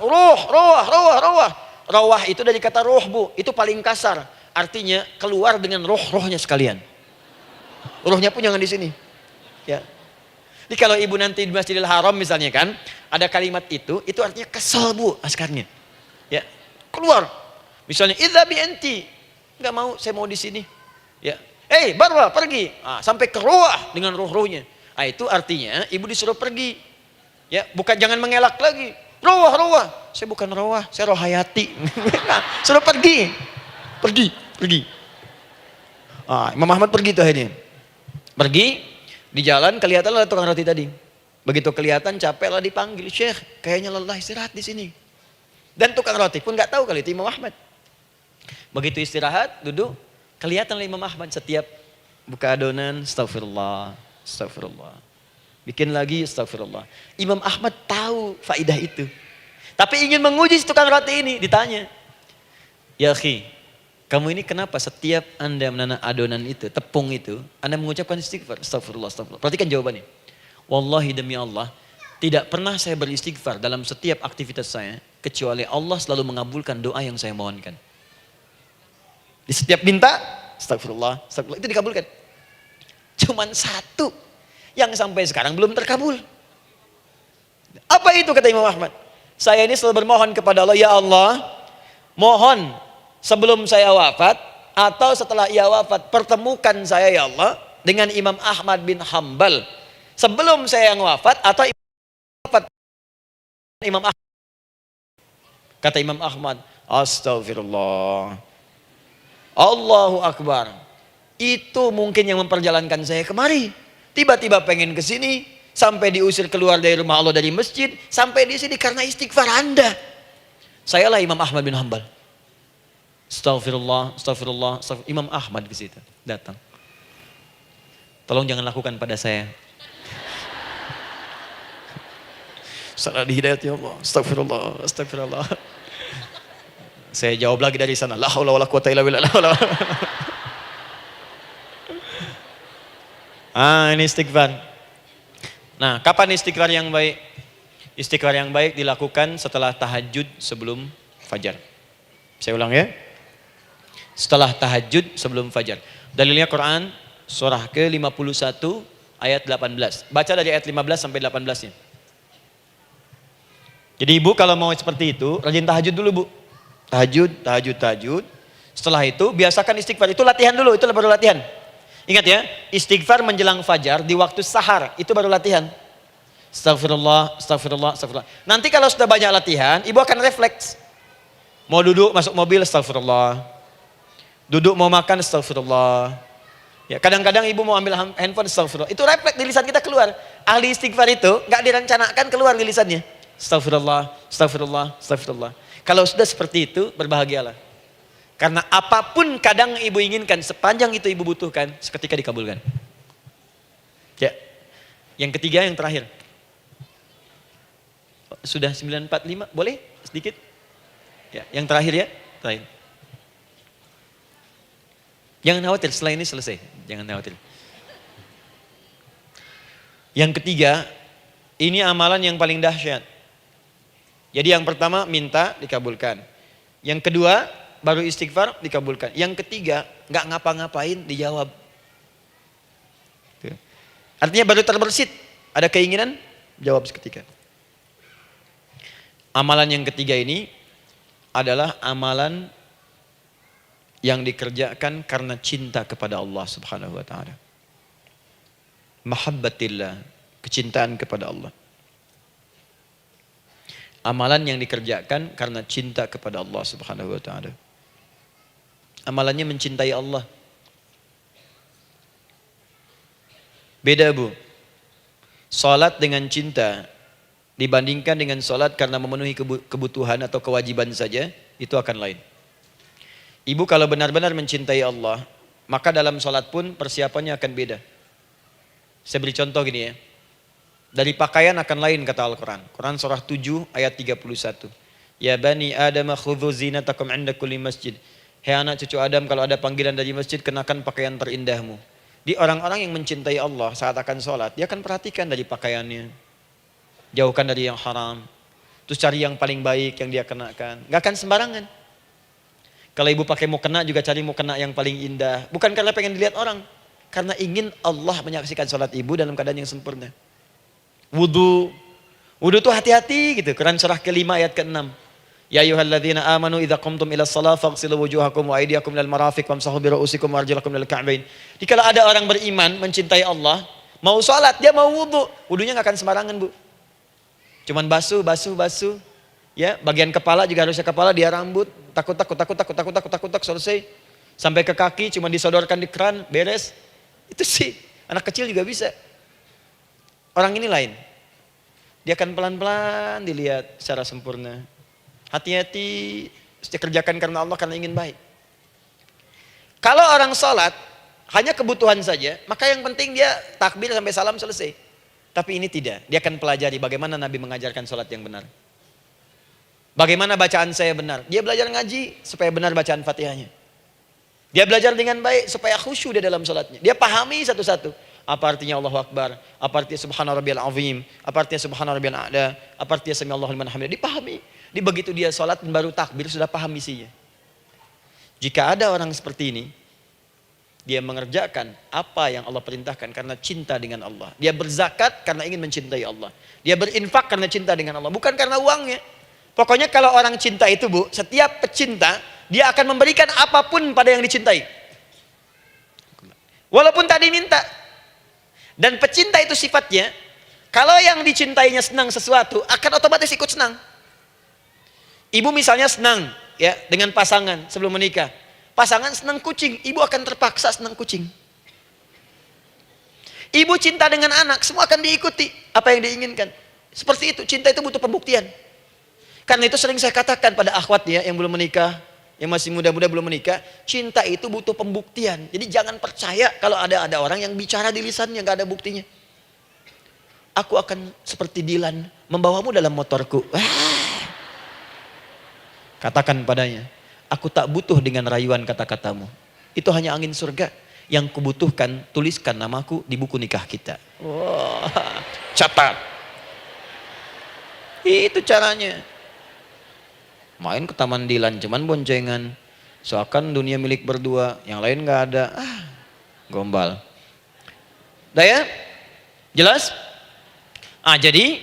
Rawah itu dari kata roh, Bu. Itu paling kasar. Artinya keluar dengan roh-rohnya sekalian. Rohnya pun jangan di sini. Ya. Jadi kalau ibu nanti di Masjidil Haram misalnya kan, ada kalimat itu artinya kesal, Bu, askarnya. Ya. Keluar. Misalnya idza bi anti. Enggak mau, saya mau di sini. Ya. Barwa, pergi. Sampai ke rawah dengan roh-rohnya. Itu artinya ibu disuruh pergi. Ya, bukan jangan mengelak lagi. Rawah. Saya bukan rawah, saya rohayati. Suruh pergi. Pergi. Imam Ahmad pergi tuh akhirnya. Pergi, di jalan kelihatan lah tukang roti tadi. Begitu kelihatan capek lah dipanggil, Syekh, kayaknya lelah, istirahat di sini. Dan tukang roti pun nggak tahu kali itu Imam Ahmad. Begitu istirahat, duduk, kelihatan lah Imam Ahmad setiap buka adonan, astagfirullah. Bikin lagi, astagfirullah. Imam Ahmad tahu faidah itu. Tapi ingin menguji tukang roti ini, ditanya. Ya akhi, kamu ini kenapa setiap Anda menanam adonan itu, tepung itu, Anda mengucapkan istighfar? Astagfirullah. Perhatikan jawabannya. Wallahi demi Allah, tidak pernah saya beristighfar dalam setiap aktivitas saya, kecuali Allah selalu mengabulkan doa yang saya mohonkan. Di setiap minta, astagfirullah, itu dikabulkan. Cuman satu yang sampai sekarang belum terkabul. Apa itu kata Imam Ahmad? Saya ini selalu bermohon kepada Allah, ya Allah, mohon sebelum saya wafat atau setelah ia wafat, pertemukan saya ya Allah dengan Imam Ahmad bin Hambal. Sebelum saya yang wafat atau Imam Ahmad. Kata Imam Ahmad, astagfirullah. Allahu Akbar. Itu mungkin yang memperjalankan saya kemari. Tiba-tiba pengen ke sini, sampai diusir keluar dari rumah Allah dari masjid, sampai di sini karena istighfar Anda. Sayalah Imam Ahmad bin Hambal. Astagfirullah. Imam Ahmad ke situ datang. Tolong jangan lakukan pada saya. Salah di hidayat ya Allah. Astagfirullah. Saya jawab lagi dari sana. La haula wala quwata illa billah. Ini istighfar. Nah, kapan istighfar yang baik? Istighfar yang baik dilakukan setelah tahajud sebelum fajar. Saya ulang ya. Setelah tahajud sebelum fajar. Dalilnya Quran surah ke-51 ayat 18. Baca dari ayat 15 sampai 18-nya. Jadi ibu kalau mau seperti itu, rajin tahajud dulu, Bu. Tahajud. Setelah itu biasakan istighfar. Itu latihan dulu, itu baru latihan. Ingat ya, istighfar menjelang fajar di waktu sahar, itu baru latihan. Astagfirullah. Nanti kalau sudah banyak latihan, ibu akan refleks. Mau duduk masuk mobil, astagfirullah. Duduk mau makan, astagfirullah. Ya, kadang-kadang ibu mau ambil handphone, astagfirullah. Itu refleks di lisan kita keluar. Ahli istighfar itu gak direncanakan keluar di lisannya. Astagfirullah. Kalau sudah seperti itu, berbahagialah. Karena apapun kadang ibu inginkan, sepanjang itu ibu butuhkan, seketika dikabulkan. Ya. Yang ketiga, yang terakhir. Sudah 9:45, boleh sedikit? Ya, yang terakhir ya, terakhir. Jangan khawatir, setelah ini selesai. Jangan khawatir. Yang ketiga, ini amalan yang paling dahsyat. Jadi yang pertama minta dikabulkan. Yang kedua baru istighfar dikabulkan. Yang ketiga nggak ngapa-ngapain dijawab. Artinya baru terbersit, ada keinginan jawab seketika. Amalan yang ketiga ini adalah amalan yang dikerjakan karena cinta kepada Allah Subhanahu wa taala. Mahabbatillah, kecintaan kepada Allah. Amalan yang dikerjakan karena cinta kepada Allah Subhanahu wa taala. Amalannya mencintai Allah. Beda, Bu. Salat dengan cinta dibandingkan dengan sholat karena memenuhi kebutuhan atau kewajiban saja, itu akan lain. Ibu kalau benar-benar mencintai Allah, maka dalam sholat pun persiapannya akan beda. Saya beri contoh gini ya. Dari pakaian akan lain kata Al-Quran. Quran surah 7 ayat 31. Ya bani Adam khudhu zinatakum inda kulli masjid. Hei anak cucu Adam, kalau ada panggilan dari masjid, kenakan pakaian terindahmu. Di orang-orang yang mencintai Allah saat akan sholat, dia akan perhatikan dari pakaiannya. Jauhkan dari yang haram. Terus cari yang paling baik yang dia kenakan. Gak akan sembarangan. Kalau ibu pakai mukena juga cari mukena yang paling indah. Bukan karena pengen dilihat orang. Karena ingin Allah menyaksikan sholat ibu dalam keadaan yang sempurna. Wudu. Wudu itu hati-hati gitu. Quran surah ke-5 ayat ke-6. Ya ayyuhalladzina amanu idza qumtum ila shalah faghsilu wujuhakum wa aydiyakum ilal marafiq wamsahu bi ru'usikum wa arjulakum ilal ka'bain. Jadi kalau ada orang beriman mencintai Allah, mau sholat dia mau wudu, wudunya enggak akan sembarangan, Bu. Cuman basuh. Ya, bagian kepala juga harusnya kepala, dia rambut, takut selesai. Sampai ke kaki cuma disodorkan di keran, beres. Itu sih, anak kecil juga bisa. Orang ini lain. Dia akan pelan-pelan dilihat secara sempurna. Hati-hati, kerjakan karena Allah, karena ingin baik. Kalau orang sholat, hanya kebutuhan saja, maka yang penting dia takbir sampai salam selesai. Tapi ini tidak, dia akan pelajari bagaimana Nabi mengajarkan sholat yang benar. Bagaimana bacaan saya benar. Dia belajar ngaji supaya benar bacaan Fatihahnya. Dia belajar dengan baik supaya khusyuk di dalam sholatnya. Dia pahami satu-satu. Apa artinya Allahu Akbar? Apa artinya Subhana Rabbiyal Azim? Apa artinya Subhana Rabbiyal A'la? Apa artinya Sami Allahu liman hamidah? Dipahami. Di begitu dia sholat baru takbir sudah paham isinya. Jika ada orang seperti ini, dia mengerjakan apa yang Allah perintahkan karena cinta dengan Allah. Dia berzakat karena ingin mencintai Allah. Dia berinfak karena cinta dengan Allah, bukan karena uangnya. Pokoknya kalau orang cinta itu, Bu, setiap pecinta, dia akan memberikan apapun pada yang dicintai. Walaupun tak diminta. Dan pecinta itu sifatnya, kalau yang dicintainya senang sesuatu, akan otomatis ikut senang. Ibu misalnya senang ya dengan pasangan sebelum menikah. Pasangan senang kucing, ibu akan terpaksa senang kucing. Ibu cinta dengan anak, semua akan diikuti apa yang diinginkan. Seperti itu, cinta itu butuh pembuktian. Karena itu sering saya katakan pada akhwat ya yang belum menikah, yang masih muda-muda belum menikah, cinta itu butuh pembuktian. Jadi jangan percaya kalau ada orang yang bicara di lisannya nggak ada buktinya. Aku akan seperti Dilan membawamu dalam motorku. Katakan padanya, aku tak butuh dengan rayuan kata-katamu. Itu hanya angin surga. Yang kubutuhkan, tuliskan namaku di buku nikah kita. Wah, catat. Itu caranya. Main ke Taman Dilan, cuman boncengan. Seakan dunia milik berdua, yang lain nggak ada. Gombal. Udah ya? Jelas? Jadi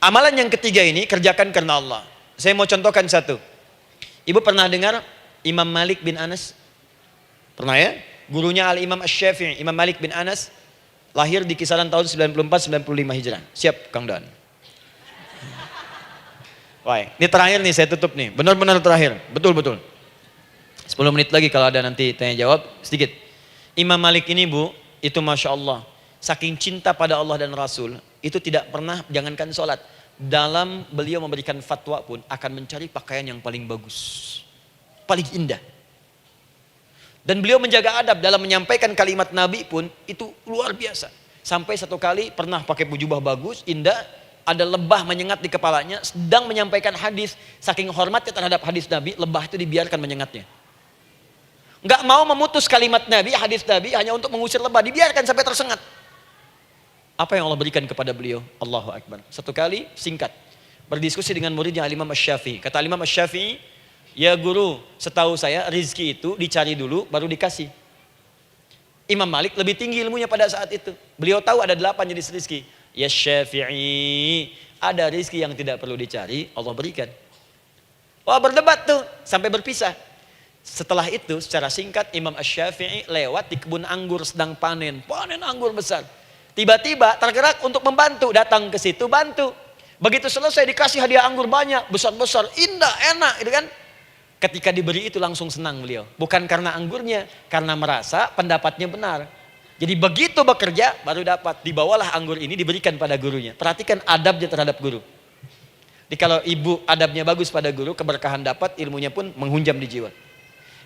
amalan yang ketiga ini kerjakan karena Allah. Saya mau contohkan satu. Ibu pernah dengar Imam Malik bin Anas? Pernah ya? Gurunya Al-Imam Asy-Syafi'i, Imam Malik bin Anas, lahir di kisaran tahun 94-95 Hijrah. Siap, Kang Dan. Wah, ini terakhir nih, saya tutup nih. Benar-benar terakhir, betul-betul. 10 menit lagi kalau ada nanti tanya jawab, sedikit. Imam Malik ini, Bu, itu Masya Allah. Saking cinta pada Allah dan Rasul, itu tidak pernah, jangankan sholat. Dalam beliau memberikan fatwa pun, akan mencari pakaian yang paling bagus. Paling indah. Dan beliau menjaga adab dalam menyampaikan kalimat Nabi pun, itu luar biasa. Sampai satu kali pernah pakai jubah bagus, indah, ada lebah menyengat di kepalanya, sedang menyampaikan hadis, saking hormatnya terhadap hadis Nabi, lebah itu dibiarkan menyengatnya. Enggak mau memutus kalimat Nabi, hadis Nabi, hanya untuk mengusir lebah, dibiarkan sampai tersengat. Apa yang Allah berikan kepada beliau? Allahu Akbar. Satu kali, singkat, berdiskusi dengan muridnya Al-Imam Asy-Syafi'i. Kata Al-Imam Asy-Syafi'i, ya guru, setahu saya rizki itu dicari dulu, baru dikasih. Imam Malik lebih tinggi ilmunya pada saat itu. Beliau tahu ada 8 jenis rizki. Ya Syafi'i, ada rizki yang tidak perlu dicari, Allah berikan. Wah, berdebat tuh, sampai berpisah. Setelah itu, secara singkat, Imam Asy-Syafi'i lewat di kebun anggur sedang panen anggur besar. Tiba-tiba tergerak untuk membantu, datang ke situ bantu. Begitu selesai dikasih hadiah anggur banyak, besar-besar, indah, enak, gitu kan. Ketika diberi itu langsung senang beliau. Bukan karena anggurnya, karena merasa pendapatnya benar. Jadi begitu bekerja baru dapat, dibawalah anggur ini diberikan pada gurunya. Perhatikan adabnya terhadap guru. Kalau ibu adabnya bagus pada guru, keberkahan dapat, ilmunya pun menghunjam di jiwa.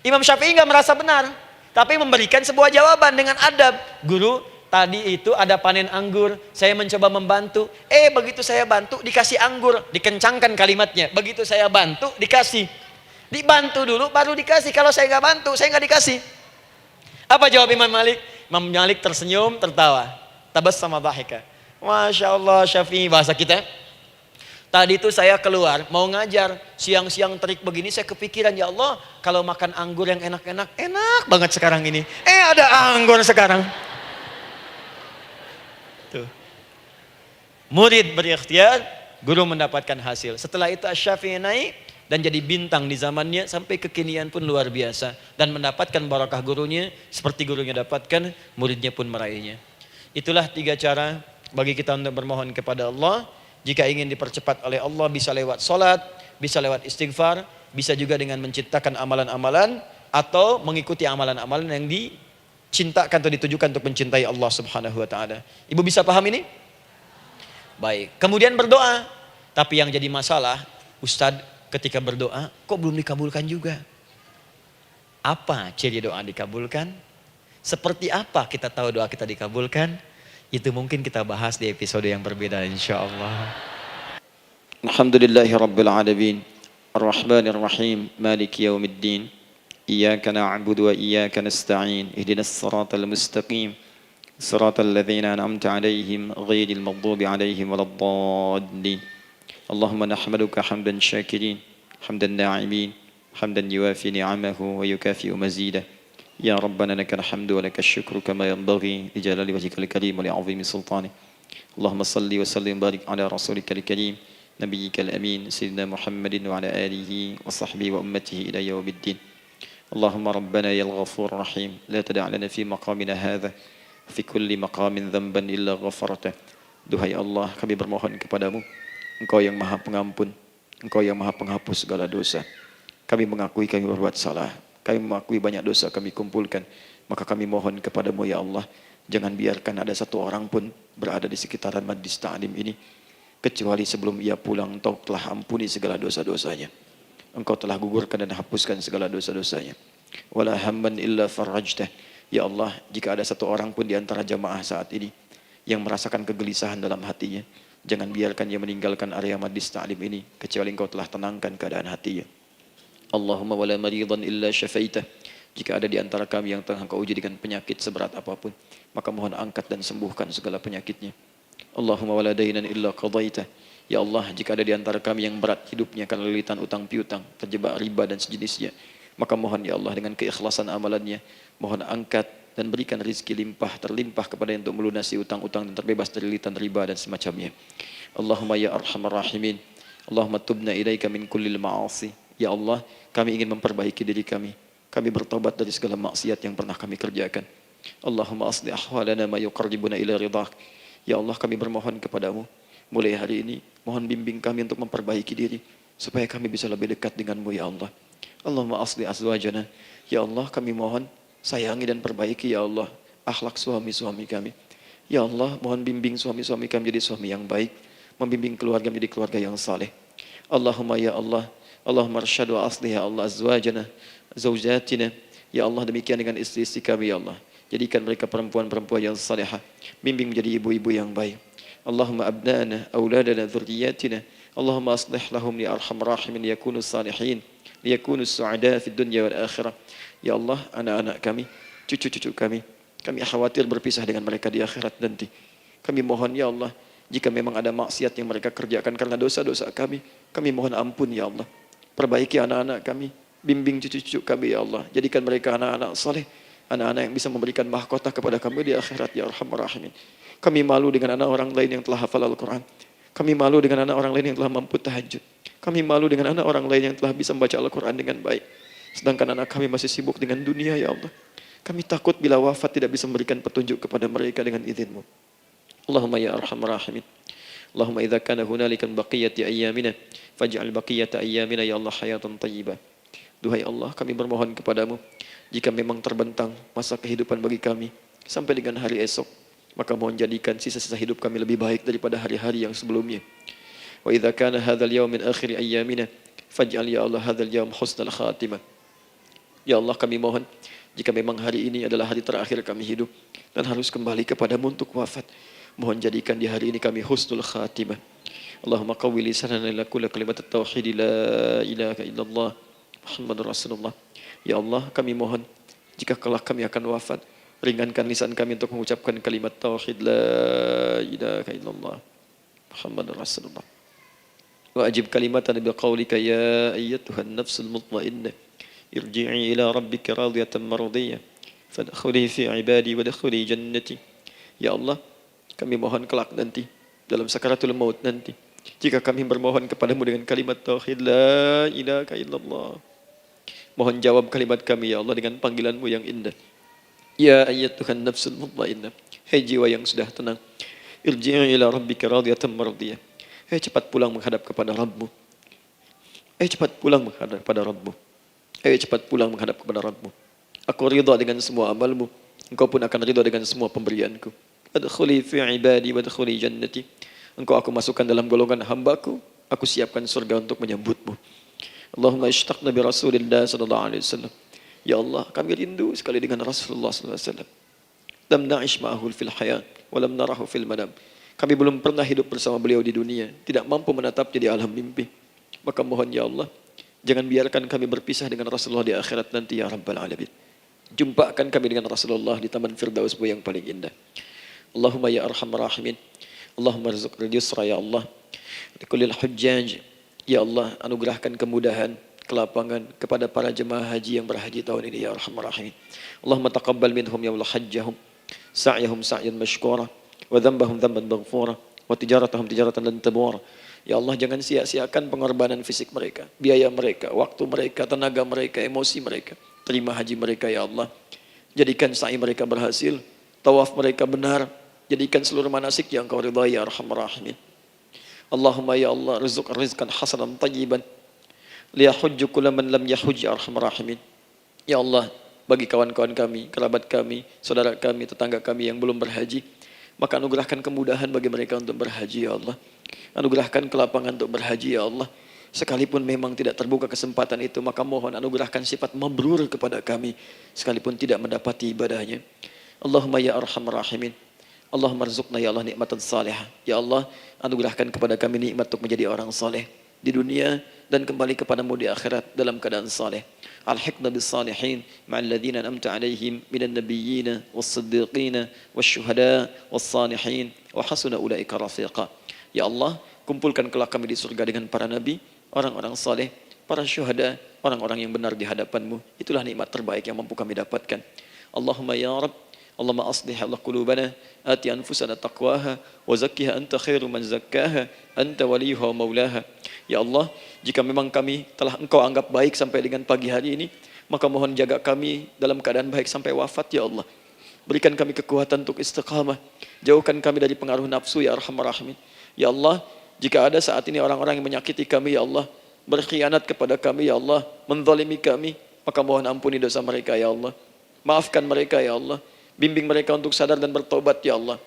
Imam Syafi'i nggak merasa benar, tapi memberikan sebuah jawaban dengan adab. Guru, tadi itu ada panen anggur, saya mencoba membantu. Begitu saya bantu, dikasih anggur, dikencangkan kalimatnya. Begitu saya bantu, dikasih. Dibantu dulu, baru dikasih. Kalau saya nggak bantu, saya nggak dikasih. Apa jawab Imam Malik? Imam Malik tersenyum, tertawa. Tabassama dhahika. Masya Allah, Syafi'i, bahasa kita. Tadi itu saya keluar, mau ngajar. Siang-siang terik begini, saya kepikiran, ya Allah, kalau makan anggur yang enak-enak, enak banget sekarang ini. Ada anggur sekarang. Tuh. Murid berikhtiar, guru mendapatkan hasil. Setelah itu Asy-Syafi'i naik dan jadi bintang di zamannya, sampai kekinian pun luar biasa. Dan mendapatkan barakah gurunya, seperti gurunya dapatkan, muridnya pun meraihnya. Itulah 3 cara bagi kita untuk bermohon kepada Allah. Jika ingin dipercepat oleh Allah, bisa lewat salat, bisa lewat istighfar, bisa juga dengan menciptakan amalan-amalan, atau mengikuti amalan-amalan yang dicintakan atau ditujukan untuk mencintai Allah Subhanahu wa taala. Ibu bisa paham ini? Baik. Kemudian berdoa. Tapi yang jadi masalah, Ustadz, ketika berdoa kok belum dikabulkan juga? Apa ciri doa dikabulkan? Seperti apa kita tahu doa kita dikabulkan? Itu mungkin kita bahas di episode yang berbeda insyaallah. Alhamdulillahi rabbil alamin. Ar-Rahmanir Rahim. Maliki yaumiddin. Iyyaka na'budu wa iyyaka nasta'in. Ihdinas siratal mustaqim. Siratal ladzina an'amta 'alaihim ghairil maghdubi 'alaihim waladdallin. Allahumma nahmaduka hamdan syakirin, hamdan na'imin, hamdan yuwafi ni'amahu wa yukafi'u mazidah. Ya Rabbana lakal hamdu wa lakal syukru kama yanbaghi li jalali wajhikal karim wa li 'azimi sultanik. Allahumma salli wa sallim barik ala rasulikal karim, nabiyyikal amin, sayyidina Muhammadin wa ala alihi wa sahbihi wa ummatihi ila yaumiddin. Allahumma rabbana ya al-ghafur rahim, la tada' lana fi maqamina hadha fi kulli maqamin dhanban illa ghafartah. Duhai Allah, kami bermohon kepadamu, Engkau yang maha pengampun, Engkau yang maha penghapus segala dosa. Kami mengakui kami berbuat salah, kami mengakui banyak dosa kami kumpulkan. Maka kami mohon kepadamu ya Allah, jangan biarkan ada satu orang pun berada di sekitaran majlis ta'lim ini, kecuali sebelum ia pulang Engkau telah ampuni segala dosa-dosanya. Engkau telah gugurkan dan hapuskan segala dosa-dosanya. Wala hamman illa farajtah. Ya Allah, jika ada satu orang pun di antara jamaah saat ini yang merasakan kegelisahan dalam hatinya, jangan biarkan dia meninggalkan area majlis ta'lim ini kecuali Engkau telah tenangkan keadaan hatinya. Allahumma wala maridan illa syafaitah. Jika ada di antara kami yang tengah Engkau uji dengan penyakit seberat apapun, maka mohon angkat dan sembuhkan segala penyakitnya. Allahumma wala dainan illa qadaitah. Ya Allah, jika ada di antara kami yang berat hidupnya karena lilitan utang piutang, terjebak riba dan sejenisnya, maka mohon ya Allah dengan keikhlasan amalannya, mohon angkat dan berikan rizki limpah terlimpah kepada yang untuk melunasi utang-utang dan terbebas dari lilitan riba dan semacamnya. Allahumma ya arhamar rahimin, Allahumma tubna ilaika min kullil ma'asi. Ya Allah, kami ingin memperbaiki diri kami. Kami bertobat dari segala maksiat yang pernah kami kerjakan. Allahumma asli ahwalana ma yuqarribuna ila ridhak. Ya Allah, kami bermohon kepadamu, mulai hari ini mohon bimbing kami untuk memperbaiki diri supaya kami bisa lebih dekat denganmu ya Allah. Allahumma asli azwajana. Ya Allah, kami mohon sayangi dan perbaiki ya Allah akhlak suami-suami kami. Ya Allah, mohon bimbing suami-suami kami jadi suami yang baik, membimbing keluarga menjadi keluarga yang saleh. Allahumma ya Allah, Allahumma arsyad wa aslih ya Allah azwajana, zawjatina. Ya Allah, demikian dengan istri-istri kami ya Allah. Jadikan mereka perempuan-perempuan yang salihah, bimbing menjadi ibu-ibu yang baik. Allahumma abnana, auladana, dzurriyyatina. Allahumma aslih lahum ya arhamar rahimin yakunu salihin, liyakunu su'ada fid dunya wal akhirah. Ya Allah, anak-anak kami, cucu-cucu kami khawatir berpisah dengan mereka di akhirat nanti. Kami mohon ya Allah, jika memang ada maksiat yang mereka kerjakan karena dosa-dosa kami mohon ampun ya Allah. Perbaiki anak-anak kami, bimbing cucu-cucu kami ya Allah. Jadikan mereka anak-anak saleh, anak-anak yang bisa memberikan mahkota kepada kami di akhirat ya arhamar rahimin. Kami malu dengan anak orang lain yang telah hafal Al-Quran. Kami malu dengan anak orang lain yang telah mampu tahajud. Kami malu dengan anak orang lain yang telah bisa membaca Al-Quran dengan baik. Sedangkan anak kami masih sibuk dengan dunia ya Allah. Kami takut bila wafat tidak bisa memberikan petunjuk kepada mereka dengan izin-Mu. Allahumma ya arhamar rahimin. Allahumma idza kana hunalikan baqiyati ayyamina faj'al baqiyata ayyamina ya Allah hayatan thayyibah. Duhai Allah, kami bermohon kepadamu, jika memang terbentang masa kehidupan bagi kami sampai dengan hari esok, maka mohon jadikan sisa-sisa hidup kami lebih baik daripada hari-hari yang sebelumnya. Wa idza kana hadzal yaum min akhir ayyamina faj'al ya Allah hadzal yaum husnal khatimah. Ya Allah, kami mohon jika memang hari ini adalah hari terakhir kami hidup dan harus kembali kepadamu untuk wafat, mohon jadikan di hari ini kami husnul khatimah. Allahumma qawwi lisanana ila kulli kalimat at-tauhid la ilaha illallah Muhammadur Rasulullah. Ya Allah, kami mohon jika kelak kami akan wafat, ringankan lisan kami untuk mengucapkan kalimat tauhid la ilaha illallah Muhammadur Rasulullah. Wa ajib kalimatan bi qaulika ya ayyatuhan nafsul mutmainnah irji'i ila rabbika radiyatan mardiyah fadkhuli fi ibadi wadkhuli jannati. Ya Allah, kami mohon kelak nanti dalam sakaratul maut nanti, jika kami bermohon kepadamu dengan kalimat tauhid la ilaha illallah, mohon jawab kalimat kami ya Allah dengan panggilanmu yang indah. Ya ayyatuhan nafsul mutmainnah, hai jiwa yang sudah tenang, irji'i ila rabbika radiyatan mardiyah, hai cepat pulang menghadap kepada Rabbmu. Hai cepat pulang menghadap kepada Rabbmu. Hai cepat pulang menghadap kepada Rabbmu. Aku ridha dengan semua amalmu, engkau pun akan ridha dengan semua pemberianku. Adkhuli fi ibadi wadkhuli jannati. Engkau aku masukkan dalam golongan hambaku, aku siapkan surga untuk menyambutmu. Allahumma ishtaqna bi Rasulillah sallallahu alaihi wasallam. Ya Allah, kami rindu sekali dengan Rasulullah sallallahu alaihi wasallam. Lam na'ish ma'ahu fil hayat wa lam narahu fil manam. Kami belum pernah hidup bersama beliau di dunia, tidak mampu menatapnya di alam mimpi. Maka mohon ya Allah, jangan biarkan kami berpisah dengan Rasulullah di akhirat nanti ya Rabbal Alamin. Jumpakan kami dengan Rasulullah di Taman Firdausmu yang paling indah. Allahumma ya arhamar rahimin. Allahumma rizqil yusra ya Allah. Likulil hujjaj. Ya Allah, anugerahkan kemudahan, kelapangan kepada para jemaah haji yang berhaji tahun ini ya arhamar rahimin. Allahumma taqabbal minhum ya Allah hajjahum, sa'yahum sa'yan mashkura, wa dhanbahum dhanban maghfura, wa tijaratahum tijaratan lan tabur. Ya Allah, jangan sia-siakan pengorbanan fisik mereka, biaya mereka, waktu mereka, tenaga mereka, emosi mereka. Terima haji mereka ya Allah. Jadikan sa'i mereka berhasil, tawaf mereka benar. Jadikan seluruh manasik yang kau ridhai ya arhamar rahimin. Allahumma ya Allah, rizqan hasanan tayyiban liyahujju kulla man lam yahujj ya arhamar rahimin. Ya Allah, bagi kawan-kawan kami, kerabat kami, saudara kami, tetangga kami yang belum berhaji, maka anugerahkan kemudahan bagi mereka untuk berhaji ya Allah. Anugerahkan kelapangan untuk berhaji ya Allah. Sekalipun memang tidak terbuka kesempatan itu, maka mohon anugerahkan sifat mabrur kepada kami sekalipun tidak mendapati ibadahnya. Allahumma ya arhamar rahimin. Allahumma rizqna ya Allah nikmatan salihah. Ya Allah, anugerahkan kepada kami nikmat untuk menjadi orang saleh di dunia dan kembali kepadamu di akhirat dalam keadaan saleh. Alhiqna bis salihin ma'al ladzina an'amta 'alaihim minan nabiyyin was-siddiqin wasyuhada was-salihin wa hasuna ulaika rafiqa. Ya Allah, kumpulkan kelak kami di surga dengan para nabi, orang-orang saleh, para syuhada, orang-orang yang benar di hadapanmu. Itulah nikmat terbaik yang mampu kami dapatkan. Allahumma ya Rabb, Allahumma aslih Allah qulubana, ati anfusana taqwaha, wa zakkiha anta khairu man zakkaha, anta waliyuha wa maulaha. Ya Allah, jika memang kami telah engkau anggap baik sampai dengan pagi hari ini, maka mohon jaga kami dalam keadaan baik sampai wafat ya Allah. Berikan kami kekuatan untuk istiqamah, jauhkan kami dari pengaruh nafsu ya arhamar rahimin. Ya Allah, jika ada saat ini orang-orang yang menyakiti kami ya Allah, berkhianat kepada kami ya Allah, menzalimi kami, maka mohon ampuni dosa mereka ya Allah. Maafkan mereka ya Allah. Bimbing mereka untuk sadar dan bertobat ya Allah.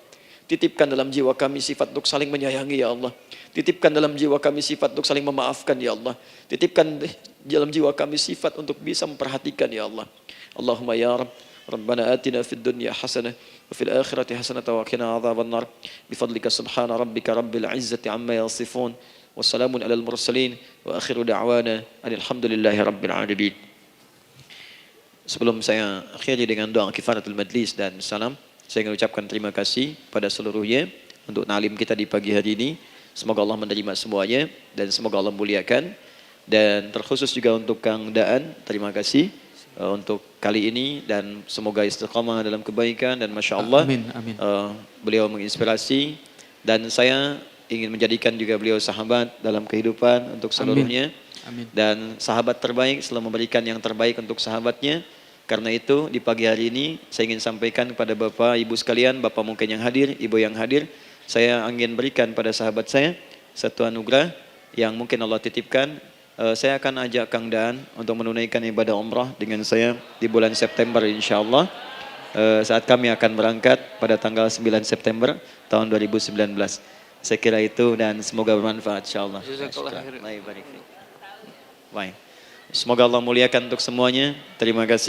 Titipkan dalam jiwa kami sifat untuk saling menyayangi ya Allah. Titipkan dalam jiwa kami sifat untuk saling memaafkan ya Allah. Titipkan dalam jiwa kami sifat untuk bisa memperhatikan ya Allah. Allahumma ya Rabb, Rabbana atina fid dunya hasanah wa fil akhirati hasanah wa qina adzabannar. Bifadlika subhana rabbika rabbil izzati amma yasifun. Wassalamun alal mursalin wa akhiru da'wana alhamdulillahi rabbil alamin. Sebelum saya akhiri dengan doa kifaratul majlis dan salam, saya ingin ucapkan terima kasih pada seluruhnya untuk ta'lim kita di pagi hari ini. Semoga Allah menerima semuanya dan semoga Allah muliakan. Dan terkhusus juga untuk Kang Daan, terima kasih untuk kali ini dan semoga istiqamah dalam kebaikan dan Masya Allah amin, amin. Beliau menginspirasi dan saya ingin menjadikan juga beliau sahabat dalam kehidupan untuk seluruhnya. Amin. Dan sahabat terbaik selalu memberikan yang terbaik untuk sahabatnya. Karena itu di pagi hari ini saya ingin sampaikan kepada Bapak Ibu sekalian, Bapak mungkin yang hadir, Ibu yang hadir, saya ingin berikan pada sahabat saya satu anugerah yang mungkin Allah titipkan. Saya akan ajak Kang Daan untuk menunaikan ibadah umrah dengan saya di bulan September insya Allah. Saat kami akan berangkat pada tanggal 9 September tahun 2019. Saya kira itu dan semoga bermanfaat insyaallah. Jazakallah khairan. Baik. Semoga Allah muliakan untuk semuanya. Terima kasih.